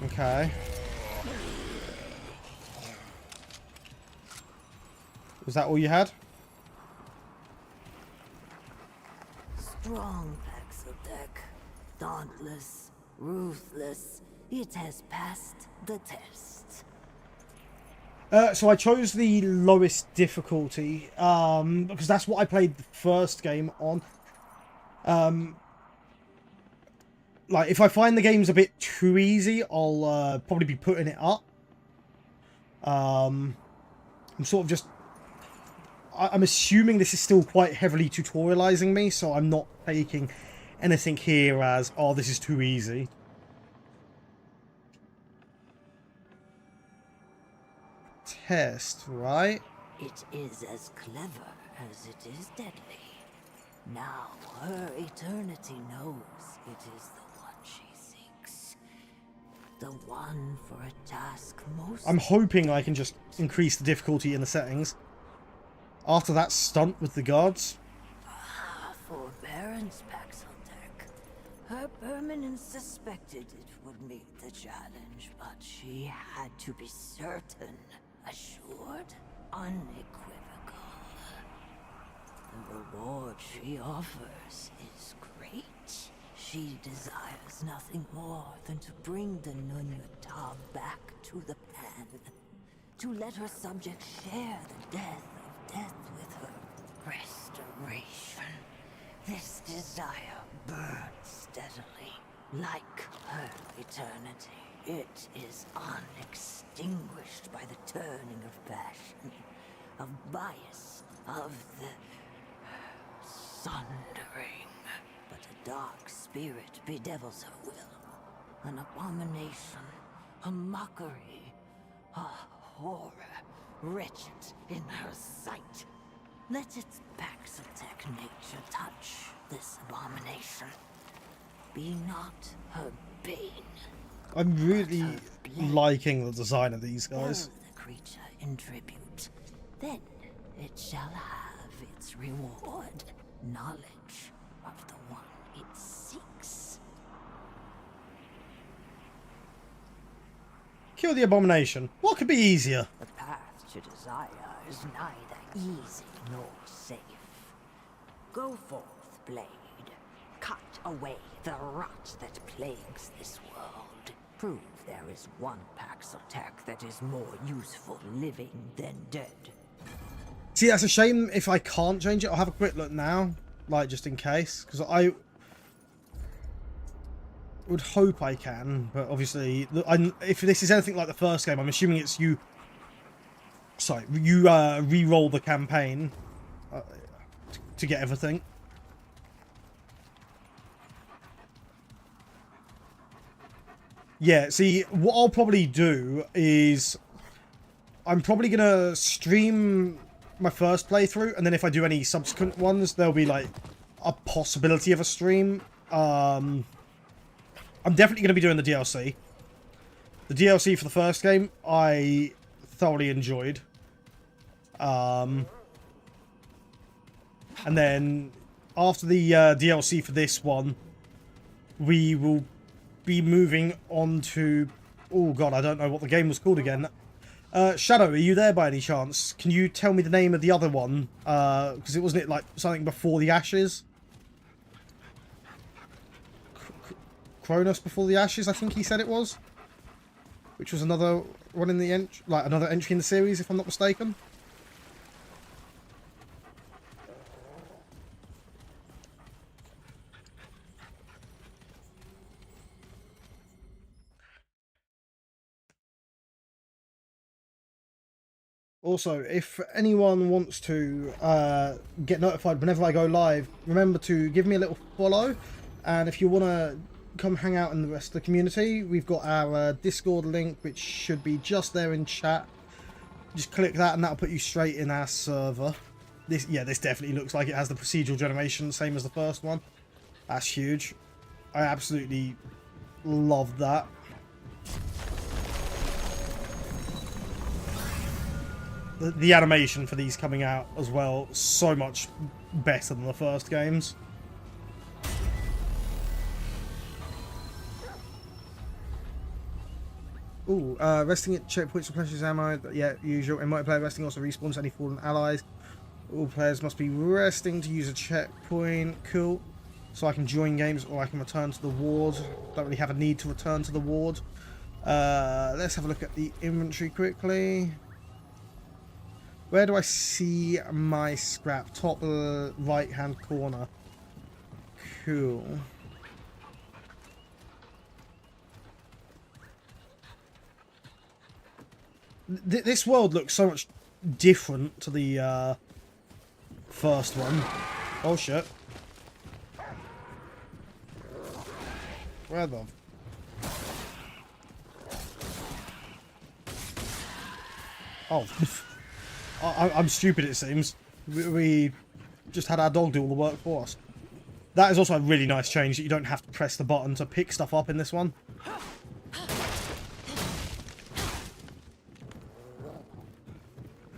Okay. Was that all you had? Strong Paxotech. Dauntless, ruthless. It has passed the test. So I chose the lowest difficulty, because that's what I played the first game on. Like, if I find the game's a bit too easy, I'll probably be putting it up. I'm sort of just... I'm assuming this is still quite heavily tutorializing me, so I'm not taking anything here as, oh, this is too easy. Test, right? It is as clever as it is deadly. Now her eternity knows it is the one she seeks. The one for a task most... I'm hoping I can just increase the difficulty in the settings. After that stunt with the guards. Forbearance, Paxotech. Her permanence suspected it would meet the challenge, but she had to be certain. Assured, unequivocal. The reward she offers is great. She desires nothing more than to bring the Nunyutab back to the pan. To let her subjects share the death of death with her. Restoration. This desire burns steadily, like her eternity. It is unextinguished by the turning of passion, of bias, of the sundering. But a dark spirit bedevils her will. An abomination, a mockery, a horror, wretched in her sight. Let its Paxotech nature touch this abomination. Be not her bane. I'm really liking the design of these guys. Held the creature in tribute. Then it shall have its reward. Knowledge of the one it seeks. Kill the abomination. What could be easier? The path to desire is neither easy nor safe. Go forth, blade. Cut away the rot that plagues this world. Prove there is one Paxotech that is more useful living than dead. See, that's a shame if I can't change it. I'll have a quick look now, like, just in case, because I would hope I can, but obviously, if this is anything like the first game, I'm assuming it's you re-roll the campaign to get everything. Yeah, see, what I'll probably do is I'm probably going to stream my first playthrough, and then if I do any subsequent ones, there'll be, like, a possibility of a stream. I'm definitely going to be doing the DLC. The DLC for the first game, I thoroughly enjoyed. And then, after the DLC for this one, we will be moving on to... Oh god, I don't know what the game was called again. Shadow, are you there by any chance? Can you tell me the name of the other one? Because it wasn't it like something before the Ashes? Kronos Before the Ashes, I think he said it was. Which was another one in the another entry in the series, if I'm not mistaken. Also, if anyone wants to get notified whenever I go live, remember to give me a little follow. And if you want to come hang out in the rest of the community, we've got our Discord link, which should be just there in chat. Just click that and that'll put you straight in our server. This definitely looks like it has the procedural generation, same as the first one. That's huge. I absolutely love that. The animation for these coming out as well, so much better than the first games. Ooh, resting at checkpoints replenishes ammo. Yeah, usual. In multiplayer, resting also respawns any fallen allies. All players must be resting to use a checkpoint. Cool. So I can join games or I can return to the ward. Don't really have a need to return to the ward. Let's have a look at the inventory quickly. Where do I see my scrap? Top right-hand corner. Cool. This world looks so much different to the first one. Oh shit. Where the... Oh. I'm stupid, it seems. We just had our dog do all the work for us. That is also a really nice change, that you don't have to press the button to pick stuff up in this one.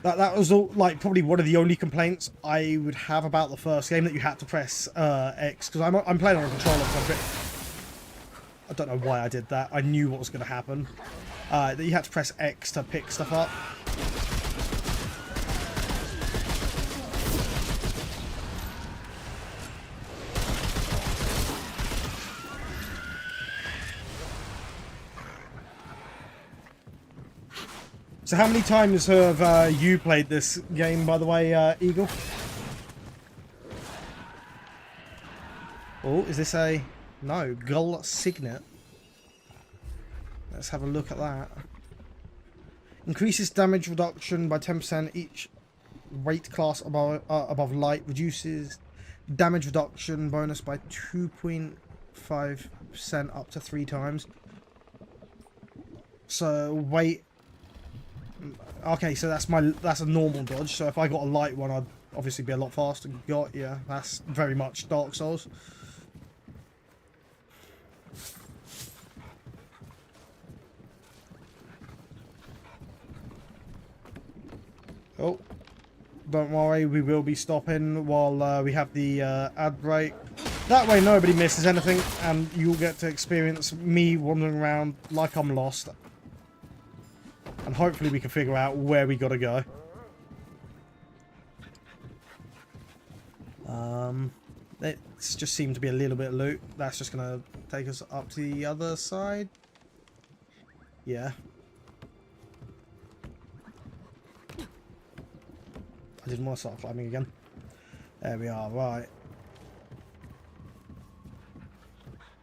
That was all, like, probably one of the only complaints I would have about the first game, that you had to press X, because I'm playing on a controller, so I don't know why I did that. I knew what was going to happen. That you had to press X to pick stuff up. So how many times have you played this game, by the way, Eagle? Oh, is this a... No, Gull Signet. Let's have a look at that. Increases damage reduction by 10% each weight class above light. Reduces damage reduction bonus by 2.5% up to 3 times. So weight... Okay, so that's a normal dodge. So if I got a light one, I'd obviously be a lot faster. Yeah, that's very much Dark Souls. Oh, don't worry, we will be stopping while we have the ad break. That way nobody misses anything, and you'll get to experience me wandering around like I'm lost. And hopefully we can figure out where we gotta go. It just seemed to be a little bit of loot. That's just gonna take us up to the other side. Yeah. I didn't want to start climbing again. There we are, right.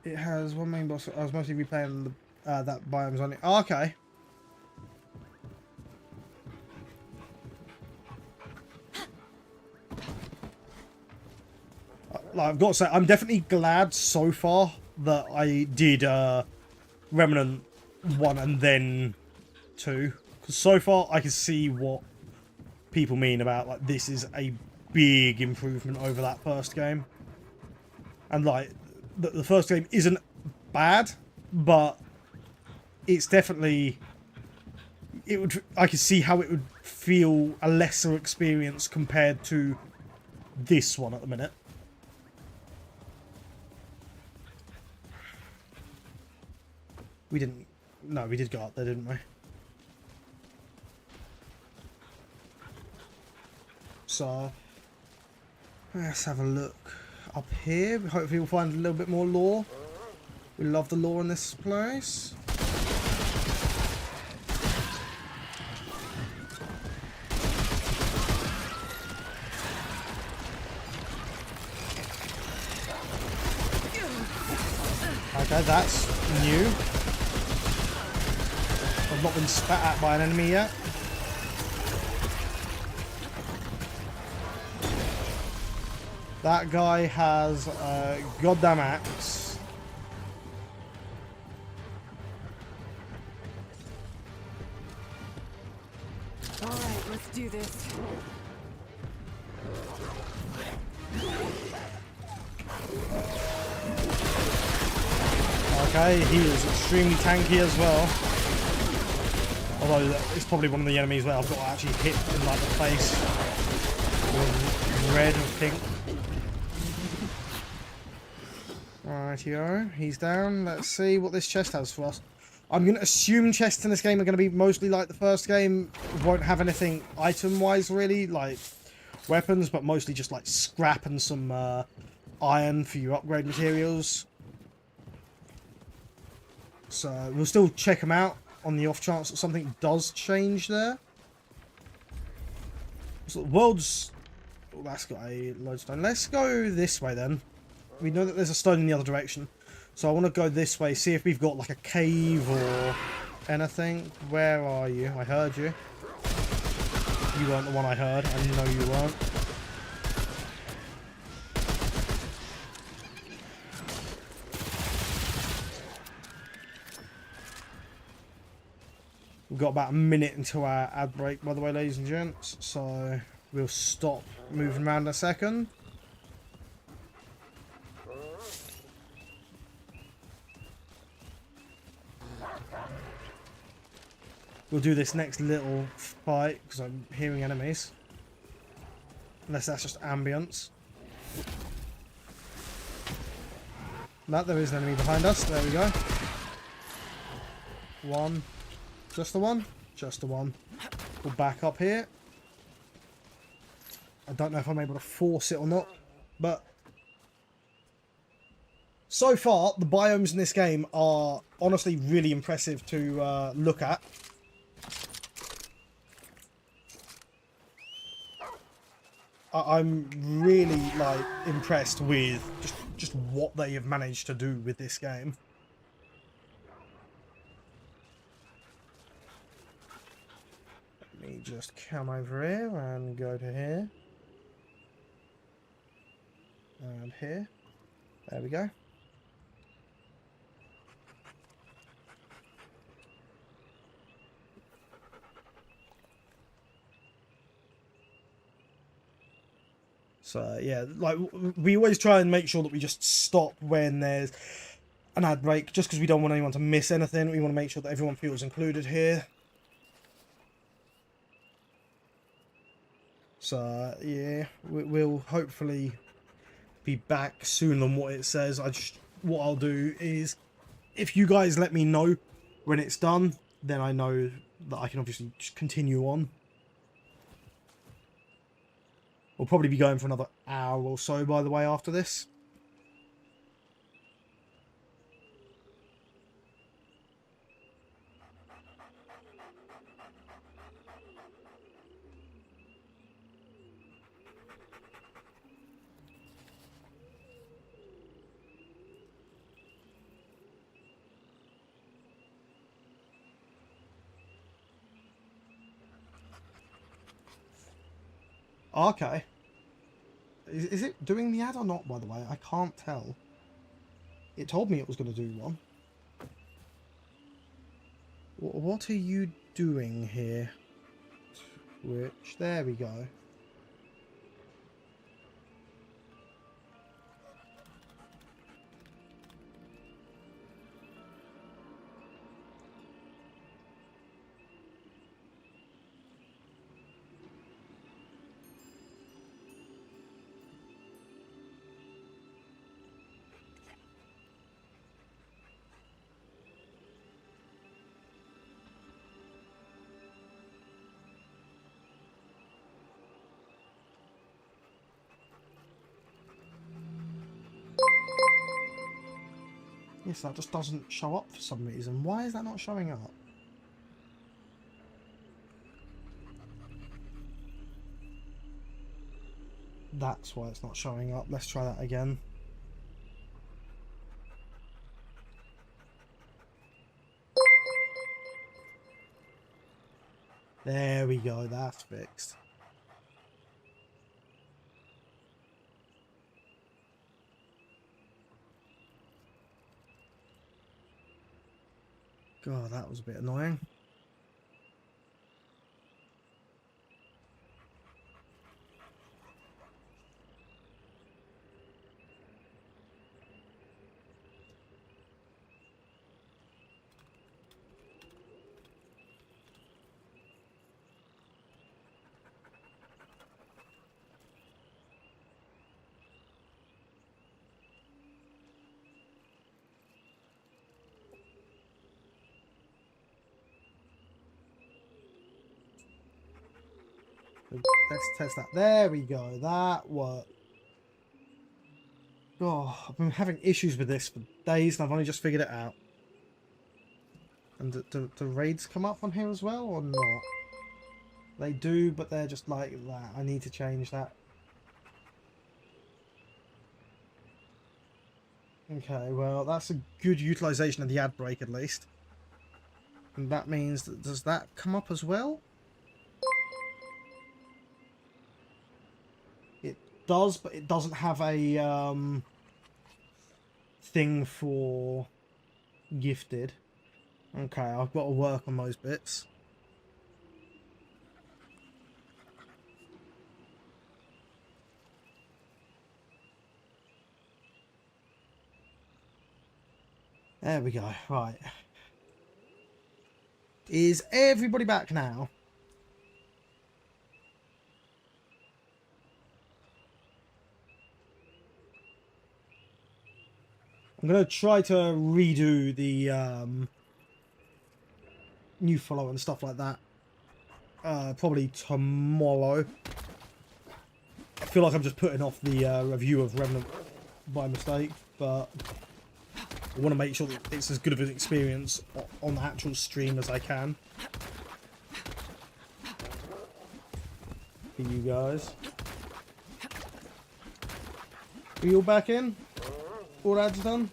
It has one main boss. I was mostly replaying the, that biome's on it. Oh, okay. Like, I've got to say, I'm definitely glad so far that I did Remnant 1 and then 2. Because so far I can see what people mean about, like, this is a big improvement over that first game. And, like, the first game isn't bad, but it's definitely... I can see how it would feel a lesser experience compared to this one at the minute. We didn't... No, we did go up there, didn't we? So, let's have a look up here. Hopefully we'll find a little bit more lore. We love the lore in this place. Okay, that's new. I've not been spat at by an enemy yet. That guy has a goddamn axe. All right, let's do this. Okay, he is extremely tanky as well. Although it's probably one of the enemies where I've got to actually hit in like the face with red and pink. Rightio, he's down. Let's see what this chest has for us. I'm going to assume chests in this game are going to be mostly like the first game. Won't have anything item-wise really, like weapons, but mostly just like scrap and some iron for your upgrade materials. So we'll still check them out on the off chance that something does change there. So the world's... Oh, that's got a lodestone. Let's go this way then. We know that there's a stone in the other direction. So I want to go this way, see if we've got like a cave or anything. Where are you? I heard you. You weren't the one I heard. I know you weren't. We've got about a minute until our ad break, by the way, ladies and gents. So we'll stop moving around in a second. We'll do this next little fight because I'm hearing enemies. Unless that's just ambience. No, there is an enemy behind us. There we go. One. Just the one? Just the one. We'll back up here. I don't know if I'm able to force it or not, but so far the biomes in this game are honestly really impressive to look at. I'm really like impressed with just just what they have managed to do with this game. Let me just come over here and go to here. And here. There we go. So yeah, like we always try and make sure that we just stop when there's an ad break, just because we don't want anyone to miss anything. We want to make sure that everyone feels included here. So yeah, we'll hopefully be back sooner than what it says. What I'll do is, if you guys let me know when it's done, then I know that I can obviously just continue on. We'll probably be going for another hour or so, by the way, after this. Okay. Is it doing the ad or not, by the way? I can't tell. It told me it was going to do one. What are you doing here? Twitch. There we go. Yes, that just doesn't show up for some reason. Why is that not showing up? That's why it's not showing up. Let's try that again. There we go. That's fixed. God, that was a bit annoying. Let's test that. There we go. That worked. Oh, I've been having issues with this for days and I've only just figured it out. And do raids come up on here as well or not? They do, but they're just like that. I need to change that. Okay, well, that's a good utilization of the ad break at least. And that means that, does that come up as well? It does, but it doesn't have a thing for gifted. Okay, I've got to work on those bits. There we go. Right. Is everybody back now? I'm going to try to redo the new follow and stuff like that. Probably tomorrow. I feel like I'm just putting off the review of Remnant by mistake, but I want to make sure that it's as good of an experience on the actual stream as I can. For you guys. Are you all back in? all ads done?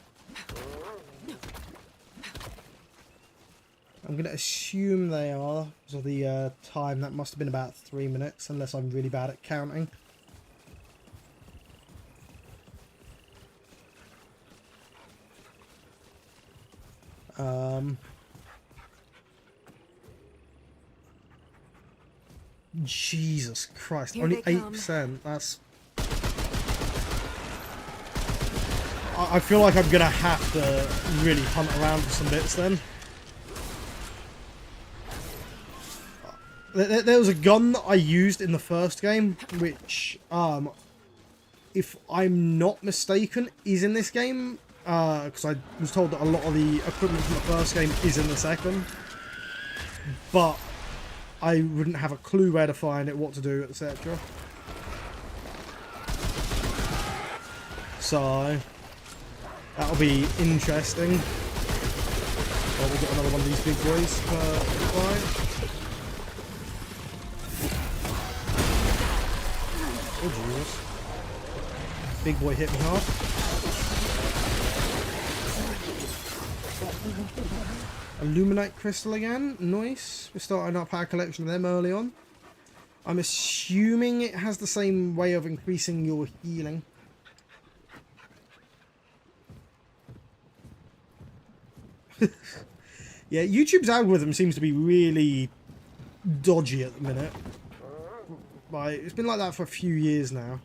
I'm going to assume they are, because of the time. That must have been about 3 minutes, unless I'm really bad at counting. Jesus Christ, Here only they come. 8%. That's... I feel like I'm going to have to really hunt around for some bits then. There was a gun that I used in the first game, which, if I'm not mistaken, is in this game. Because I was told that a lot of the equipment from the first game is in the second. But I wouldn't have a clue where to find it, what to do, etc. So, that'll be interesting. Well, we'll get another one of these big boys fight. Oh, Jesus. Big boy hit me hard. Illuminate crystal again. Nice. We're starting up our collection of them early on. I'm assuming it has the same way of increasing your healing. Yeah, YouTube's algorithm seems to be really dodgy at the minute. Like, it's been like that for a few years now.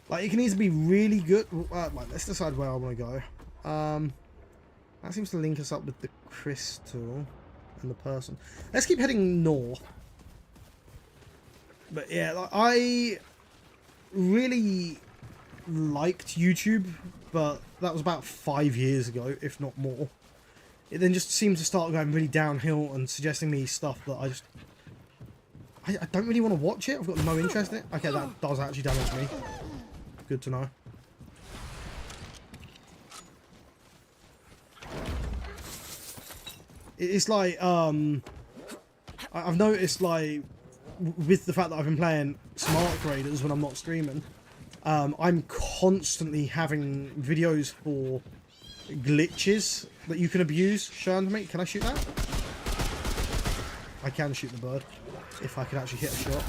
Like, it can either be really good... right, let's decide where I want to go. That seems to link us up with the crystal and the person. Let's keep heading north. But yeah, like, I really liked YouTube, but that was about 5 years ago, if not more. It then just seemed to start going really downhill and suggesting me stuff that I don't really want to watch it. I've got no interest in it. Okay, that does actually damage me. Good to know. It's like, I've noticed, like, with the fact that I've been playing Smart Graders when I'm not streaming, I'm constantly having videos for glitches that you can abuse shown to me. Can I shoot that? I can shoot the bird, if I can actually hit a shot.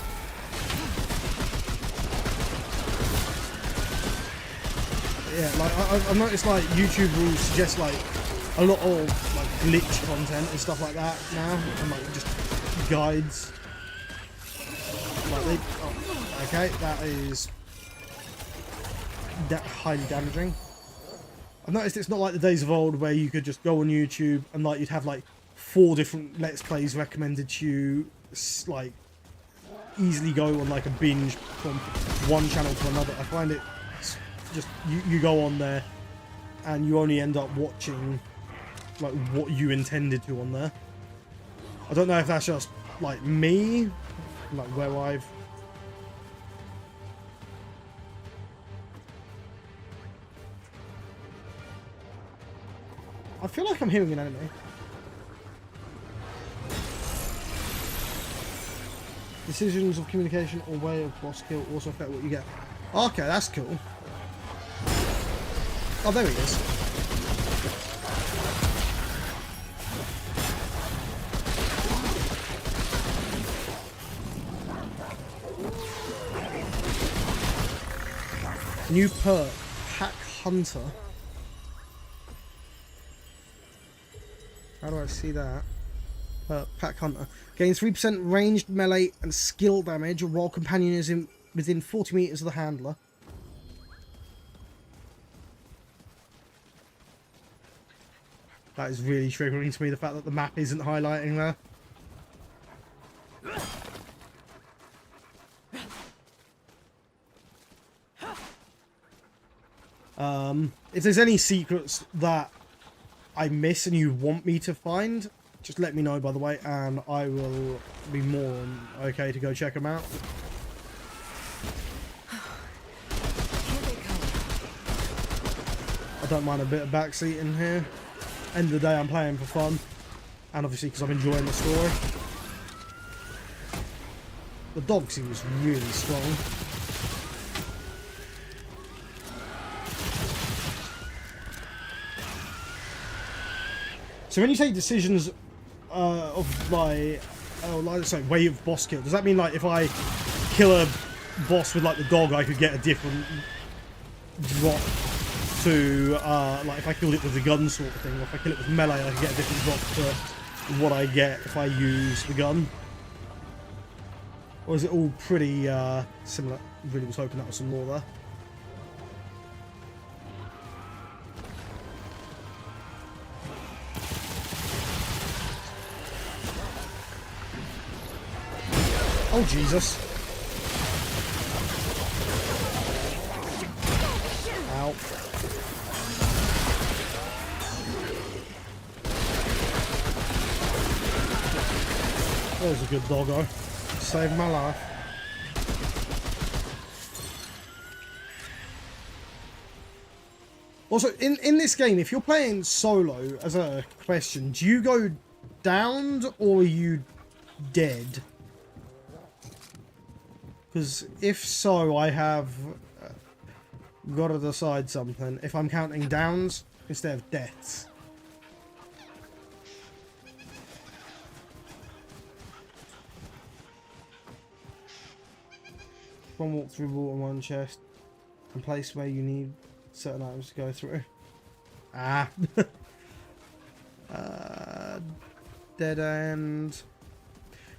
Yeah, like, I've noticed, like, YouTube will suggest, like, a lot of, like, glitch content and stuff like that now, and, like, just guides. Like, they... Oh, okay, that is... highly damaging. I've noticed it's not like the days of old where you could just go on YouTube and, like, you'd have, like, 4 different Let's Plays recommended to you, like, easily go on, like, a binge from one channel to another. I find it just, you go on there and you only end up watching, like, what you intended to on there. I don't know if that's just, like, me, like, where I feel like I'm hearing an enemy. Decisions of communication or way of boss kill also affect what you get. Okay, that's cool. Oh, there he is. New perk, Pack Hunter. How do I see that? Pack Hunter. Gains 3% ranged melee and skill damage while companion is within 40 meters of the handler. That is really triggering to me, the fact that the map isn't highlighting there. If there's any secrets that I miss and you want me to find, just let me know, by the way, and I will be more than okay to go check them out. I don't mind a bit of backseat in here. End of the day, I'm playing for fun, and obviously because I'm enjoying the story. The dog seems really strong. So when you say decisions of my, way of boss kill, does that mean like if I kill a boss with like the dog, I could get a different drop to like if I killed it with the gun sort of thing, or if I kill it with melee, I could get a different drop to what I get if I use the gun? Or is it all pretty similar? Really was hoping that was some more there. Oh, Jesus. Ow. That was a good doggo. Saved my life. Also, in this game, if you're playing solo, as a question, do you go downed or are you dead? Because if so, I have got to decide something. If I'm counting downs instead of deaths. One walk through water, one chest, and place where you need certain items to go through. Ah. Dead end.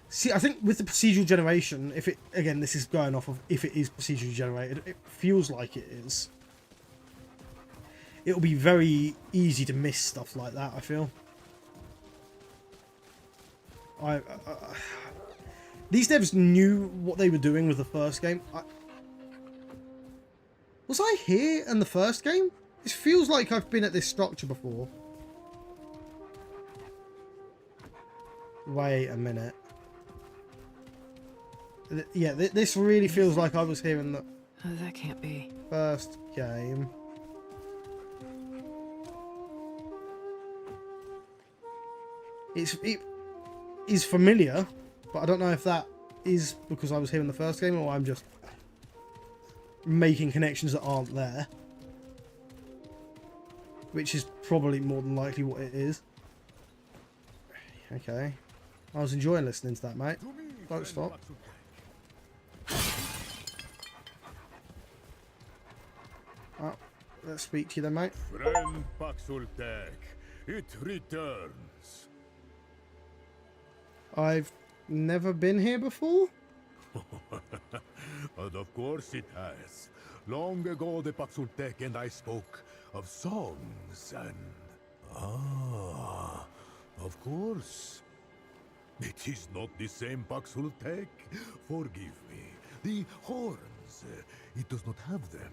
See, I think with the procedural generation, if it, again, this is going off of if it is procedurally generated, it feels like it is. It'll be very easy to miss stuff like that, I feel. These devs knew what they were doing with the first game. Was I here in the first game? It feels like I've been at this structure before. Wait a minute. Yeah, this really feels like I was here in the... Oh, that can't be. First game. It is familiar, but I don't know if that is because I was here in the first game or I'm just making connections that aren't there. Which is probably more than likely what it is. Okay. I was enjoying listening to that, mate. Don't stop. Oh, let's speak to you then, mate. Friend Paxultek, it returns. I've never been here before? But of course it has. Long ago the Paxultek and I spoke of songs and... Ah, of course. It is not the same Paxultek. Forgive me. The horns, it does not have them.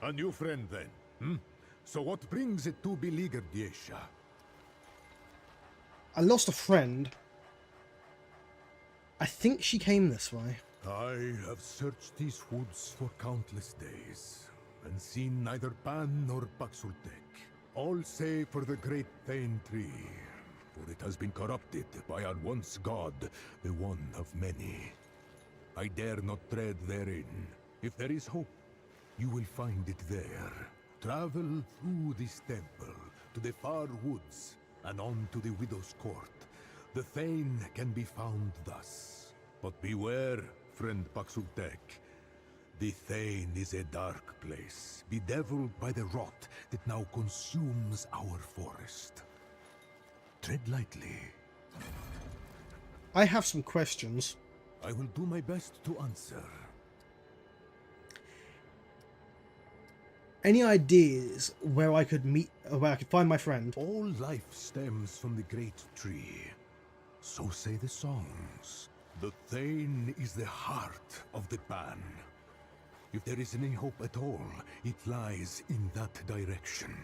A new friend then, hmm? So what brings it to beleaguered Yesha? I lost a friend. I think she came this way. I have searched these woods for countless days, and seen neither Pan nor Paxultek. All save for the great Thane tree, for it has been corrupted by our once god, the one of many. I dare not tread therein. If there is hope, you will find it there. Travel through this temple, to the far woods, and on to the Widow's Court. The Thane can be found thus. But beware, friend Paxultek. The Thane is a dark place, bedeviled by the rot that now consumes our forest. Tread lightly. I have some questions. I will do my best to answer. Any ideas where I could meet, where I could find my friend? All life stems from the great tree. So say the songs. The Thane is the heart of the Pan. If there is any hope at all, it lies in that direction.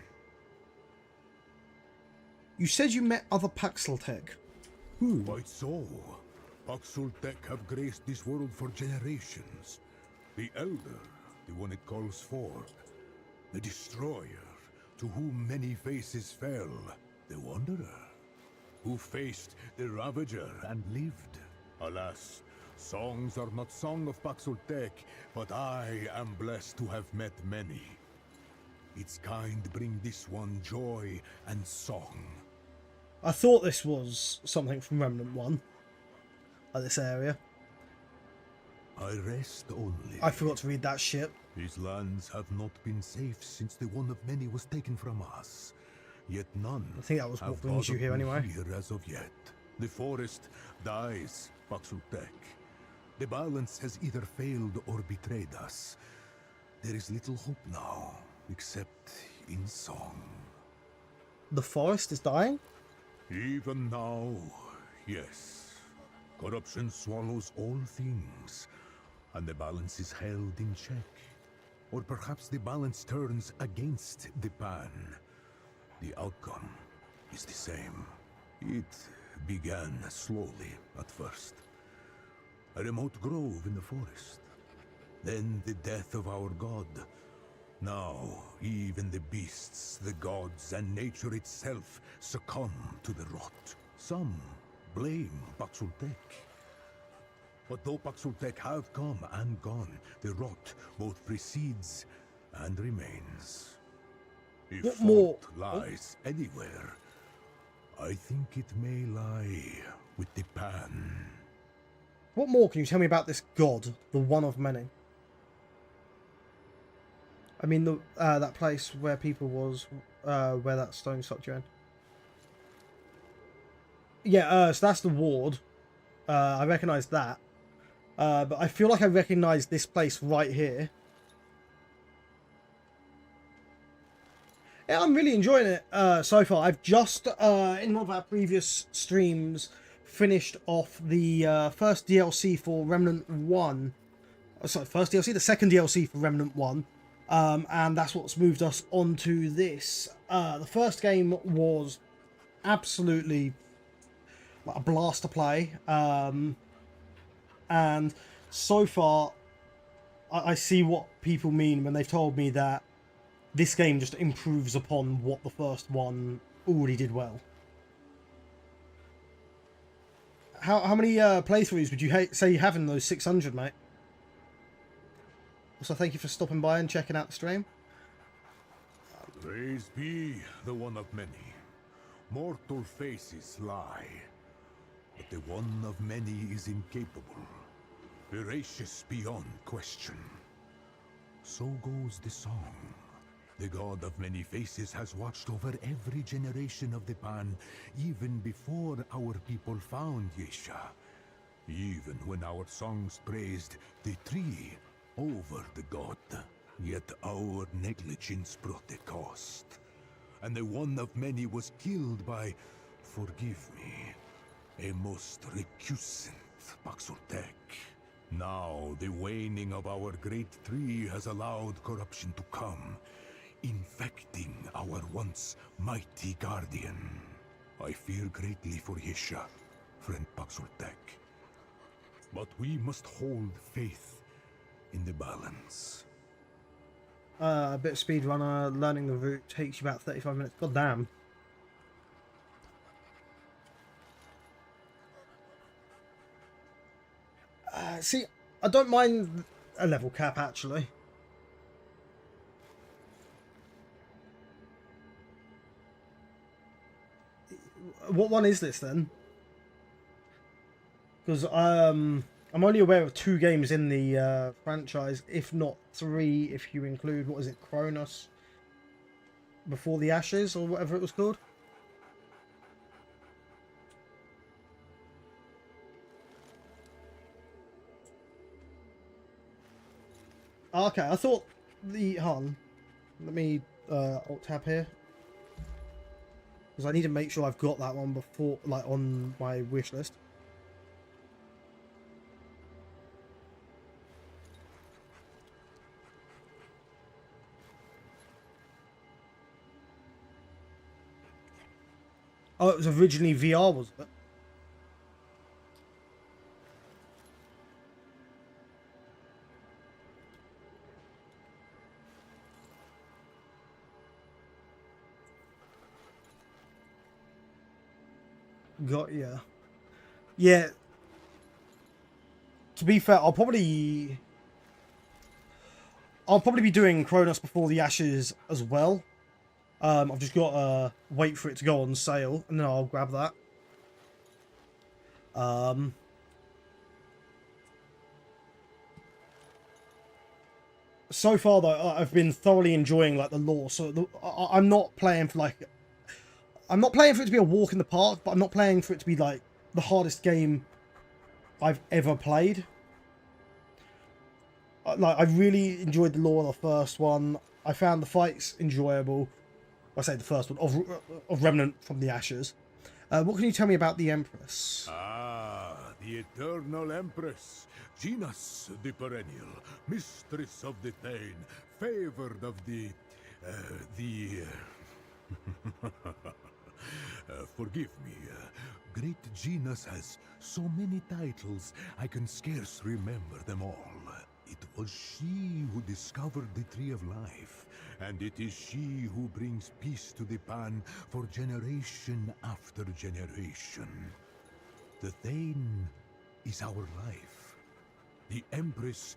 You said you met other Paxultek. Who? Quite so. Paxultek have graced this world for generations. The Elder, the one it calls forth. The Destroyer, to whom many faces fell. The Wanderer, who faced the Ravager and lived. Alas, songs are not song of Paxultek, but I am blessed to have met many. Its kind bring this one joy and song. I thought this was something from Remnant 1. Like this area. I rest only. I forgot to read that shit. These lands have not been safe since the one of many was taken from us. Yet none I think that was what have brings you bothered here me anyway. here as of yet. The forest dies, Paxultek. The balance has either failed or betrayed us. There is little hope now, except in song. The forest is dying? Even now, yes. Corruption swallows all things, and the balance is held in check. Or perhaps the balance turns against the Pan. The outcome is the same. It began slowly at first. A remote grove in the forest. Then the death of our god. Now, even the beasts, the gods, and nature itself succumb to the rot. Some blame Paxultek. But though Paxultek have come and gone, the rot both precedes and remains. If What more? fault lies anywhere, I think it may lie with the Pan. What more can you tell me about this god, the one of many? I mean, the that place where people was, where that stone statue in. Yeah, so that's the ward. I recognise that. But I feel like I recognise this place right here. Yeah, I'm really enjoying it so far. I've just, in one of our previous streams, finished off the first DLC for Remnant 1. Oh, sorry, first DLC? The second DLC for Remnant 1. And that's what's moved us on to this. The first game was absolutely like a blast to play. And so far, I see what people mean when they've told me that this game just improves upon what the first one already did well. How many playthroughs would you say you have in those 600, mate? Also, thank you for stopping by and checking out the stream. Praise be the one of many. Mortal faces lie, but the one of many is incapable, veracious beyond question. So goes the song. The god of many faces has watched over every generation of the Pan, even before our people found Yesha. Even when our songs praised the tree over the god, yet our negligence brought a cost. And the one of many was killed by, forgive me, a most recusant Paxultek. Now the waning of our great tree has allowed corruption to come, infecting our once mighty guardian. I fear greatly for Yesha, friend Paxultek. But we must hold faith in the balance. A bit of speedrunner, learning the route takes you about 35 minutes. God damn. See, I don't mind a level cap, actually. What one is this, then? Because I'm only aware of 2 games in the franchise, if not 3, if you include, what is it, Cronus? Before the Ashes, or whatever it was called? Okay, I thought the... Hold on. Let me alt-tab here. Because I need to make sure I've got that one before, like, on my wish list. Oh, it was originally VR, was it? Got ya. Yeah. To be fair, I'll I'll probably be doing Kronos Before the Ashes as well. I've just got to wait for it to go on sale, and then I'll grab that. So far though, I've been thoroughly enjoying like the lore. So I'm not playing for like, I'm not playing for it to be a walk in the park, but I'm not playing for it to be like the hardest game I've ever played. Like, I really enjoyed the lore of the first one. I found the fights enjoyable. I say the first one of Remnant from the Ashes. What can you tell me about the Empress? Ah, the Eternal Empress, Genus the Perennial, Mistress of the Thane, favored of the... forgive me, great Genus has so many titles, I can scarce remember them all. It was she who discovered the Tree of Life, and it is she who brings peace to the Pan for generation after generation. The Thane is our life, the Empress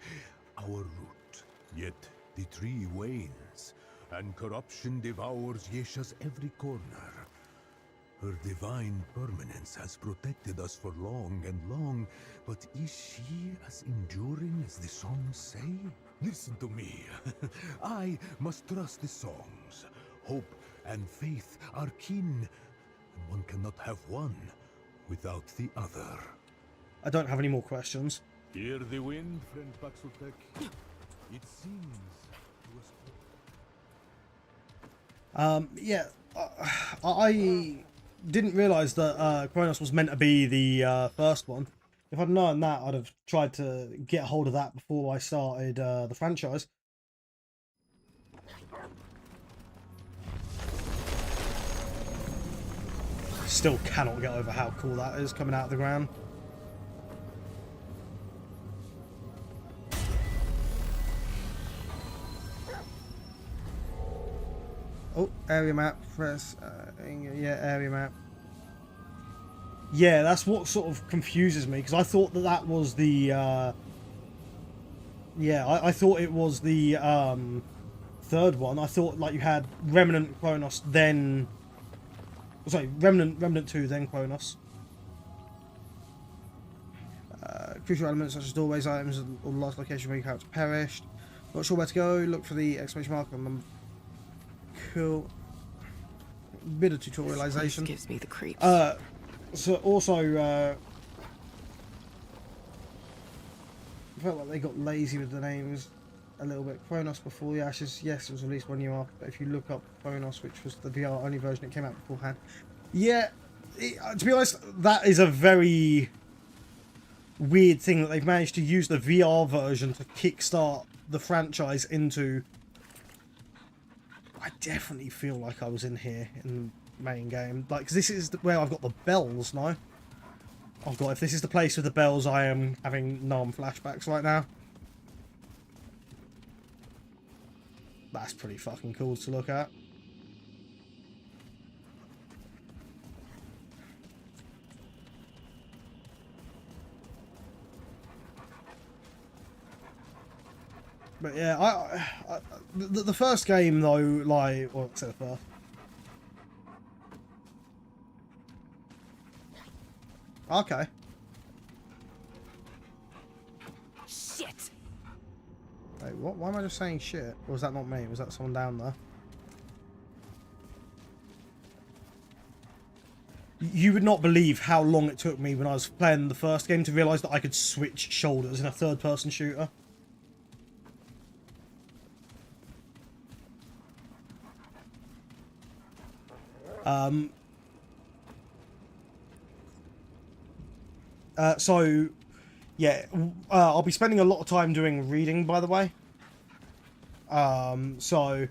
our root. Yet the tree wanes, and corruption devours Yesha's every corner. Her divine permanence has protected us for long and long, but is she as enduring as the songs say? Listen to me. I must trust the songs. Hope and faith are kin, and one cannot have one without the other. I don't have any more questions. Hear the wind, friend Paxultek? It seems to us. Yeah, I didn't realise that Kronos was meant to be the first one. If I'd known that, I'd have tried to get a hold of that before I started the franchise. Still cannot get over how cool that is coming out of the ground. Oh, area map, press, yeah, area map. Yeah, that's what sort of confuses me, because I thought that that was the, yeah, I thought it was the, third one. I thought, like, you had Remnant, Kronos, then, sorry, Remnant 2, then Kronos. Crucial elements such as doorways, items, or the last location where your character perished. Not sure where to go, look for the exclamation mark on them. Cool. Bit of tutorialization. This gives me the creeps. So also, I felt like they got lazy with the names a little bit. Kronos Before the Ashes, yes, it was released 1 year after, but if you look up Kronos, which was the VR only version, it came out beforehand. Yeah, to be honest, that is a very weird thing that they've managed to use the VR version to kickstart the franchise into. I definitely feel like I was in here in the main game. Like, 'cause this is where I've got the bells now. Oh god, if this is the place with the bells, I am having Narm flashbacks right now. That's pretty fucking cool to look at. But yeah, the first game though, like, well, except the first. Okay. Shit. Wait, what? Why am I just saying shit? Or was that not me? Was that someone down there? You would not believe how long it took me when I was playing the first game to realise that I could switch shoulders in a third-person shooter. So, yeah, I'll be spending a lot of time doing reading, by the way. So,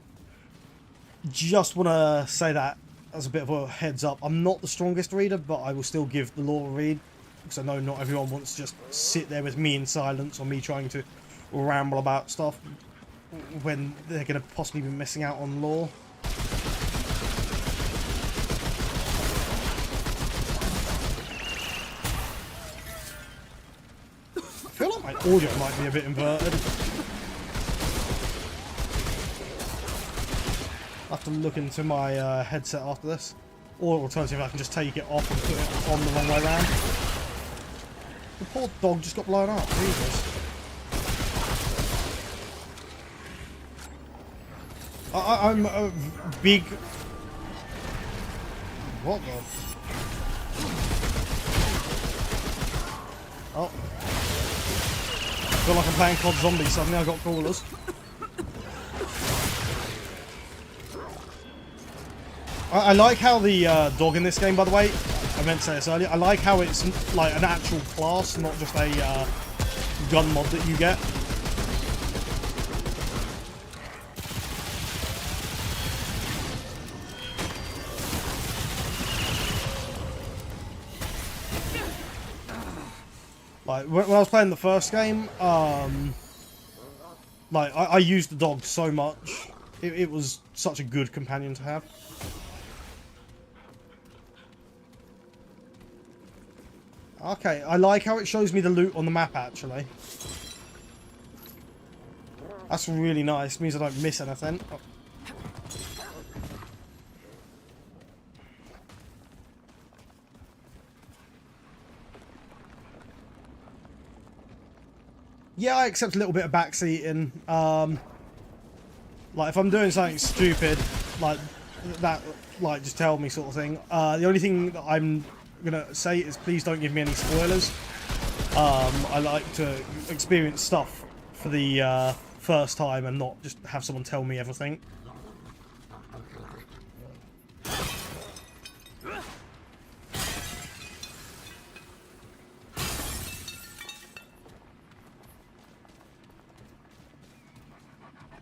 just want to say that as a bit of a heads up. I'm not the strongest reader, but I will still give the lore a read, because I know not everyone wants to just sit there with me in silence or me trying to ramble about stuff when they're going to possibly be missing out on lore. I feel like my audio might be a bit inverted. I'll have to look into my headset after this. Or alternatively, I can just take it off and put it on the wrong way around. The poor dog just got blown up. Jesus. I'm a big... What the... Oh. I feel like I'm playing COD Zombie suddenly. I got crawlers. I like how the dog in this game, by the way, I meant to say this earlier, I like how it's like an actual class, not just a gun mod that you get. Like, when I was playing the first game, like, I used the dog so much. It was such a good companion to have. Okay, I like how it shows me the loot on the map, actually. That's really nice. It means I don't miss anything. Oh. Yeah, I accept a little bit of backseating. Like, if I'm doing something stupid, like that, like, just tell me sort of thing. The only thing that I'm gonna say is please don't give me any spoilers. I like to experience stuff for the first time and not just have someone tell me everything.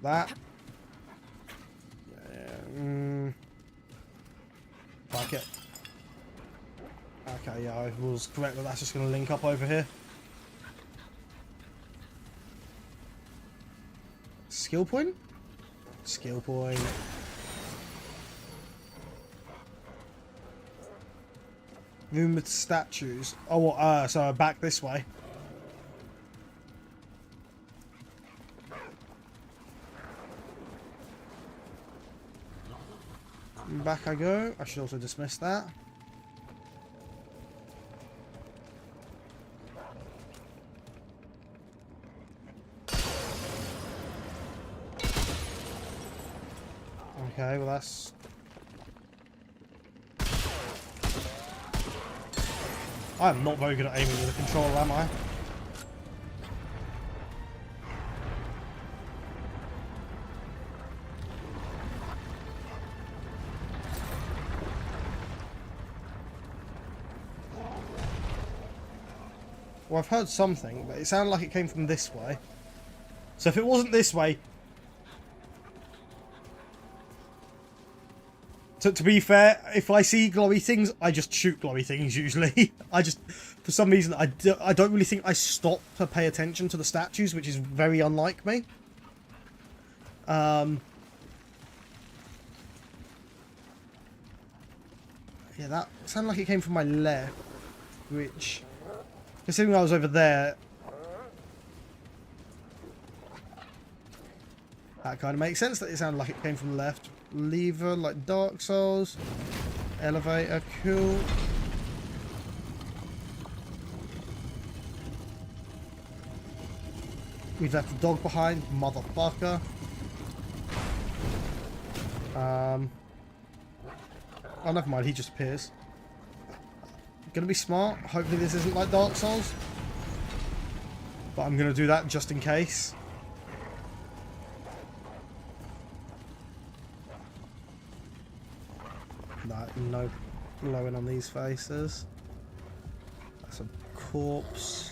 That. Like it. Okay, yeah, I was correct that that's just going to link up over here. Skill point? Skill point. Room with statues. Oh, so back this way. Back I go. I should also dismiss that. Okay, well that's... I'm not very good at aiming with a controller, am I? Well, I've heard something, but it sounded like it came from this way. So if it wasn't this way... To be fair, if I see glowy things, I just shoot glowy things, usually. For some reason, I don't really think I stop to pay attention to the statues, which is very unlike me. Yeah, that sounded like it came from my left, which... Considering I was over there, that kind of makes sense that it sounded like it came from the left. Lever, like Dark Souls. Elevator, cool. We've left the dog behind, motherfucker. Oh, never mind, he just appears. Gonna be smart. Hopefully this isn't like Dark Souls. But I'm gonna do that just in case. No glowing on these faces. That's a corpse.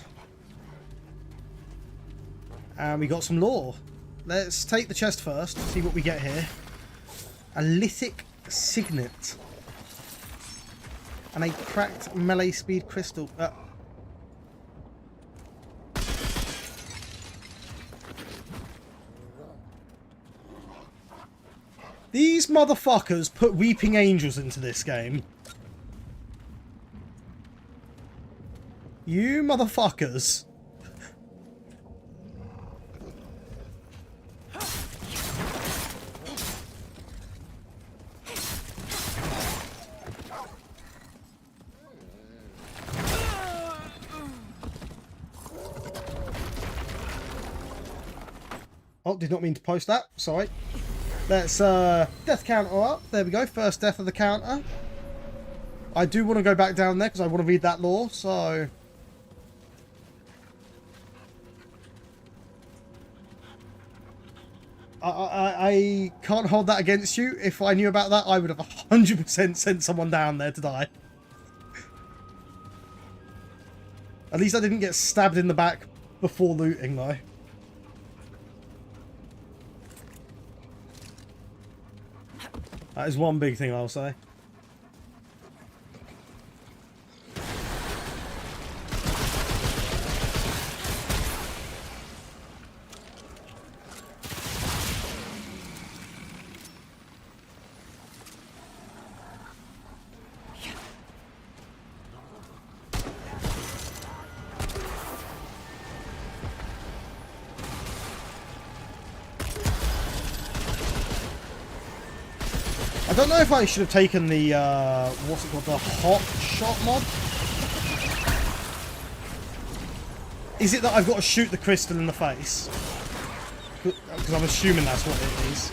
And we got some lore. Let's take the chest first, see what we get here. A lithic signet. And a cracked melee speed crystal. These motherfuckers put weeping angels into this game. You motherfuckers. Oh, did not mean to post that. Sorry. Let's death counter up. There we go. First death of the counter. I do want to go back down there because I want to read that lore. So I can't hold that against you. If I knew about that, I would have 100% sent someone down there to die. At least I didn't get stabbed in the back before looting, though. That is one big thing I'll say. I don't know if I should have taken the, what's it called, the hot shot mod? Is it that I've got to shoot the crystal in the face? Because I'm assuming that's what it is.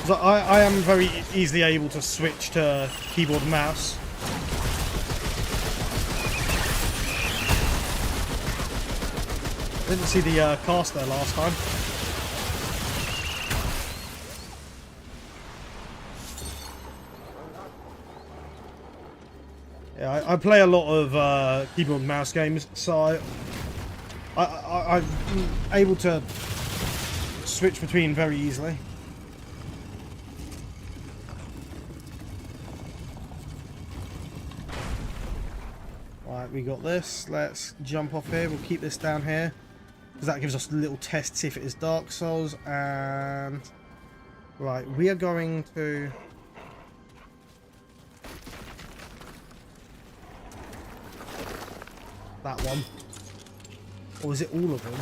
So I am very easily able to switch to keyboard and mouse. I didn't see the cast there last time. Yeah, I play a lot of keyboard and mouse games, so I'm able to switch between very easily. Right, we got this. Let's jump off here. We'll keep this down here, because that gives us a little test to see if it is Dark Souls. And right, we are going to... that one. Or is it all of them?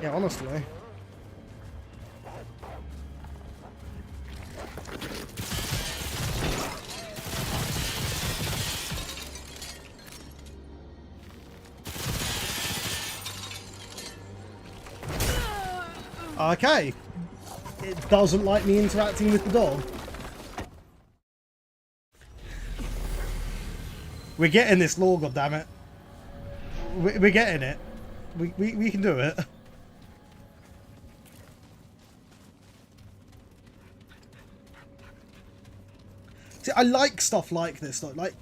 Yeah, honestly. Okay. It doesn't like me interacting with the dog. We're getting this lore, goddammit. We're getting it. We can do it. See, I like stuff like this, though. Like...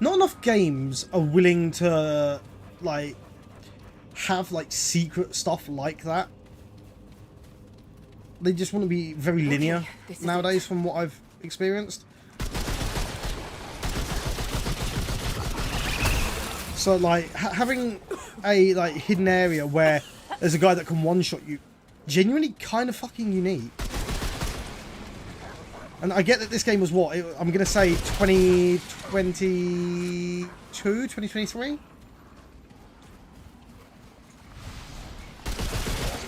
not enough games are willing to, like, have, like, secret stuff like that. They just want to be very linear nowadays, from what I've experienced. So, like, having a, like, hidden area where there's a guy that can one-shot you, genuinely kind of fucking unique. And I get that this game was what? I'm going to say 2022, 2023?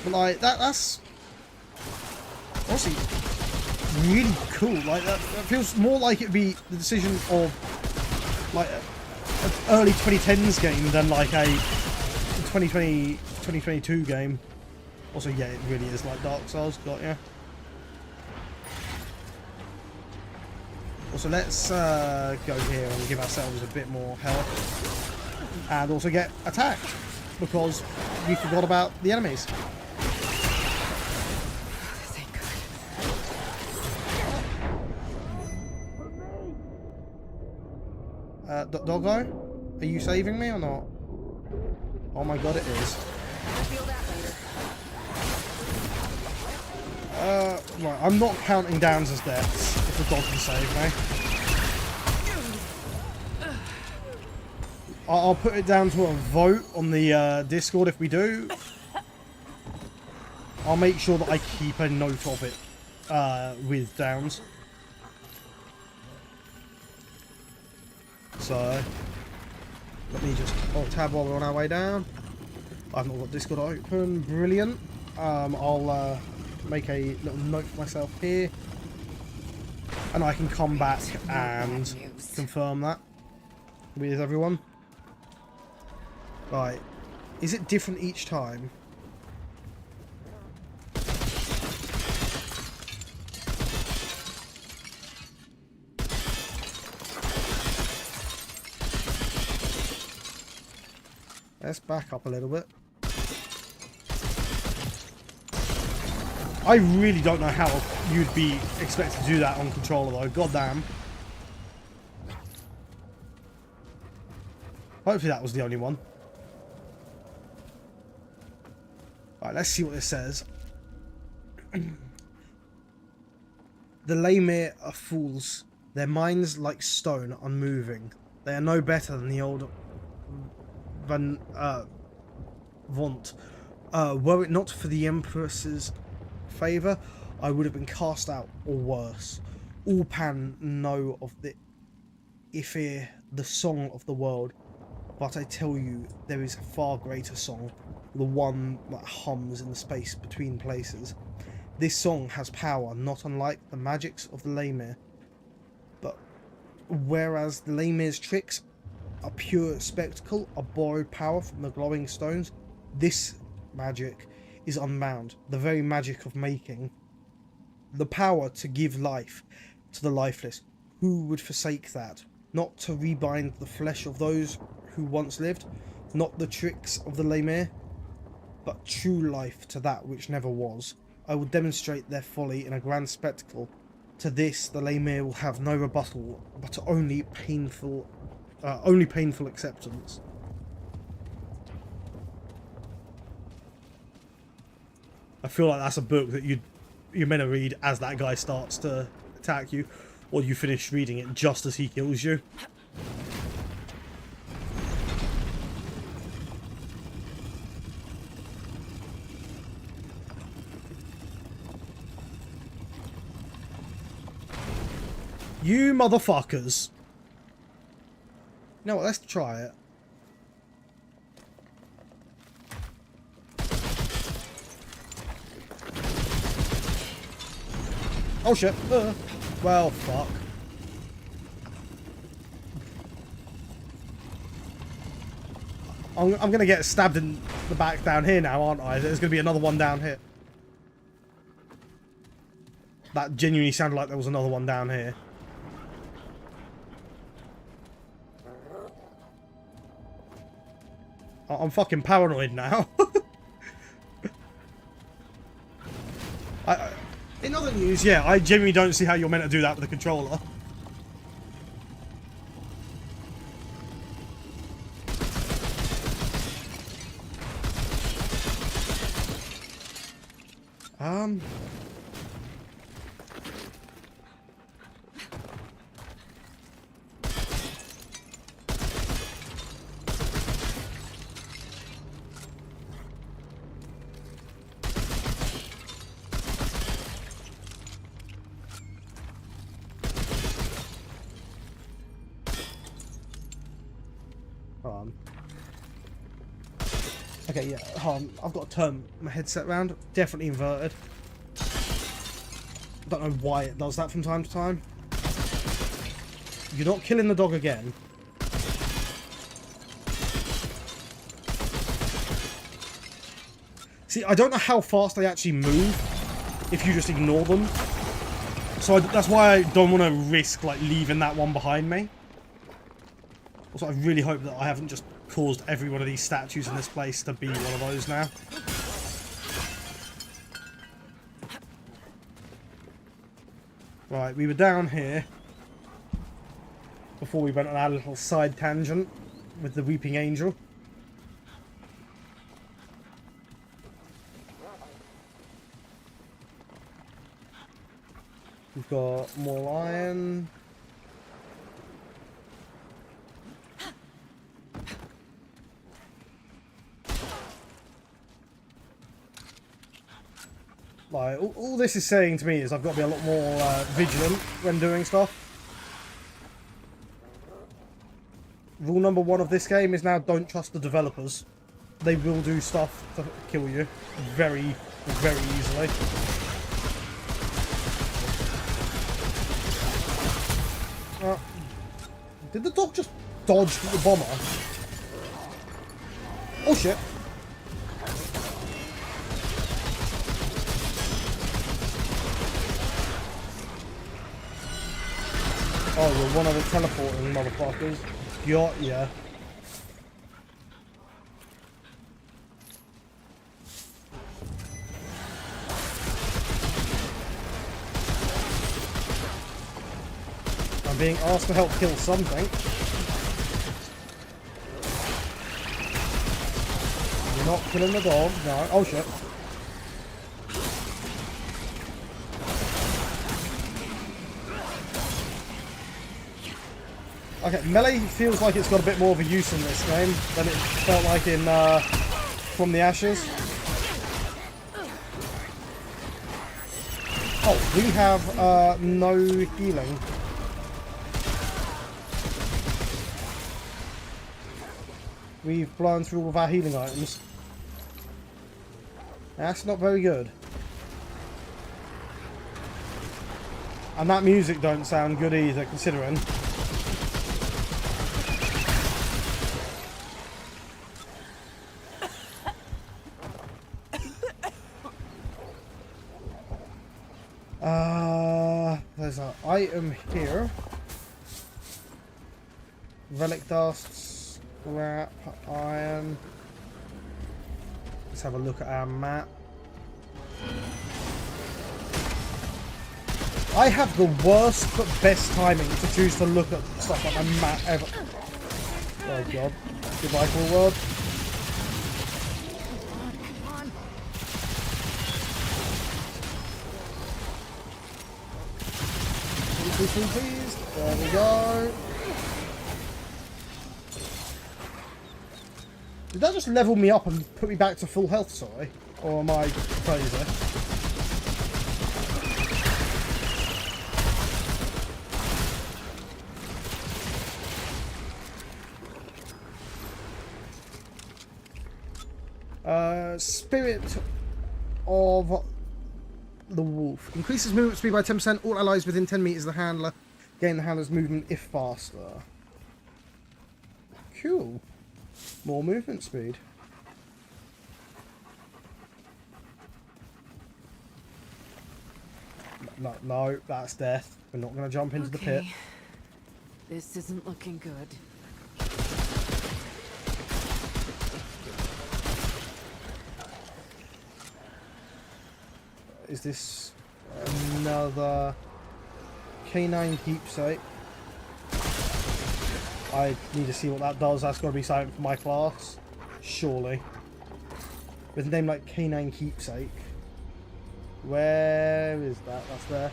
But like, that's honestly really cool. Like, that feels more like it'd be the decision of like an early 2010s game than like a 2020, 2022 game. Also, yeah, it really is like Dark Souls, got ya. Also, let's go here and give ourselves a bit more health. And also get attacked, because we forgot about the enemies. Doggo? Are you saving me or not? Oh my god, it is. Right, I'm not counting downs as deaths if the dog can save me. I'll put it down to a vote on the Discord if we do. I'll make sure that I keep a note of it with downs. So, Let me just tab while we're on our way down. I've not got Discord open. Brilliant. I'll make a little note for myself here. And I can come back and confirm that with everyone. Right. Is it different each time? Let's back up a little bit. I really don't know how you'd be expected to do that on controller though. God damn. Hopefully that was the only one. Alright, let's see what this says. The Lemire are fools. Their minds like stone, unmoving. They are no better than the old Vaunt. Were it not for the Empress's favour, I would have been cast out, or worse. All Pan know of the Ifir, the song of the world, but I tell you, there is a far greater song, the one that hums in the space between places. This song has power, not unlike the magics of the Lemire, but whereas the Lemire's tricks are pure spectacle, a borrowed power from the glowing stones, this magic is unbound, the very magic of making. The power to give life to the lifeless. Who would forsake that? Not to rebind the flesh of those who once lived, not the tricks of the Lemire, but true life to that which never was. I will demonstrate their folly in a grand spectacle. To this the Lemire will have no rebuttal, but only painful acceptance. I feel like that's a book that you're meant to read as that guy starts to attack you, or you finish reading it just as he kills you. You motherfuckers. You know what, let's try it. Oh shit. Well, fuck. I'm gonna get stabbed in the back down here now, aren't I? There's gonna be another one down here. That genuinely sounded like there was another one down here. I'm fucking paranoid now. In other news, yeah, I genuinely don't see how you're meant to do that with a controller. Okay, yeah, hold on. I've got to turn my headset around. Definitely inverted. Don't know why it does that from time to time. You're not killing the dog again. See, I don't know how fast they actually move if you just ignore them. So that's why I don't want to risk like leaving that one behind me. Also, I really hope that I haven't just caused every one of these statues in this place to be one of those now. Right, we were down here before we went on our little side tangent with the Weeping Angel. We've got more iron. Like, all this is saying to me is I've got to be a lot more vigilant when doing stuff. Rule number 1 of this game is now don't trust the developers. They will do stuff to kill you very, very easily. Did the dog just dodge the bomber? Oh shit. Oh, you're one of the teleporting motherfuckers. Got ya. I'm being asked to help kill something. You're not killing the dog, no. Oh shit. Okay, melee feels like it's got a bit more of a use in this game than it felt like in From the Ashes. Oh, we have no healing. We've blown through all of our healing items. That's not very good. And that music don't sound good either, considering. There's an item here. Relic dust, scrap, iron. Let's have a look at our map. I have the worst but best timing to choose to look at stuff like a map ever. Oh god. Goodbye, cool world. Please. There we go. Did that just level me up and put me back to full health, sorry? Or am I crazy? Spirit of the Wolf. Increases movement speed by 10%. All allies within 10 meters of the handler gain the handler's movement if faster. Cool. More movement speed. No, that's death. We're not going to jump into the pit. This isn't looking good. Is this another canine keepsake? I need to see what that does. That's got to be something for my class. Surely. With a name like Canine Keepsake. Where is that? That's there.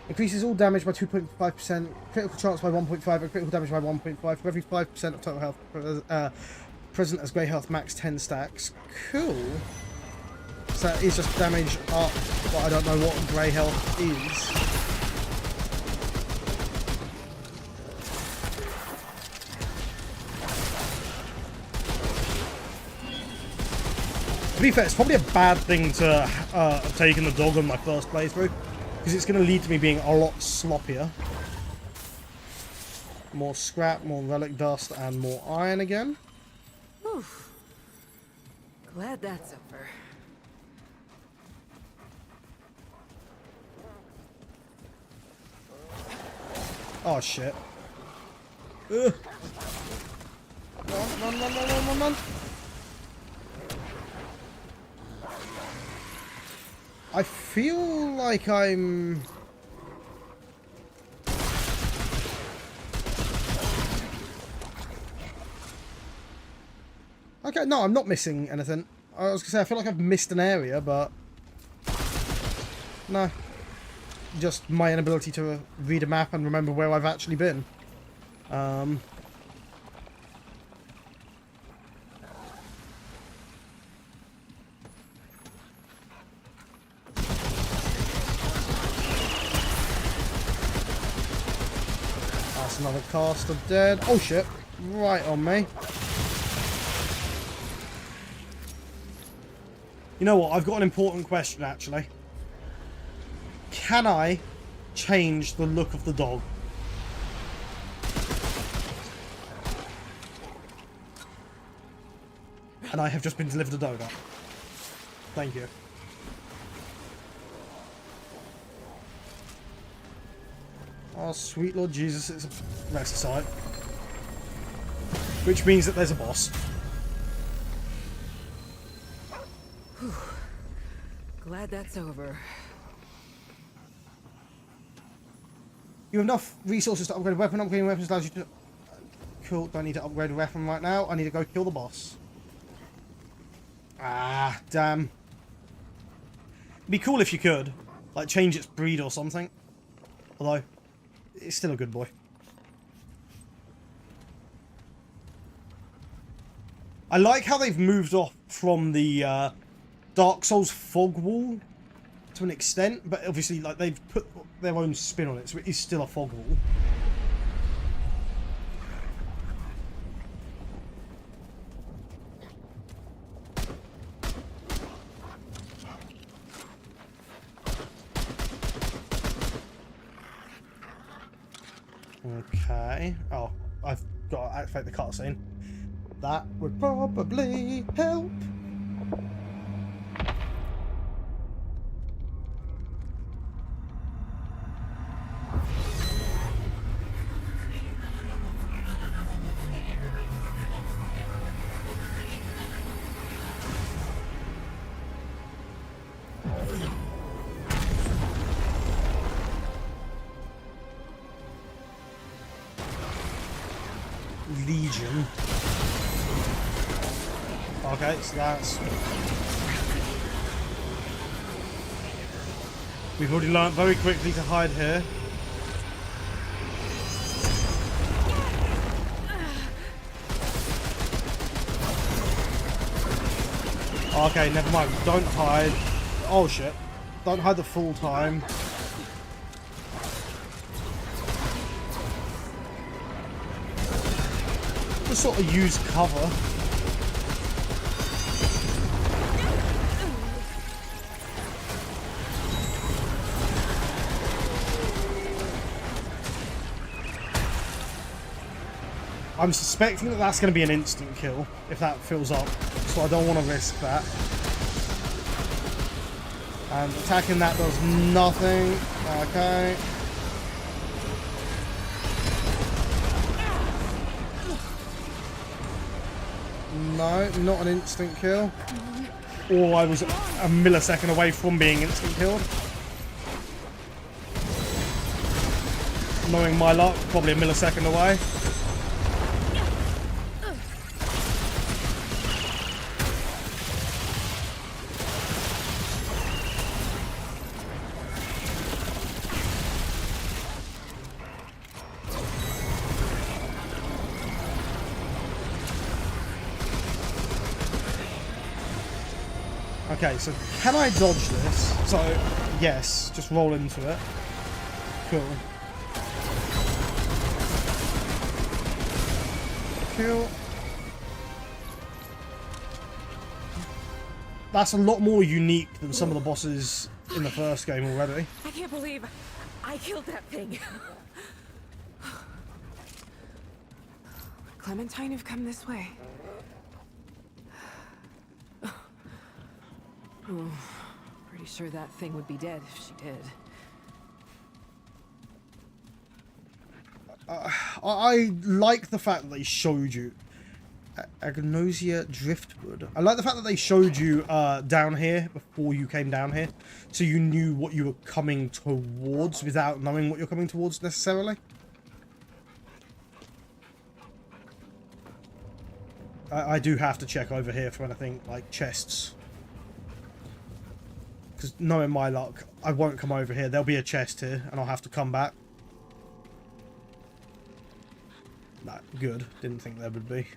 Increases all damage by 2.5%. Critical chance by 1.5 and critical damage by 1.5. For every 5% of total health present as grey health, max 10 stacks. Cool. So that is just damage up, but I don't know what grey health is. To be fair, it's probably a bad thing to have taken the dog on my first playthrough, because it's going to lead to me being a lot sloppier. More scrap, more relic dust, and more iron again. Oof. Glad that's over. Oh shit. Ugh. Run. I feel like I'm... Okay, no, I'm not missing anything. I was going to say, I feel like I've missed an area, but... No. Just my inability to read a map and remember where I've actually been. That's another caster dead. Oh shit. right on me. You know what? I've got an important question, actually. Can I change the look of the dog? And I have just been delivered a donut. Thank you. Oh, sweet Lord Jesus, it's a rest site. Which means that there's a boss. Whew. Glad that's over. You have enough resources to upgrade a weapon. Upgrading weapons allows you to... Cool, don't need to upgrade a weapon right now. I need to go kill the boss. Ah, damn. It'd be cool if you could. Like, change its breed or something. Although, it's still a good boy. I like how they've moved off from the Dark Souls fog wall to an extent, but obviously like they've put their own spin on it, so it is still a fog wall. Okay. Oh, I've got to activate the cutscene. That would probably help. Legion. Okay, so that's... We've already learnt very quickly to hide here. Okay, never mind. Don't hide. Oh shit. Don't hide the full time. Just sort of use cover. I'm suspecting that that's going to be an instant kill if that fills up, so I don't want to risk that. And attacking that does nothing. Okay. No, not an instant kill. Or I was a millisecond away from being instant killed. Knowing my luck, probably a millisecond away. Okay, so can I dodge this? So, yes, just roll into it. Cool. Cool. That's a lot more unique than some of the bosses in the first game already. I can't believe I killed that thing. Clementine, you've come this way. Oh, pretty sure that thing would be dead if she did. I like the fact that they showed you Agnosia Driftwood. I like the fact that they showed you down here before you came down here, so you knew what you were coming towards without knowing what you're coming towards necessarily. I do have to check over here for anything like chests. Because knowing my luck, I won't come over here. There'll be a chest here, and I'll have to come back. Nah, good. Didn't think there would be.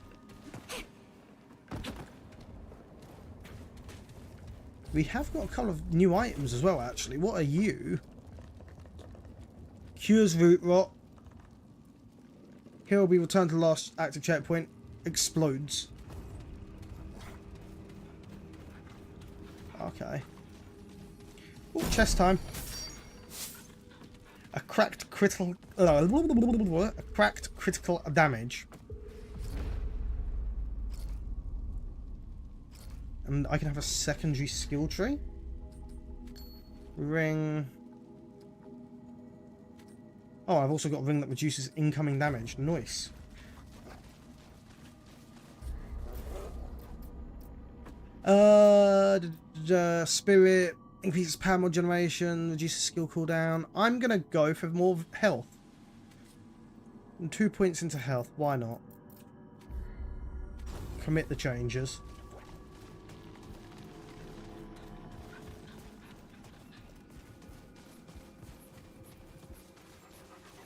We have got a couple of new items as well, actually. What are you? Cures root rot. Here will be returned to the last active checkpoint. Explodes. Okay. Ooh, chest time. A cracked critical damage. And I can have a secondary skill tree. Ring. Oh, I've also got a ring that reduces incoming damage. Nice. Spirit increases power mod generation, reduces skill cooldown. I'm gonna go for more health. And 2 points into health. Why not? Commit the changes.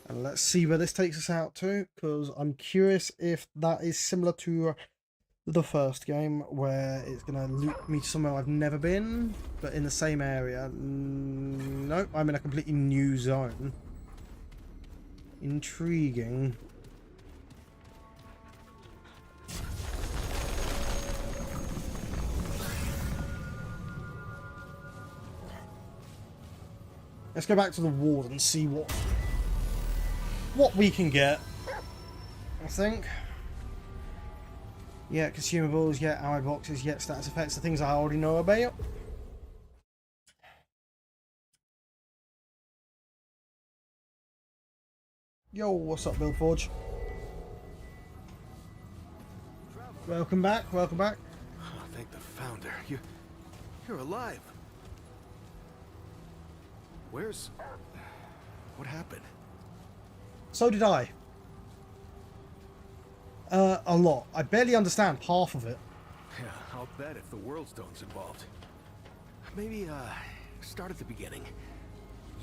And let's see where this takes us out to, because I'm curious if that is similar to the first game, where it's going to loop me to somewhere I've never been, but in the same area. Nope, I'm in a completely new zone. Intriguing. Let's go back to the ward and see what we can get. I think. Yeah, consumables, yeah, ammo boxes, yeah, status effects, the things I already know about. Yo, what's up, Build Forge? Welcome back, welcome back. Oh, thank the founder. You're alive. What happened? So did I. A lot. I barely understand half of it. Yeah, I'll bet if the World Stone's involved. Maybe, start at the beginning.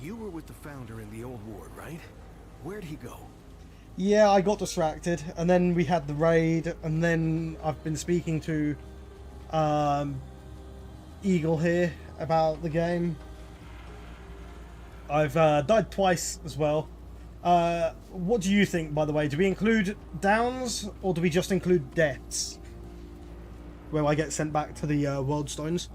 You were with the founder in the old ward, right? Where'd he go? Yeah, I got distracted, and then we had the raid, and then I've been speaking to Eagle here about the game. I've died twice as well. What do you think, by the way? Do we include downs, or do we just include deaths? Where I get sent back to the World Stones.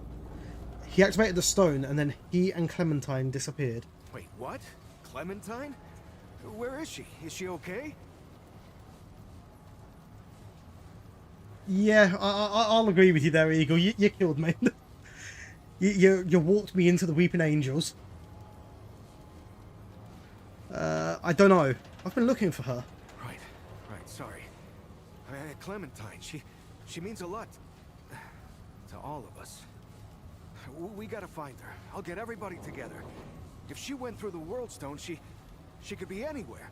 He activated the stone, and then he and Clementine disappeared. Wait, what? Clementine? Where is she? Is she okay? Yeah, I'll agree with you there, Eagle. You killed me. you walked me into the Weeping Angels. I don't know. I've been looking for her. Right, sorry. Clementine, she means a lot to all of us. We gotta find her. I'll get everybody together. If she went through the World Stone, she could be anywhere.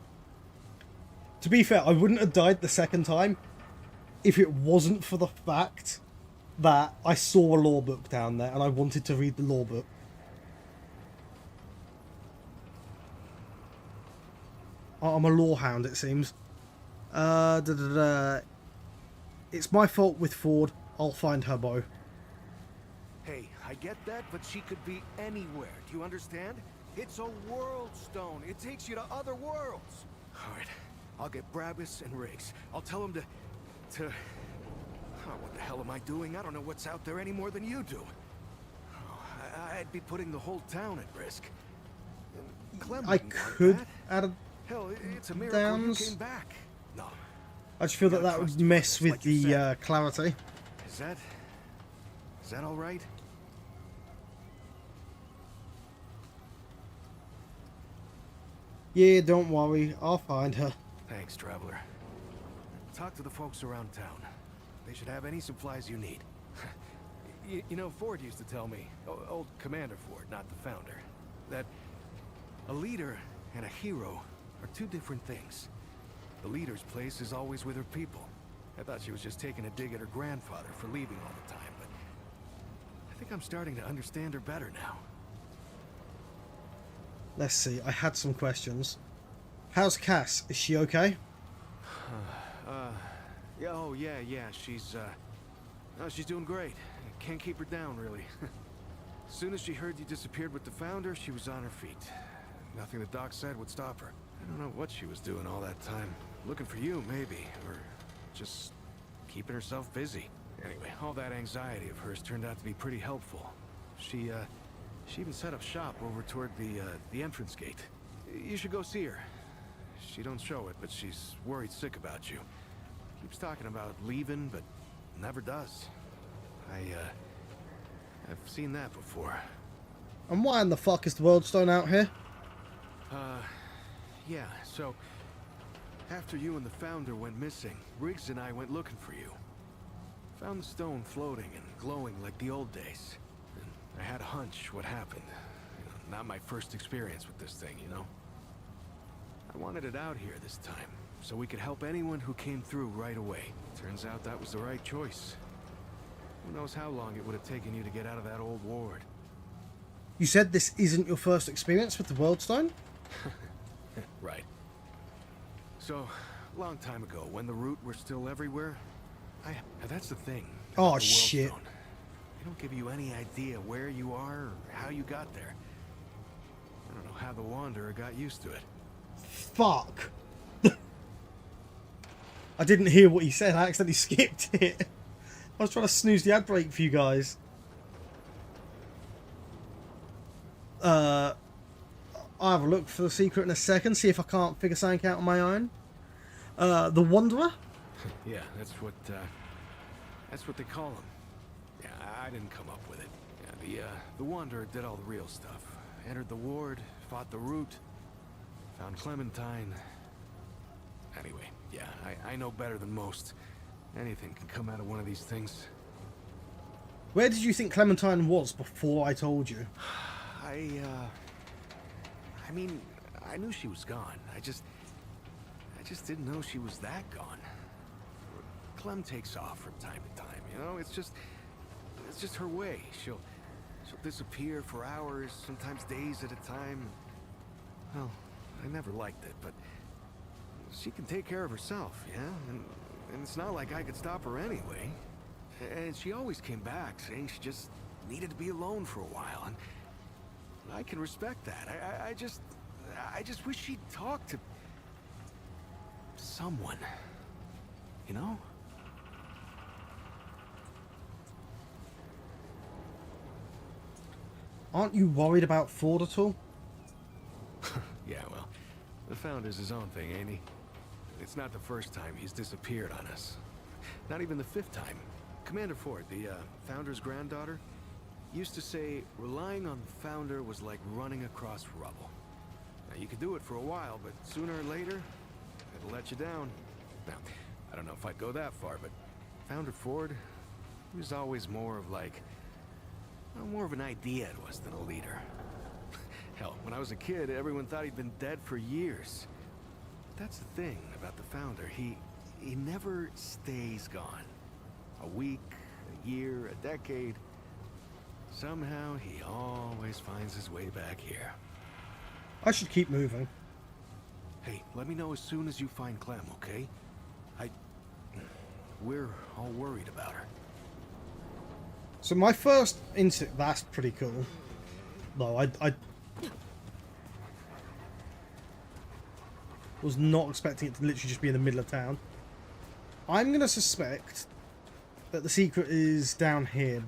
To be fair, I wouldn't have died the second time if it wasn't for the fact that I saw a law book down there and I wanted to read the law book. I'm a law hound, it seems. It's my fault with Ford. I'll find her, Bo. Hey, I get that, but she could be anywhere. Do you understand? It's a world stone. It takes you to other worlds. All right, I'll get Brabus and Riggs. I'll tell them to... Oh, what the hell am I doing? I don't know what's out there any more than you do. Oh, I'd be putting the whole town at risk. I could add a hell, it's a miracle downs. You came back. No. I just feel that would mess with the clarity. Is that all right? Yeah, don't worry. I'll find her. Thanks, Traveler. Talk to the folks around town. They should have any supplies you need. You know, Ford used to tell me, old Commander Ford, not the founder, that a leader and a hero are two different things. The leader's place is always with her people. I thought she was just taking a dig at her grandfather for leaving all the time, but I think I'm starting to understand her better now. Let's see. I had some questions. How's Cass? Is she okay? Yeah, she's doing great. Can't keep her down, really. As soon as she heard you disappeared with the founder, she was on her feet. Nothing the doc said would stop her. I don't know what she was doing all that time. Looking for you, maybe. Or just keeping herself busy. Anyway, all that anxiety of hers turned out to be pretty helpful. She even set up shop over toward the entrance gate. You should go see her. She don't show it, but she's worried sick about you. Keeps talking about leaving, but never does. I've seen that before. And why in the fuck is the World Stone out here? Yeah, so after you and the Founder went missing, Riggs and I went looking for you. Found the stone floating and glowing like the old days. And I had a hunch what happened. Not my first experience with this thing, you know? I wanted it out here this time, so we could help anyone who came through right away. Turns out that was the right choice. Who knows how long it would have taken you to get out of that old ward. You said this isn't your first experience with the World Stone? Right. So, long time ago, when the Root were still everywhere, that's the thing. Oh, the shit. Stone. They don't give you any idea where you are or how you got there. I don't know how the Wanderer got used to it. Fuck. I didn't hear what he said. I accidentally skipped it. I was trying to snooze the ad break for you guys. I'll have a look for the secret in a second, see if I can't figure something out on my own. The Wanderer? Yeah, that's what they call him. Yeah, I didn't come up with it. Yeah, the Wanderer did all the real stuff. Entered the ward, fought the Root, found Clementine. Anyway, yeah, I know better than most. Anything can come out of one of these things. Where did you think Clementine was before I told you? I mean, I knew she was gone. I just didn't know she was that gone. Clem takes off from time to time, you know? It's just her way. She'll disappear for hours, sometimes days at a time. Well, I never liked it, but she can take care of herself, yeah? And it's not like I could stop her anyway. And she always came back, saying she just needed to be alone for a while, and I can respect that. I just wish she'd talk to someone, you know? Aren't you worried about Ford at all? Yeah, well, the Founder's his own thing, ain't he? It's not the first time he's disappeared on us. Not even the 5th time. Commander Ford, the Founder's granddaughter, used to say relying on the Founder was like running across rubble. Now, you could do it for a while, but sooner or later, it'll let you down. Now, I don't know if I'd go that far, but Founder Ford, he was always more of like, well, more of an idea to us than a leader. Hell, when I was a kid, everyone thought he'd been dead for years. That's the thing about the Founder. He never stays gone. A week, a year, a decade. Somehow, he always finds his way back here. I should keep moving. Hey, let me know as soon as you find Clem, okay? We're all worried about her. So my first instinct, that's pretty cool. No, I was not expecting it to literally just be in the middle of town. I'm going to suspect that the secret is down here.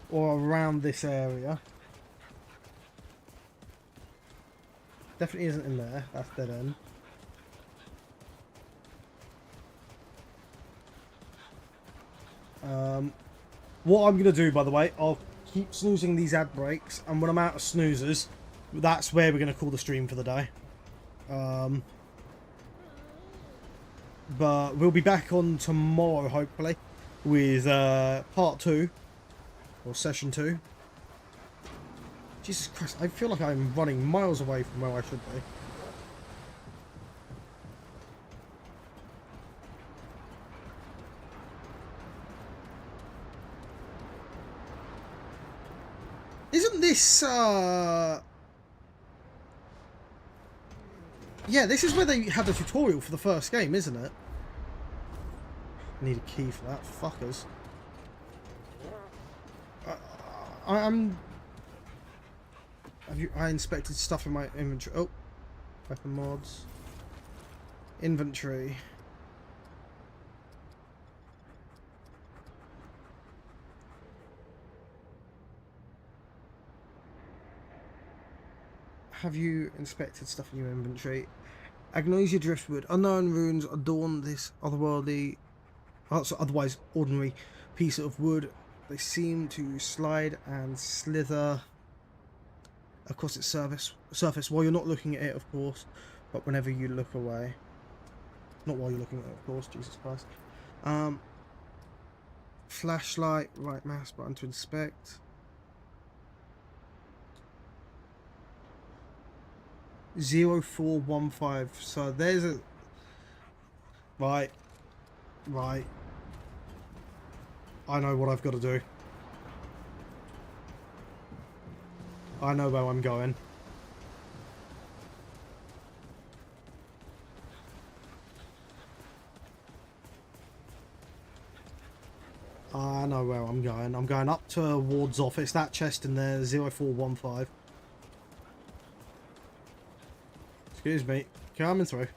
Or around this area. Definitely isn't in there. That's dead end. What I'm going to do, by the way, I'll keep snoozing these ad breaks, and when I'm out of snoozers, that's where we're going to call the stream for the day. But we'll be back on tomorrow, hopefully, with part 2, or session 2. Jesus Christ, I feel like I'm running miles away from where I should be. Isn't this, yeah, this is where they had the tutorial for the first game, isn't it? Need a key for that, fuckers. I inspected stuff in my inventory. Oh, weapon mods. Inventory. Have you inspected stuff in your inventory? Agnosia driftwood. Unknown runes adorn this otherworldly, otherwise ordinary piece of wood. They seem to slide and slither across its surface while you're not looking at it, of course, but whenever you look away. Not while you're looking at it, of course, Jesus Christ. Flashlight, right mouse button to inspect. 0415. So there's a... Right. I know what I've got to do. I know where I'm going. I know where I'm going. I'm going up to Ward's office. That chest in there, 0415. Excuse me. Coming through.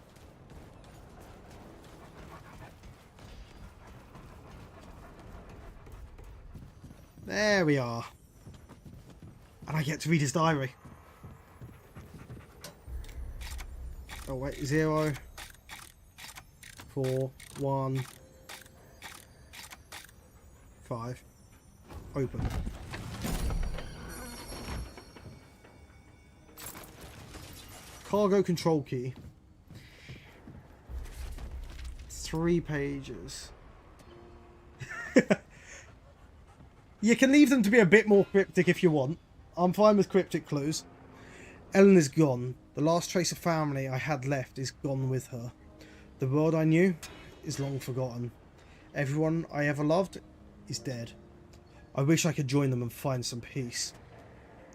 There we are. And I get to read his diary. Oh wait, 0 4 1 5. Open. Cargo control key. 3 pages. You can leave them to be a bit more cryptic if you want. I'm fine with cryptic clues. Ellen is gone. The last trace of family I had left is gone with her. The world I knew is long forgotten. Everyone I ever loved is dead. I wish I could join them and find some peace.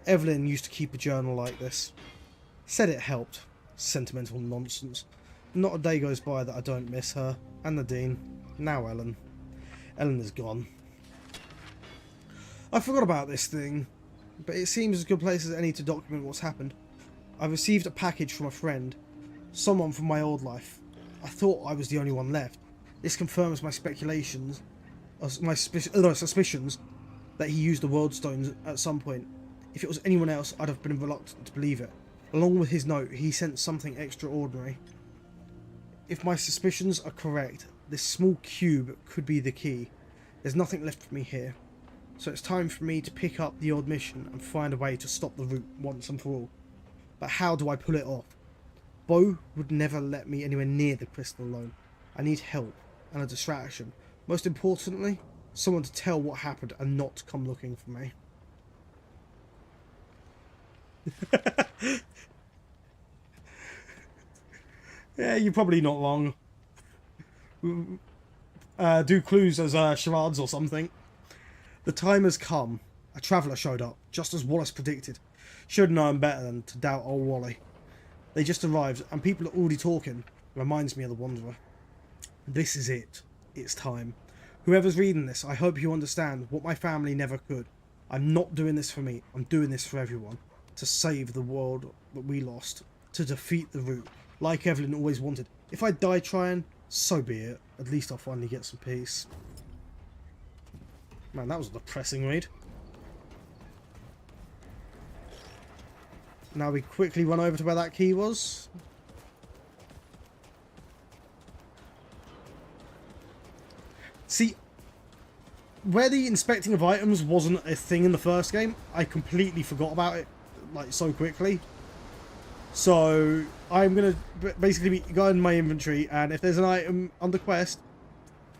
Evelyn used to keep a journal like this. Said it helped. Sentimental nonsense. Not a day goes by that I don't miss her. And Nadine. Now Ellen. Ellen is gone. I forgot about this thing, but it seems as good place as any to document what's happened. I received a package from a friend. Someone from my old life. I thought I was the only one left. This confirms my speculations, my suspicions that he used the world stones at some point. If it was anyone else, I'd have been reluctant to believe it. Along with his note, he sent something extraordinary. If my suspicions are correct, this small cube could be the key. There's nothing left for me here. So it's time for me to pick up the old mission and find a way to stop the root once and for all. But how do I pull it off? Bo would never let me anywhere near the crystal alone. I need help and a distraction. Most importantly, someone to tell what happened and not come looking for me. Yeah, you're probably not wrong. Do clues as charades or something. The time has come. A traveller showed up, just as Wallace predicted. Should have known better than to doubt old Wally. They just arrived, and people are already talking. Reminds me of the Wanderer. This is it. It's time. Whoever's reading this, I hope you understand what my family never could. I'm not doing this for me. I'm doing this for everyone. To save the world that we lost. To defeat the root. Like Evelyn always wanted. If I die trying, so be it. At least I'll finally get some peace. Man, that was a depressing read. Now we quickly run over to where that key was. See, where the inspecting of items wasn't a thing in the first game, I completely forgot about it, like, so quickly. So, I'm going to basically go in my inventory, and if there's an item under quest,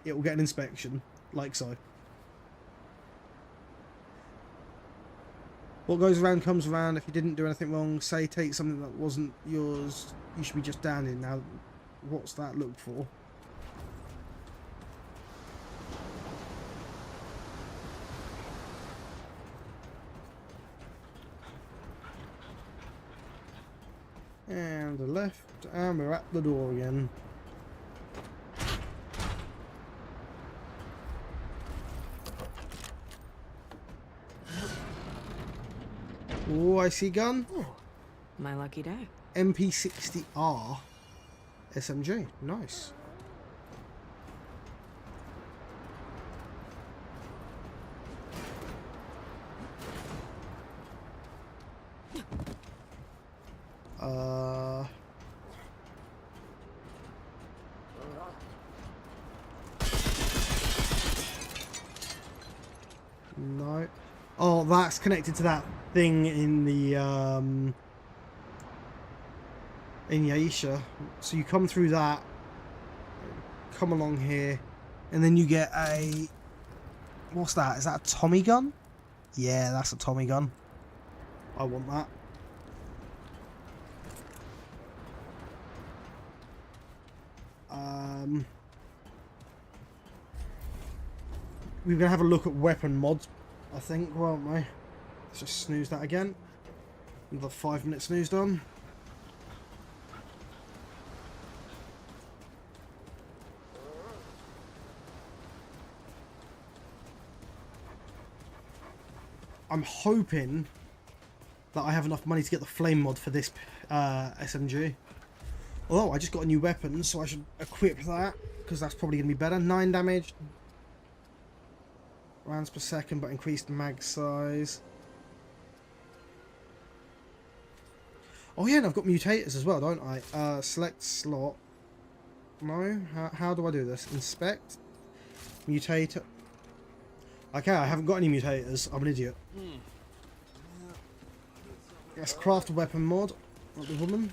it will get an inspection, like so. What goes around comes around. If you didn't do anything wrong, say take something that wasn't yours, you should be just down in. Now, what's that look for? And the left, and we're at the door again. Oh, I see gun. My lucky day. MP60R SMG. Nice. No. Oh, that's connected to that thing in the in Yaisha. So you come through that, come along here, and then you get a, what's that? Is that a Tommy gun? Yeah, that's a Tommy gun. I want that. We're gonna have a look at weapon mods, I think, won't we? Let's just snooze that again. Another 5-minute snooze done. I'm hoping that I have enough money to get the flame mod for this SMG. Although I just got a new weapon, so I should equip that, because that's probably going to be better. 9 damage. Rounds per second, but increased mag size. Oh yeah, and I've got mutators as well, don't I? Select slot. No? How do I do this? Inspect. Mutator. Okay, I haven't got any mutators. I'm an idiot. Let's craft a weapon mod. Not the woman.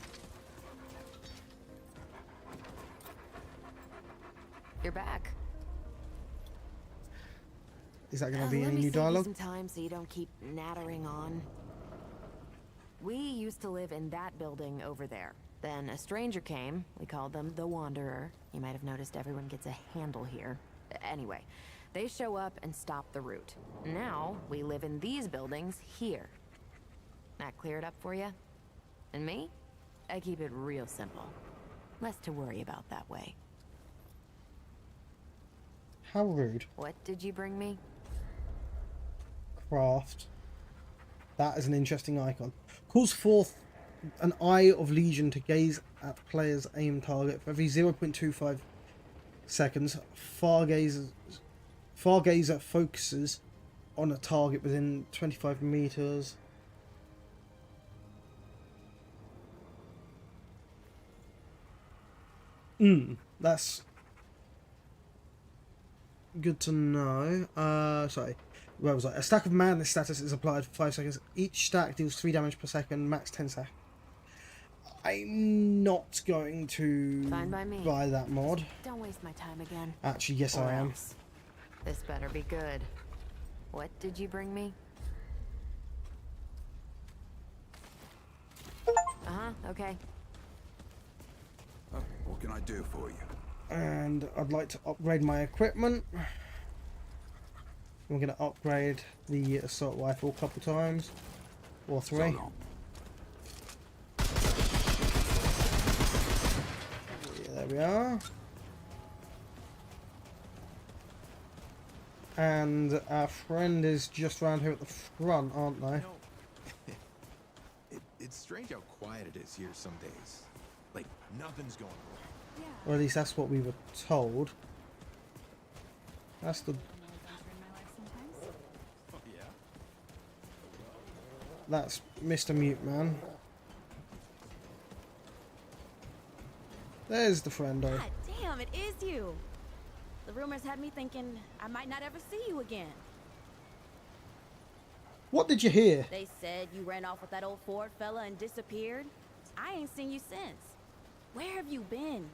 You're back. Is that going to be Let any me new save you dialogue? some time so you don't keep nattering on. We used to live in that building over there. Then a stranger came. We called them the Wanderer. You might have noticed everyone gets a handle here. Anyway, they show up and stop the route. Now we live in these buildings here. That clear it up for you? And me? I keep it real simple. Less to worry about that way. How rude. What did you bring me? Craft. That is an interesting icon. Calls forth an eye of legion to gaze at player's aim target for every 0.25 seconds. Fargazer focuses on a target within 25 meters. That's good to know. Sorry. Where was I? A stack of madness status is applied for 5 seconds. Each stack deals 3 damage per second, max 10 seconds. I'm not going to Fine by me. buy that mod. Don't waste my time again. Actually, yes, Or I am. else. This better be good. What did you bring me? Okay. Oh, what can I do for you? And I'd like to upgrade my equipment. I'm going to upgrade the assault rifle a couple times. Or 3. So long. Yeah, there we are. And our friend is just round here at the front, aren't they? It's strange how quiet it is here some days. Like, nothing's going on. Or at least that's what we were told. That's the... Oh, yeah? That's Mr. Mute Man. There's the friendo. God damn, it is you. The rumors had me thinking I might not ever see you again. What did you hear? They said you ran off with that old Ford fella and disappeared. I ain't seen you since. Where have you been?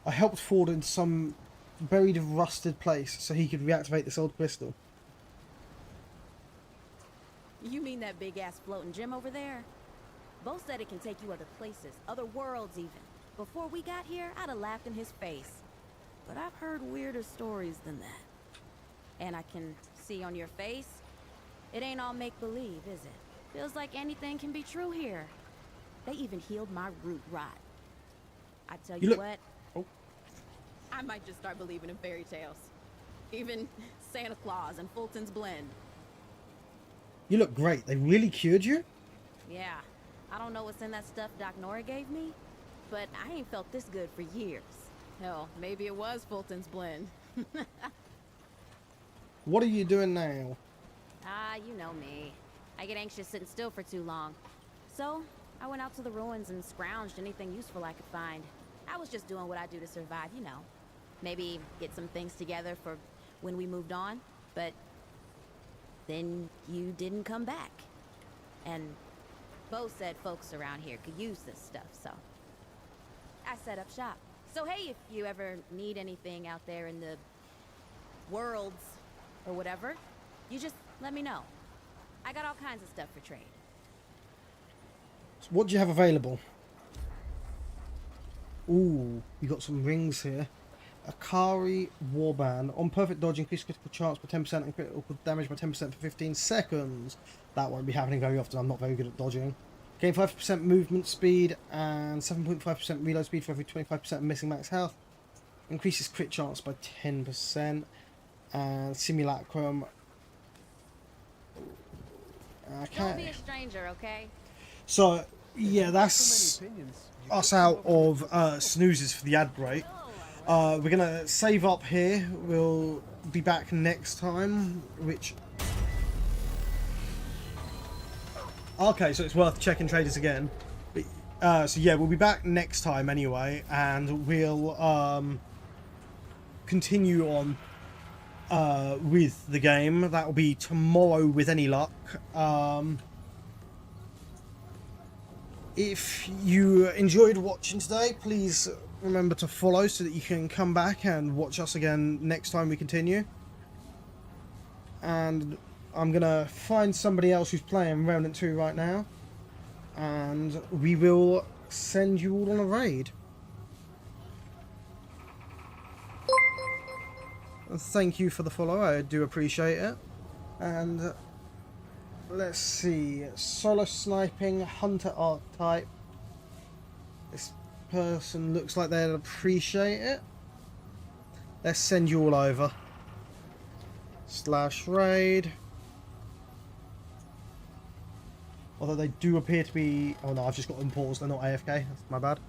I helped Ford in some buried rusted place so he could reactivate this old crystal. You mean that big ass floating gym over there? Bo said it can take you other places, other worlds even. Before we got here, I'd have laughed in his face. But I've heard weirder stories than that. And I can see on your face, it ain't all make-believe, is it? Feels like anything can be true here. They even healed my root rot. I tell you what, I might just start believing in fairy tales. Even Santa Claus and Fulton's Blend. You look great. They really cured you? Yeah, I don't know what's in that stuff Doc Nora gave me, but I ain't felt this good for years. Hell, maybe it was Fulton's blend. What are you doing now? Ah, you know me. I get anxious sitting still for too long. So, I went out to the ruins and scrounged anything useful I could find. I was just doing what I do to survive, you know. Maybe get some things together for when we moved on, but then you didn't come back. And Bo said folks around here could use this stuff, so I set up shop. So hey, if you ever need anything out there in the worlds or whatever, you just let me know. I got all kinds of stuff for trade. So what do you have available? Ooh, you got some rings here. Akari Warband. On perfect dodge, increase critical chance by 10% and critical damage by 10% for 15 seconds. That won't be happening very often. I'm not very good at dodging. Gain 5% movement speed and 7.5% reload speed for every 25% of missing max health. Increases crit chance by 10%. And Simulacrum. Okay. Don't be a stranger, okay? So, yeah, that's us out of snoozes for the ad break. We're going to save up here. We'll be back next time, which... Okay, so it's worth checking traders again. So yeah, we'll be back next time anyway, and we'll continue on with the game. That will be tomorrow with any luck. If you enjoyed watching today, please remember to follow so that you can come back and watch us again next time we continue. And I'm going to find somebody else who's playing Remnant 2 right now. And we will send you all on a raid. And thank you for the follow, I do appreciate it. And let's see, solo sniping, hunter archetype. This person looks like they'll appreciate it. Let's send you all over. /raid. Although they do appear to be... Oh no, I've just got them paused, they're not AFK, that's my bad.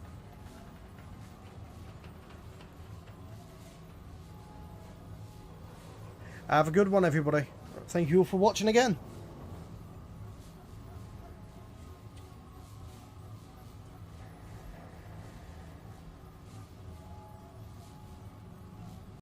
Have a good one, everybody. Thank you all for watching again.